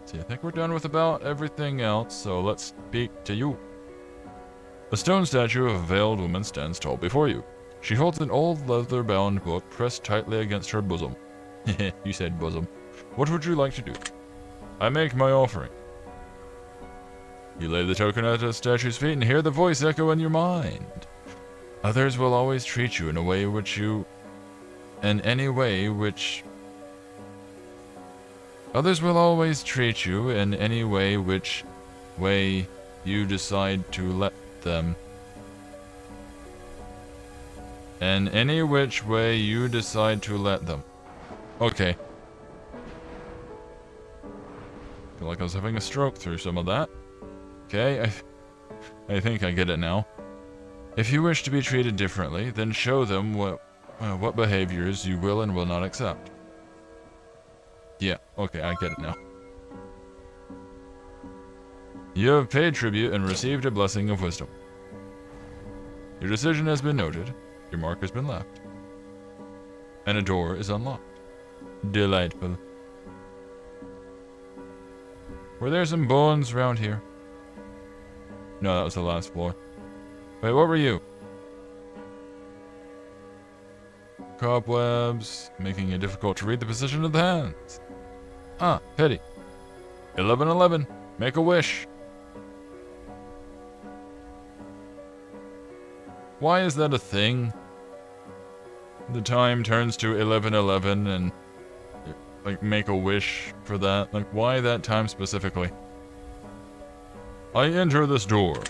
See, I think we're done with about everything else, so let's speak to you. A stone statue of a veiled woman stands tall before you. She holds an old leather-bound book pressed tightly against her bosom. You said bosom. What would you like to do? I make my offering. You lay the token at the statue's feet and hear the voice echo in your mind. Others will always treat you in a way which you... Others will always treat you in any way which way you decide to let them. In any which way you decide to let them. Okay. Feel like I was having a stroke through some of that. Okay, I think I get it now. If you wish to be treated differently, then show them what behaviors you will and will not accept. Yeah, okay, I get it now. You have paid tribute and received a blessing of wisdom. Your decision has been noted, your mark has been left, and a door is unlocked. Delightful. Were there some bones around here? No, that was the last floor. Wait, what were you? Cobwebs, making it difficult to read the position of the hands. Ah, pity. 1111, make a wish. Why is that a thing? The time turns to 1111 and, like, make a wish for that. Like, why that time specifically? I enter this door.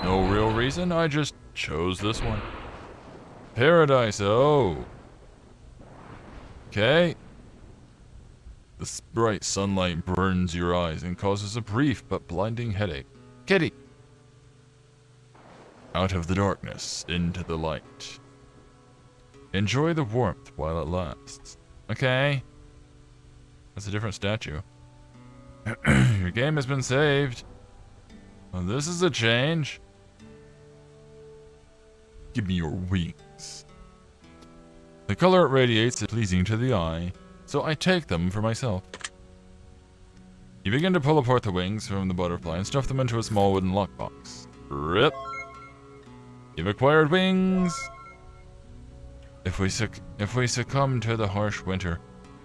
No real reason, I just chose this one. Paradise, oh. Okay. The bright sunlight burns your eyes and causes a brief but blinding headache. Kitty! Out of the darkness, into the light. Enjoy the warmth while it lasts. Okay. That's a different statue. Your game has been saved. Well, this is a change. Give me your wings. The color it radiates is pleasing to the eye, so I take them for myself. You begin to pull apart the wings from the butterfly and stuff them into a small wooden lockbox. Rip. You've acquired wings. If we succumb to the harsh winter,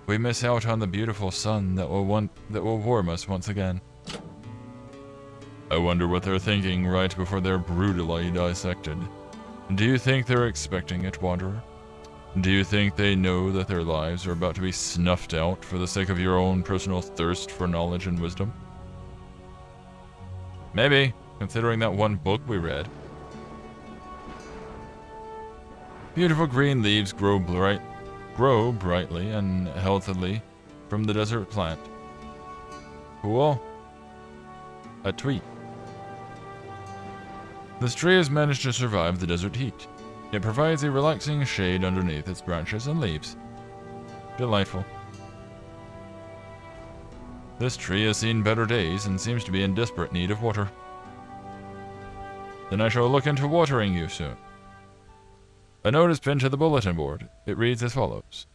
we miss out on the beautiful sun that will warm us once again. I wonder what they're thinking right before they're brutally dissected. Do you think they're expecting it, Wanderer? Do you think they know that their lives are about to be snuffed out for the sake of your own personal thirst for knowledge and wisdom? Maybe, considering that one book we read. Beautiful green leaves grow brightly and healthily from the desert plant. Cool. A tweet. This tree has managed to survive the desert heat. It provides a relaxing shade underneath its branches and leaves. Delightful. This tree has seen better days and seems to be in desperate need of water. Then I shall look into watering you soon. A note is pinned to the bulletin board. It reads as follows.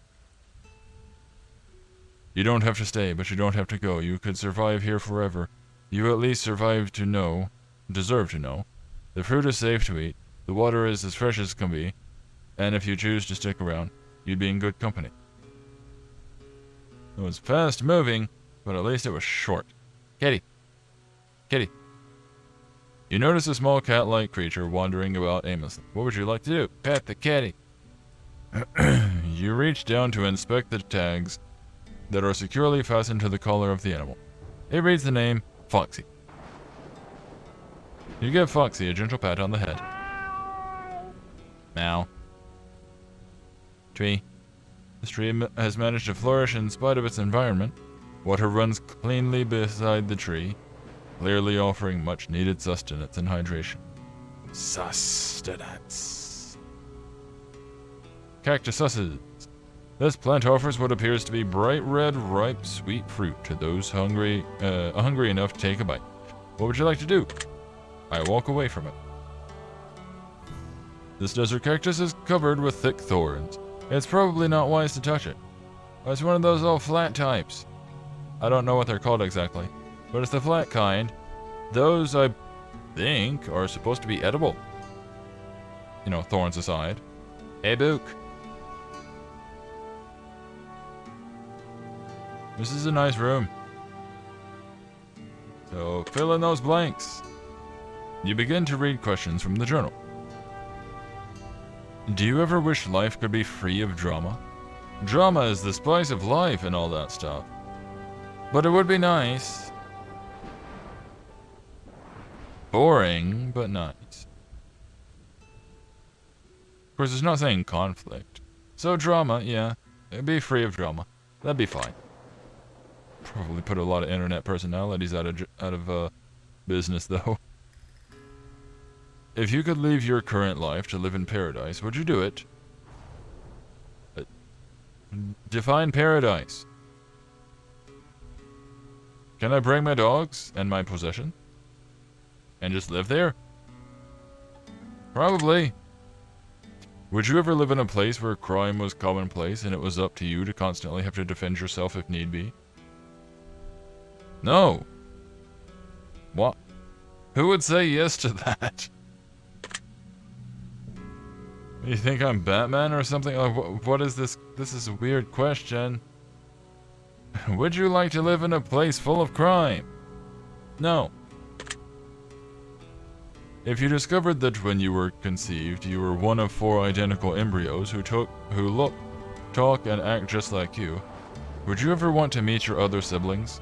You don't have to stay, but you don't have to go. You could survive here forever. You at least deserve to know. The fruit is safe to eat. The water is as fresh as can be. And if you choose to stick around, you'd be in good company. It was fast moving, but at least it was short. Kitty. Kitty. You notice a small cat-like creature wandering about aimlessly. What would you like to do? Pet the kitty. You reach down to inspect the tags that are securely fastened to the collar of the animal. It reads the name Foxy. You give Foxy a gentle pat on the head. Meow. Tree. This tree has managed to flourish in spite of its environment. Water runs cleanly beside the tree, clearly offering much needed sustenance and hydration. Sustenance. Cactuses. This plant offers what appears to be bright red, ripe, sweet fruit to those hungry enough to take a bite. What would you like to do? I walk away from it. This desert cactus is covered with thick thorns. It's probably not wise to touch it. It's one of those old flat types. I don't know what they're called exactly, but it's the flat kind. Those, I think, are supposed to be edible. You know, thorns aside. Hey, Book. This is a nice room. So, fill in those blanks. You begin to read questions from the journal. Do you ever wish life could be free of drama? Drama is the spice of life and all that stuff. But it would be nice. Boring, but nice. Of course, it's not saying conflict. So drama, yeah. It'd be free of drama. That'd be fine. Probably put a lot of internet personalities out of business, though. If you could leave your current life to live in paradise, would you do it? Define paradise. Can I bring my dogs and my possession? And just live there? Probably. Would you ever live in a place where crime was commonplace and it was up to you to constantly have to defend yourself if need be? No. What? Who would say yes to that? You think I'm Batman or something? Like, what is this? This is a weird question. Would you like to live in a place full of crime? No. If you discovered that when you were conceived, you were one of 4 identical embryos who look, talk, and act just like you, would you ever want to meet your other siblings?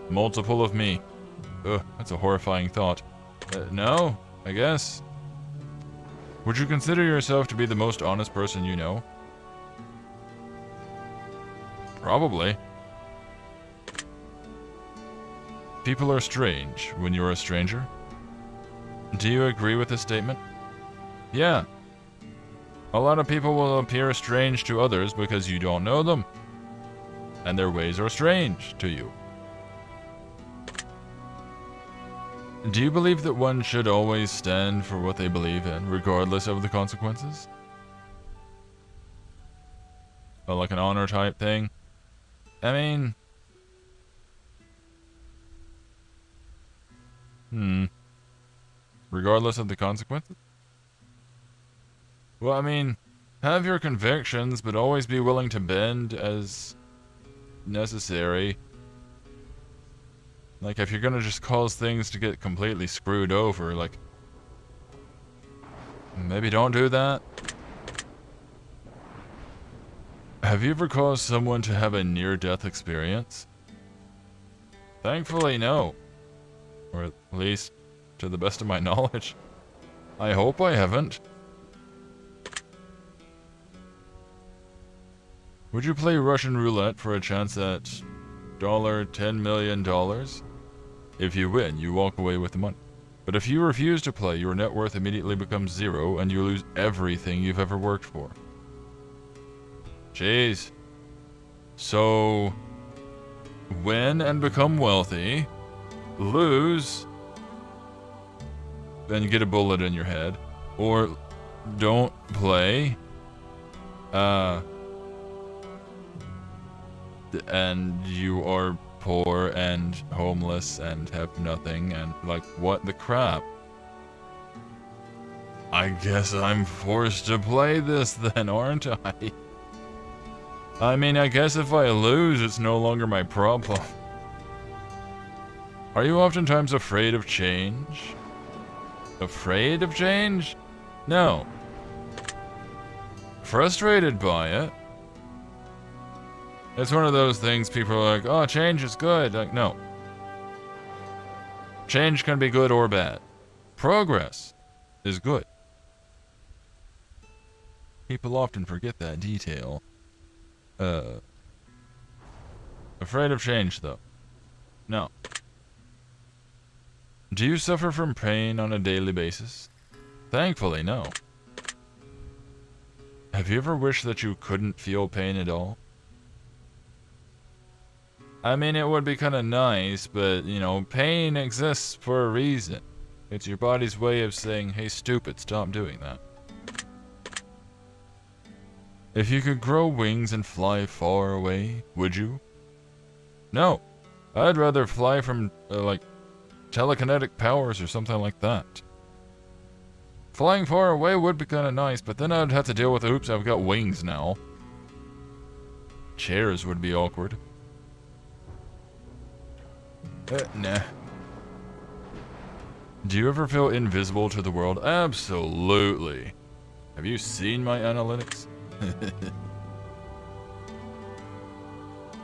Multiple of me. Ugh, that's a horrifying thought. No, I guess. Would you consider yourself to be the most honest person you know? Probably. People are strange when you're a stranger. Do you agree with this statement? Yeah. A lot of people will appear strange to others because you don't know them. And their ways are strange to you. Do you believe that one should always stand for what they believe in, regardless of the consequences? Well, like an honor type thing? I mean... Regardless of the consequences? Well, I mean, have your convictions, but always be willing to bend as necessary. Like, if you're gonna just cause things to get completely screwed over, like... maybe don't do that. Have you ever caused someone to have a near-death experience? Thankfully, no. Or at least, to the best of my knowledge. I hope I haven't. Would you play Russian roulette for a chance at $10 million? If you win, you walk away with the money. But if you refuse to play, your net worth immediately becomes 0 and you lose everything you've ever worked for. Jeez. So, win and become wealthy, lose, then you get a bullet in your head, or don't play, and you are poor and homeless and have nothing and like, what the crap? I guess I'm forced to play this then, aren't I? I mean, I guess if I lose, it's no longer my problem. Are you oftentimes afraid of change? Afraid of change? No. frustrated by it. It's one of those things people are like, oh, change is good. Like, no. Change can be good or bad. Progress is good. People often forget that detail. Afraid of change, though. No. Do you suffer from pain on a daily basis? Thankfully, no. Have you ever wished that you couldn't feel pain at all? I mean, it would be kind of nice, but, you know, pain exists for a reason. It's your body's way of saying, hey, stupid, stop doing that. If you could grow wings and fly far away, would you? No. I'd rather fly from, like, telekinetic powers or something like that. Flying far away would be kind of nice, but then I'd have to deal with, oops, I've got wings now. Chairs would be awkward. Nah. Do you ever feel invisible to the world? Absolutely. Have you seen my analytics?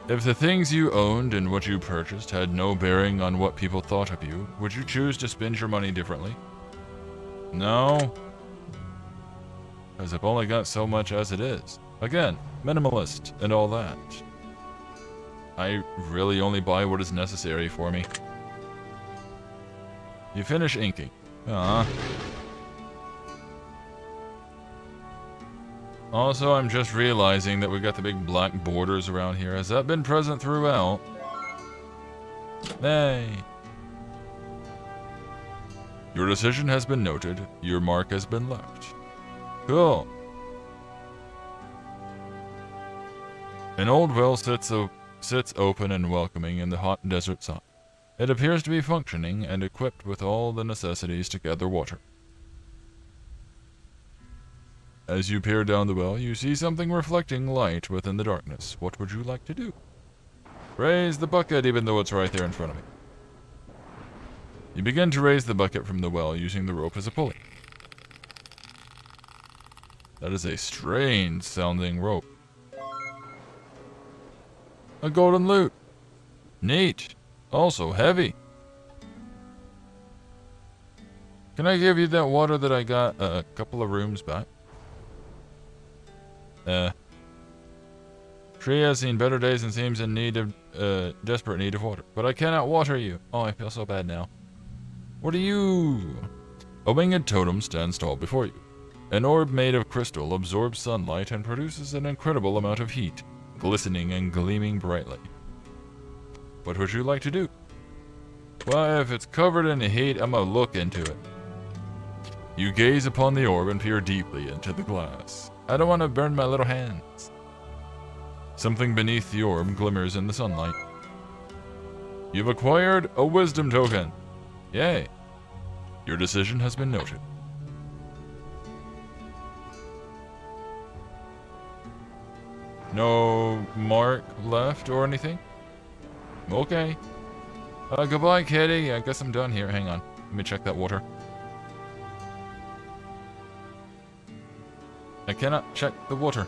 If the things you owned and what you purchased had no bearing on what people thought of you, would you choose to spend your money differently? No. Because I've only got so much as it is. Again, minimalist and all that. I really only buy what is necessary for me. You finish inking. Also, I'm just realizing that we got the big black borders around here. Has that been present throughout? Hey. Your decision has been noted. Your mark has been left. Cool. An old well sits open and welcoming in the hot desert sun. It appears to be functioning and equipped with all the necessities to gather water. As you peer down the well, you see something reflecting light within the darkness. What would you like to do? Raise the bucket even though it's right there in front of me. You begin to raise the bucket from the well using the rope as a pulley. That is a strange sounding rope. A golden lute. Neat. Also heavy. Can I give you that water that I got a couple of rooms back? Tree has seen better days and seems in need of, desperate need of water. But I cannot water you. Oh, I feel so bad now. What are you? A winged totem stands tall before you. An orb made of crystal absorbs sunlight and produces an incredible amount of heat, glistening and gleaming brightly. What would you like to do? Well, if it's covered in heat, I'm gonna look into it. You gaze upon the orb and peer deeply into the glass. I don't want to burn my little hands. Something beneath the orb glimmers in the sunlight. You've acquired a wisdom token. Yay. Your decision has been noted. No mark left or anything? Okay. Goodbye, kitty. I guess I'm done here. Hang on. Let me check that water. I cannot check the water.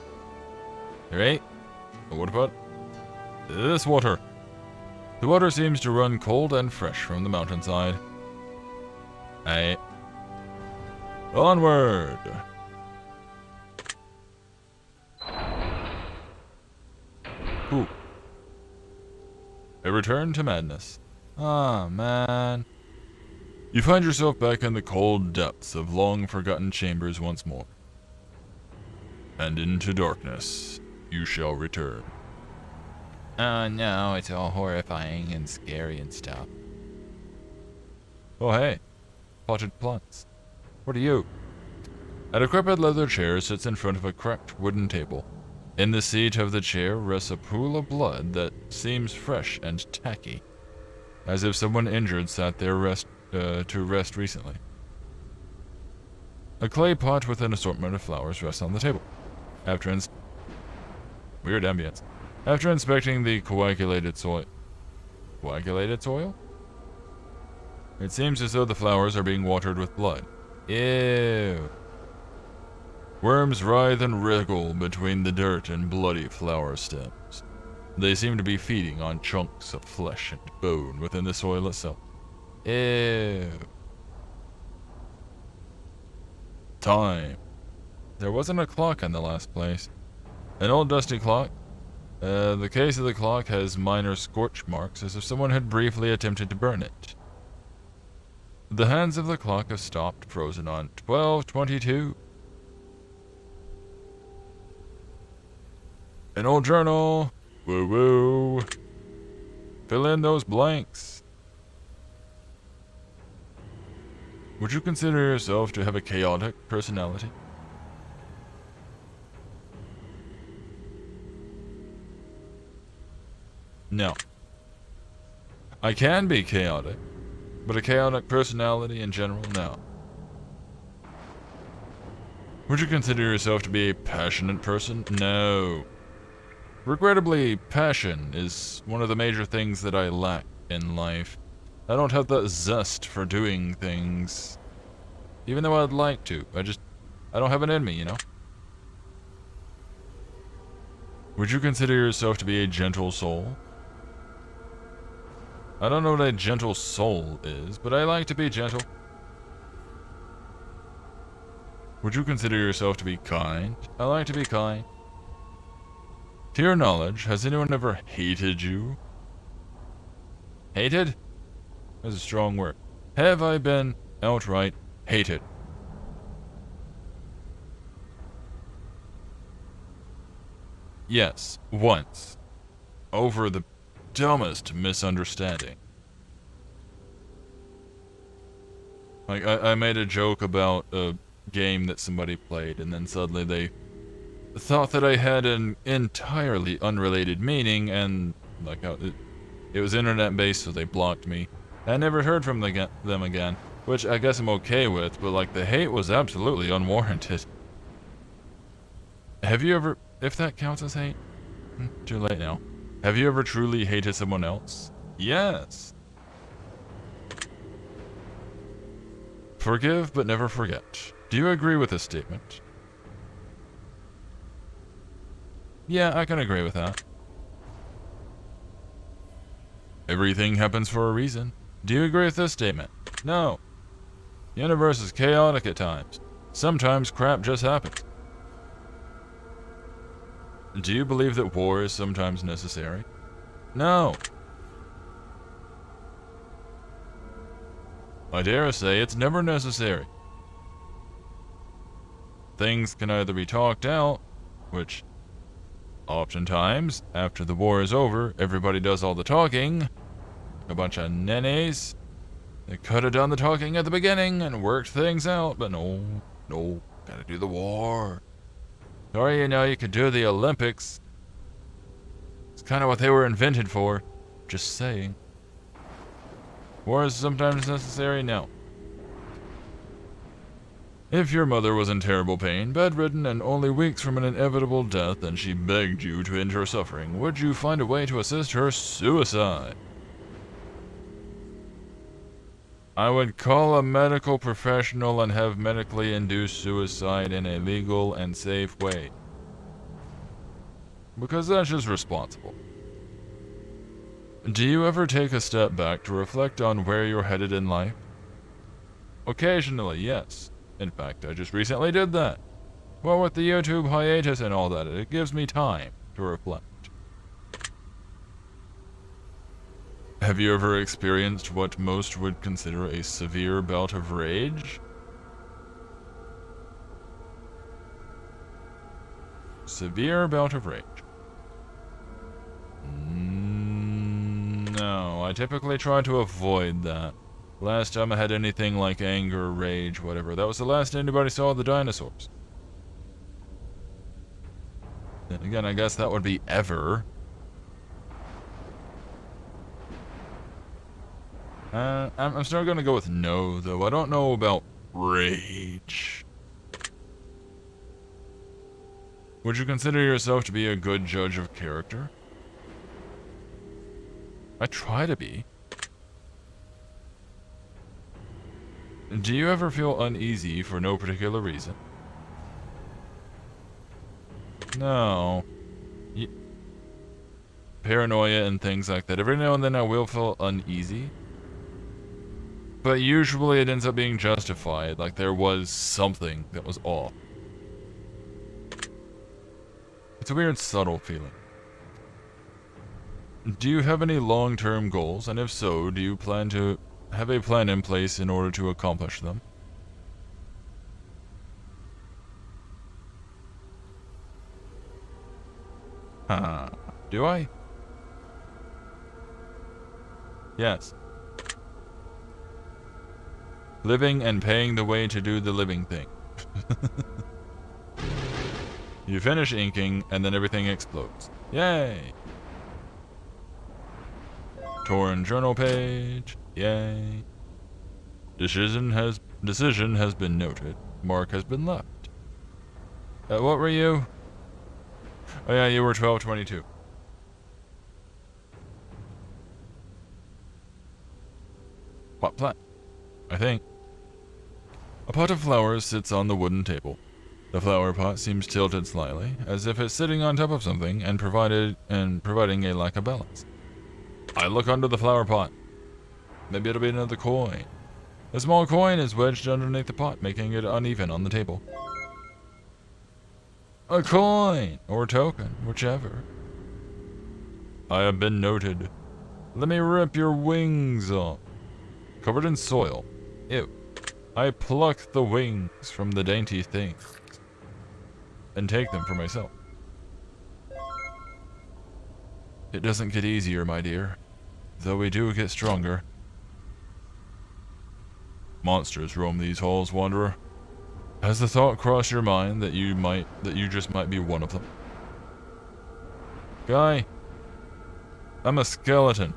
Alright. What about this water? The water seems to run cold and fresh from the mountainside. Alright. Onward! Ooh. A return to madness. Ah, man. You find yourself back in the cold depths of long-forgotten chambers once more. And into darkness you shall return. Oh no, it's all horrifying and scary and stuff. Oh hey, potted plants. What are you? A decrepit leather chair sits in front of a cracked wooden table. In the seat of the chair rests a pool of blood that seems fresh and tacky, as if someone injured sat there to rest recently. A clay pot with an assortment of flowers rests on the table. Weird ambience. After inspecting the coagulated soil... Coagulated soil? It seems as though the flowers are being watered with blood. Ew. Worms writhe and wriggle between the dirt and bloody flower stems. They seem to be feeding on chunks of flesh and bone within the soil itself. Ew. Time. There wasn't a clock in the last place. An old dusty clock. The case of the clock has minor scorch marks as if someone had briefly attempted to burn it. The hands of the clock have stopped, frozen on 12:22. An old journal. Woo woo. Fill in those blanks. Would you consider yourself to have a chaotic personality? No. I can be chaotic, but a chaotic personality in general, no. Would you consider yourself to be a passionate person? No. Regrettably, passion is one of the major things that I lack in life. I don't have that zest for doing things, even though I'd like to. I don't have it in me, you know? Would you consider yourself to be a gentle soul? I don't know what a gentle soul is, but I like to be gentle. Would you consider yourself to be kind? I like to be kind. To your knowledge, has anyone ever hated you? Hated? That's a strong word. Have I been outright hated? Yes, once. Over the dumbest misunderstanding. Like, I made a joke about a game that somebody played, and then suddenly they thought that I had an entirely unrelated meaning, and like it was internet-based, so they blocked me. I never heard from them again, which I guess I'm okay with, but like the hate was absolutely unwarranted. Have you ever, if that counts as hate? Too late now. Have you ever truly hated someone else? Yes. Forgive but never forget. Do you agree with this statement? Yeah, I can agree with that. Everything happens for a reason. Do you agree with this statement? No. The universe is chaotic at times. Sometimes crap just happens. Do you believe that war is sometimes necessary? No. I dare say it's never necessary. Things can either be talked out, which oftentimes, after the war is over, everybody does all the talking. A bunch of nenes. They could have done the talking at the beginning and worked things out, but no, gotta do the war. Sorry, you could do the Olympics. It's kind of what they were invented for. Just saying. War is sometimes necessary? No. If your mother was in terrible pain, bedridden, and only weeks from an inevitable death, and she begged you to end her suffering, would you find a way to assist her suicide? I would call a medical professional and have medically induced suicide in a legal and safe way. Because that's just responsible. Do you ever take a step back to reflect on where you're headed in life? Occasionally, yes. In fact, I just recently did that. Well, with the YouTube hiatus and all that, it gives me time to reflect. Have you ever experienced what most would consider a severe bout of rage? Severe bout of rage. No, I typically try to avoid that. Last time I had anything like anger, rage, whatever, that was the last anybody saw of the dinosaurs. Then again, I guess that would be ever. I'm still gonna go with no, though. I don't know about rage. Would you consider yourself to be a good judge of character? I try to be. Do you ever feel uneasy for no particular reason? No. Paranoia and things like that. Every now and then I will feel uneasy. But usually it ends up being justified. Like there was something that was off. It's a weird, subtle feeling. Do you have any long-term goals? And if so, do you plan to have a plan in place in order to accomplish them? Do I? Yes. Living and paying the way to do the living thing. You finish inking, and then everything explodes. Yay! Torn journal page. Yay. Decision has been noted. Mark has been left. What were you? Oh yeah, you were 1222. Pot plant, I think. A pot of flowers sits on the wooden table. The flower pot seems tilted slightly, as if it's sitting on top of something and providing a lack of balance. I look under the flower pot. Maybe it'll be another coin. A small coin is wedged underneath the pot, making it uneven on the table. A coin! Or token, whichever. I have been noted. Let me rip your wings off. Covered in soil. Ew. I pluck the wings from the dainty thing and take them for myself. It doesn't get easier, my dear, though we do get stronger. Monsters roam these halls, wanderer. Has the thought crossed your mind that you just might be one of them? Guy, I'm a skeleton.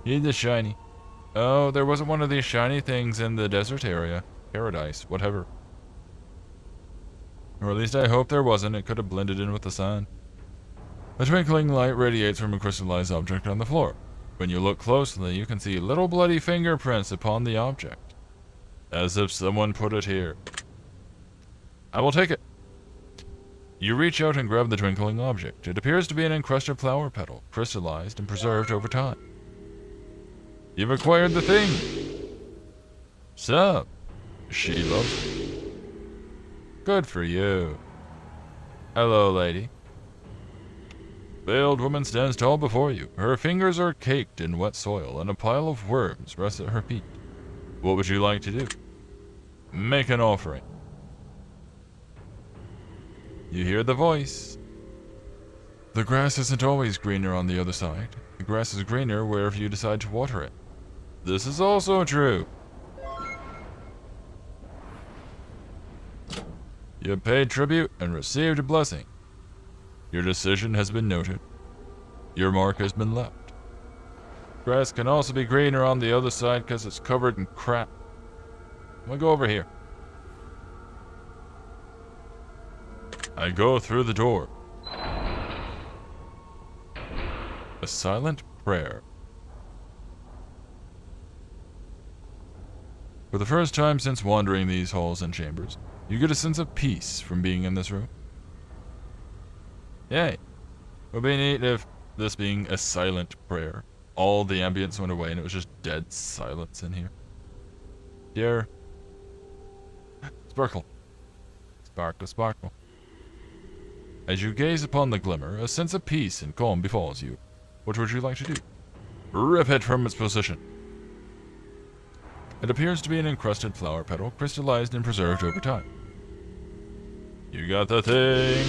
Need the shiny. Oh, there wasn't one of these shiny things in the desert area. Paradise, whatever. Or at least I hope there wasn't. It could have blended in with the sun. A twinkling light radiates from a crystallized object on the floor. When you look closely, you can see little bloody fingerprints upon the object. As if someone put it here. I will take it. You reach out and grab the twinkling object. It appears to be an encrusted flower petal, crystallized and preserved over time. You've acquired the thing. Sup? She loves you. Good for you. Hello, lady. Veiled woman stands tall before you. Her fingers are caked in wet soil, and a pile of worms rests at her feet. What would you like to do? Make an offering. You hear the voice. The grass isn't always greener on the other side. The grass is greener wherever you decide to water it. This is also true. You have paid tribute and received a blessing. Your decision has been noted. Your mark has been left. Grass can also be greener on the other side because it's covered in crap. I'm gonna go over here. I go through the door. A silent prayer. For the first time since wandering these halls and chambers, you get a sense of peace from being in this room. Yay. It would be neat if, this being a silent prayer, all the ambience went away and it was just dead silence in here. Dear. Sparkle. Sparkle, sparkle. As you gaze upon the glimmer, a sense of peace and calm befalls you. What would you like to do? Rip it from its position. It appears to be an encrusted flower petal, crystallized and preserved over time. You got the thing.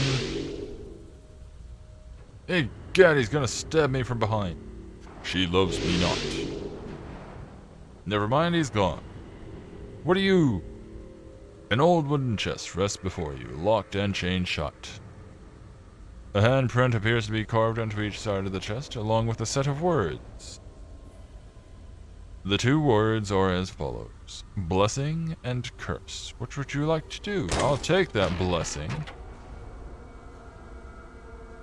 Hey, God, he's gonna stab me from behind. She loves me not. Never mind, he's gone. What are you? An old wooden chest rests before you, locked and chained shut. A handprint appears to be carved onto each side of the chest, along with a set of words. The two words are as follows: blessing and curse. Which would you like to do? I'll take that blessing.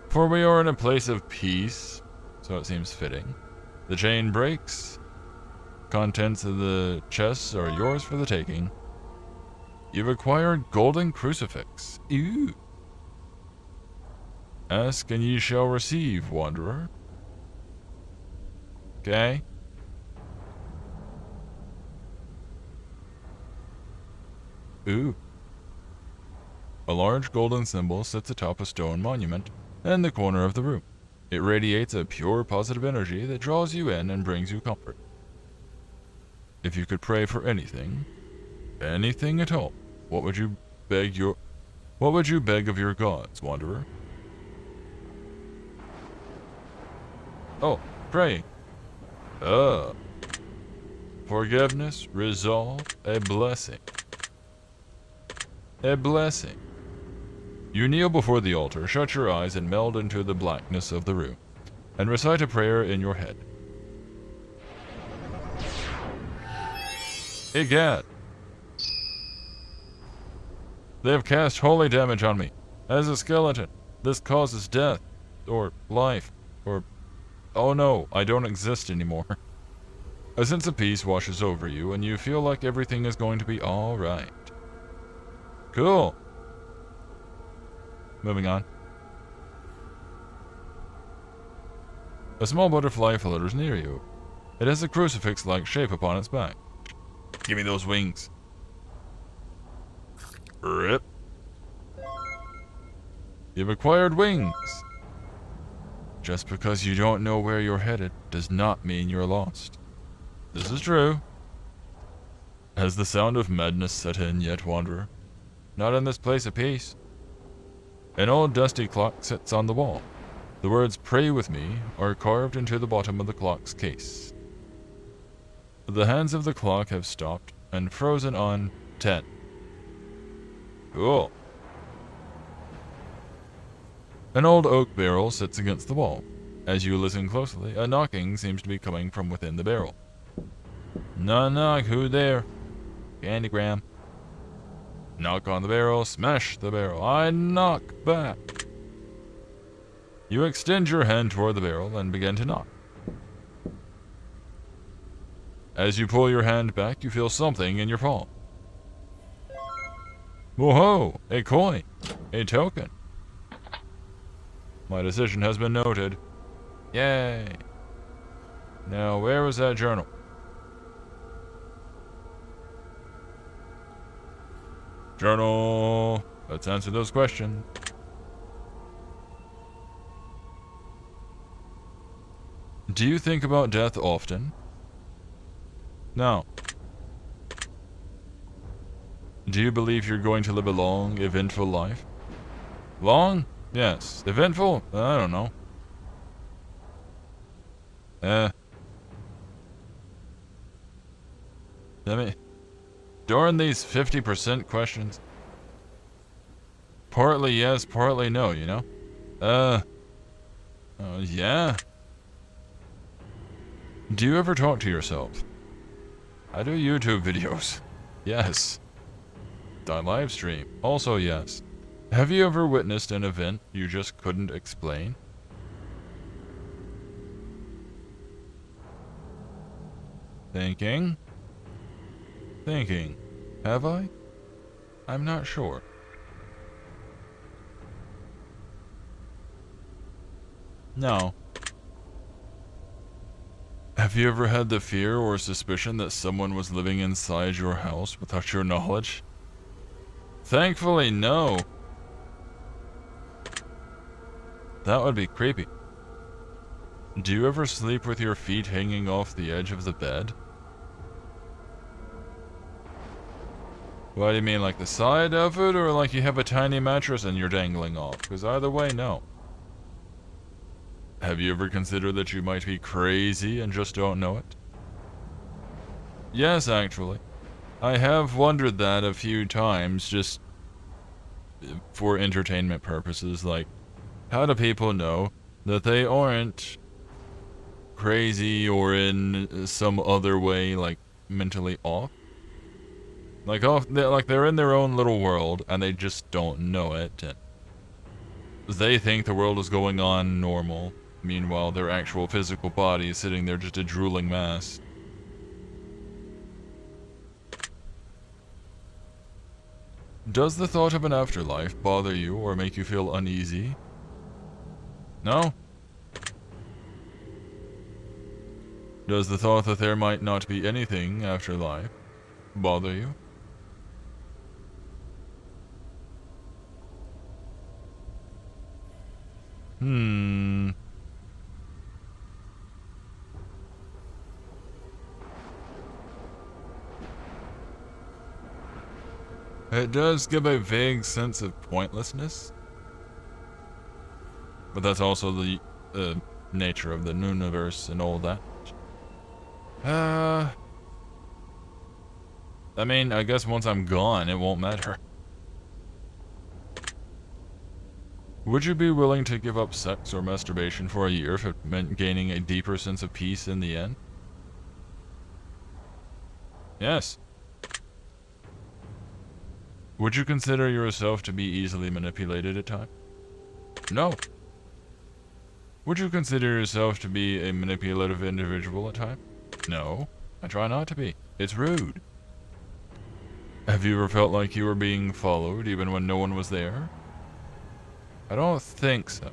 For we are in a place of peace, so it seems fitting. The chain breaks. Contents of the chests are yours for the taking. You've acquired golden crucifix. Ew. Ask and ye shall receive, wanderer. Okay. Ooh. A large golden symbol sits atop a stone monument in the corner of the room. It radiates a pure positive energy that draws you in and brings you comfort. If you could pray for anything at all, what would you beg of your gods, wanderer? Oh, praying. Forgiveness, resolve, a blessing. A blessing. You kneel before the altar, shut your eyes, and meld into the blackness of the room, and recite a prayer in your head. Egad! They have cast holy damage on me. As a skeleton, this causes death, or life, or... Oh no, I don't exist anymore. A sense of peace washes over you, and you feel like everything is going to be alright. Cool. Moving on. A small butterfly flutters near you. It has a crucifix-like shape upon its back. Give me those wings. Rip. You've acquired wings. Just because you don't know where you're headed does not mean you're lost. This is true. Has the sound of madness set in yet, wanderer? Not in this place of peace. An old dusty clock sits on the wall. The words "Pray with me" are carved into the bottom of the clock's case. The hands of the clock have stopped and frozen on 10. Cool. An old oak barrel sits against the wall. As you listen closely, a knocking seems to be coming from within the barrel. Knock, knock, who there? Candygram. Knock on the barrel, smash the barrel. I knock back. You extend your hand toward the barrel and begin to knock. As you pull your hand back, you feel something in your palm. Whoa-ho! A coin! A token! My decision has been noted. Yay! Now, where was that journal? Journal! Let's answer those questions. Do you think about death often? No. Do you believe you're going to live a long, eventful life? Long? Yes. Eventful? I don't know. Darn these 50% questions. Partly yes, partly no, you know? Yeah. Do you ever talk to yourself? I do YouTube videos. Yes. I live stream. Also yes. Have you ever witnessed an event you just couldn't explain? Thinking. Thinking. Have I? I'm not sure. No. Have you ever had the fear or suspicion that someone was living inside your house without your knowledge? Thankfully, no. That would be creepy. Do you ever sleep with your feet hanging off the edge of the bed? What do you mean, like the side of it, or like you have a tiny mattress and you're dangling off? Because either way, no. Have you ever considered that you might be crazy and just don't know it? Yes, actually. I have wondered that a few times, just for entertainment purposes, like, how do people know that they aren't crazy or in some other way, like, mentally off? Like, they're in their own little world, and they just don't know it, and they think the world is going on normal. Meanwhile, their actual physical body is sitting there just a drooling mass. Does the thought of an afterlife bother you or make you feel uneasy? No? Does the thought that there might not be anything after life bother you? It does give a vague sense of pointlessness. But that's also the nature of the universe and all that. I mean, I guess once I'm gone, it won't matter. Would you be willing to give up sex or masturbation for a year if it meant gaining a deeper sense of peace in the end? Yes. Would you consider yourself to be easily manipulated at times? No. Would you consider yourself to be a manipulative individual at times? No. I try not to be. It's rude. Have you ever felt like you were being followed even when no one was there? I don't think so.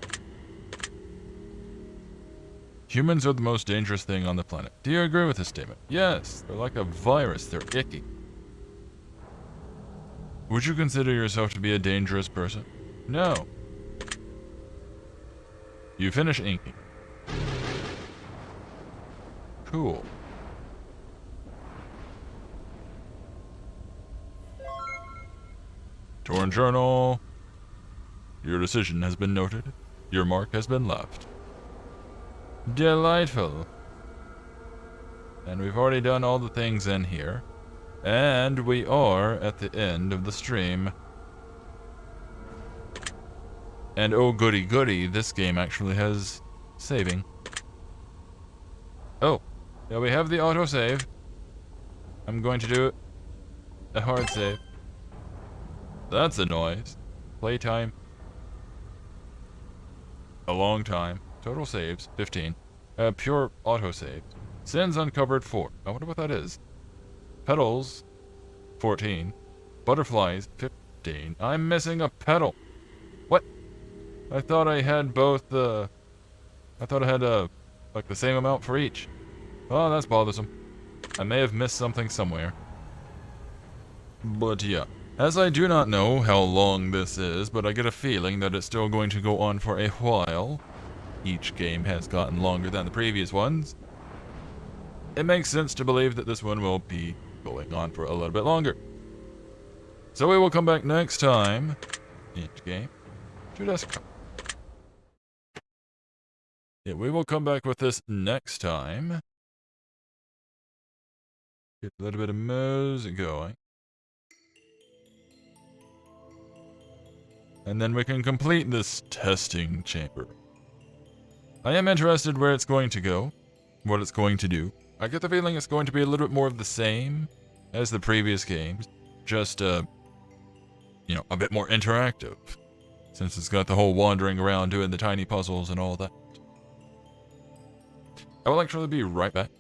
Humans are the most dangerous thing on the planet. Do you agree with this statement? Yes. They're like a virus. They're icky. Would you consider yourself to be a dangerous person? No. You finish inking. Cool. Torn journal. Your decision has been noted. Your mark has been left. Delightful. And we've already done all the things in here. And we are at the end of the stream. And oh goody goody, this game actually has saving. Oh, yeah, we have the autosave. I'm going to do a hard save. That's a noise. Playtime. A long time. Total saves, 15. Pure autosave. Sins uncovered, 4. I wonder what that is. Petals, 14. Butterflies, 15. I'm missing a petal. What? I thought I had both, I thought I had, like the same amount for each. Oh, that's bothersome. I may have missed something somewhere. But yeah. As I do not know how long this is, but I get a feeling that it's still going to go on for a while. Each game has gotten longer than the previous ones. It makes sense to believe that this one will be going on for a little bit longer. So we will come back next time. Each game. To desktop. Yeah, we will come back with this next time. Get a little bit of music going. And then we can complete this testing chamber. I am interested where it's going to go. What it's going to do. I get the feeling it's going to be a little bit more of the same as the previous games. Just, you know, a bit more interactive. Since it's got the whole wandering around doing the tiny puzzles and all that. I will actually be right back.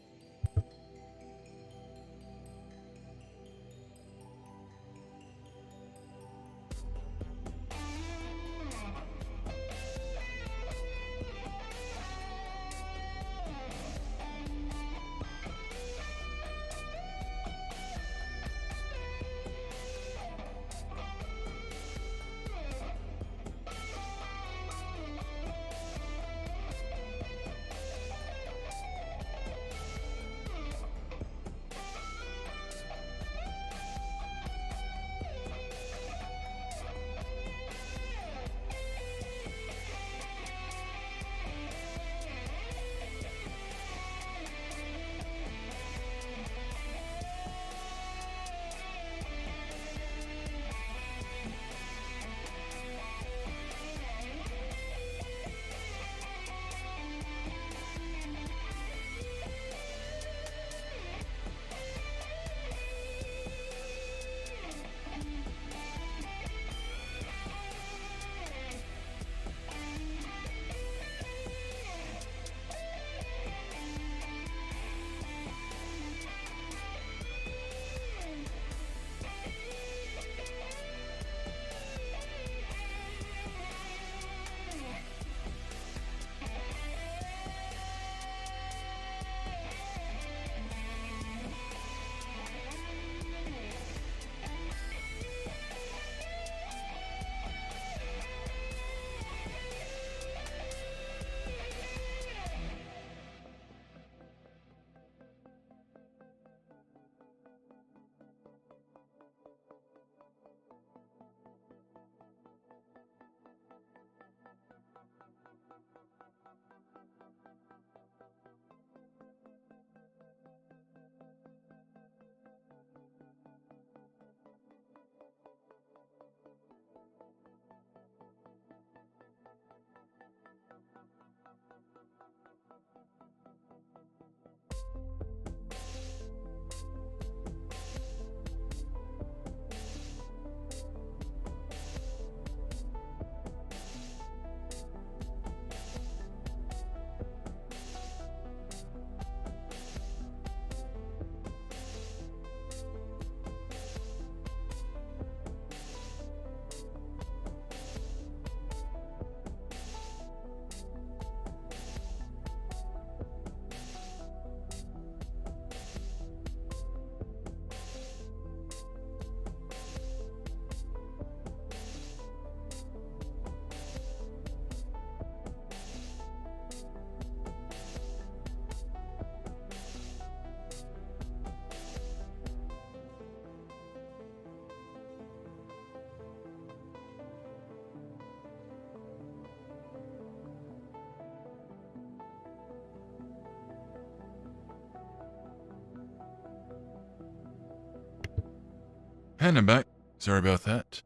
And I'm back. Sorry about that.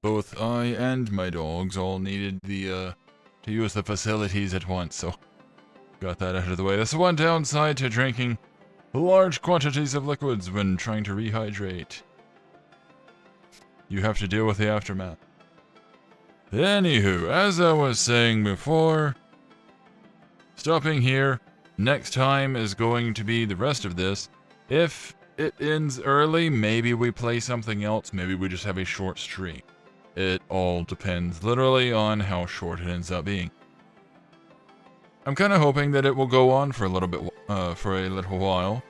Both I and my dogs all needed to use the facilities at once, so got that out of the way. That's one downside to drinking large quantities of liquids when trying to rehydrate. You have to deal with the aftermath. Anywho, as I was saying before, stopping here, next time is going to be the rest of this. If it ends early, maybe we play something else, maybe we just have a short stream. It all depends literally on how short it ends up being. I'm kind of hoping that it will go on for a little bit, for a little while.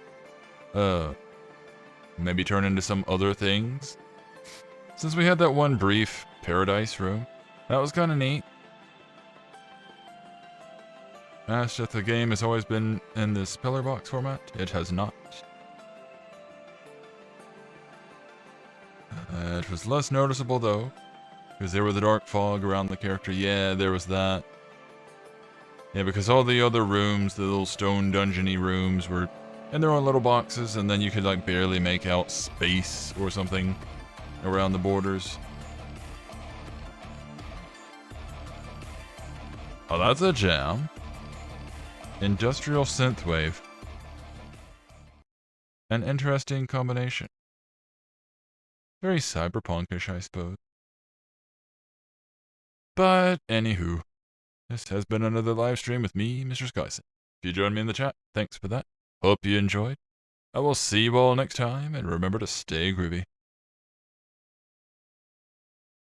Maybe turn into some other things. Since we had that one brief paradise room, that was kind of neat. Asked if the game has always been in this pillar box format. It has not. It was less noticeable though, because there was a dark fog around the character. Yeah, there was that. Yeah, because all the other rooms, the little stone dungeony rooms, were in their own little boxes, and then you could like barely make out space or something around the borders. Oh, that's a jam. Industrial synthwave. An interesting combination. Very cyberpunkish, I suppose. But anywho, this has been another live stream with me, Mr. Skysen. If you joined me in the chat, thanks for that. Hope you enjoyed. I will see you all next time, and remember to stay groovy.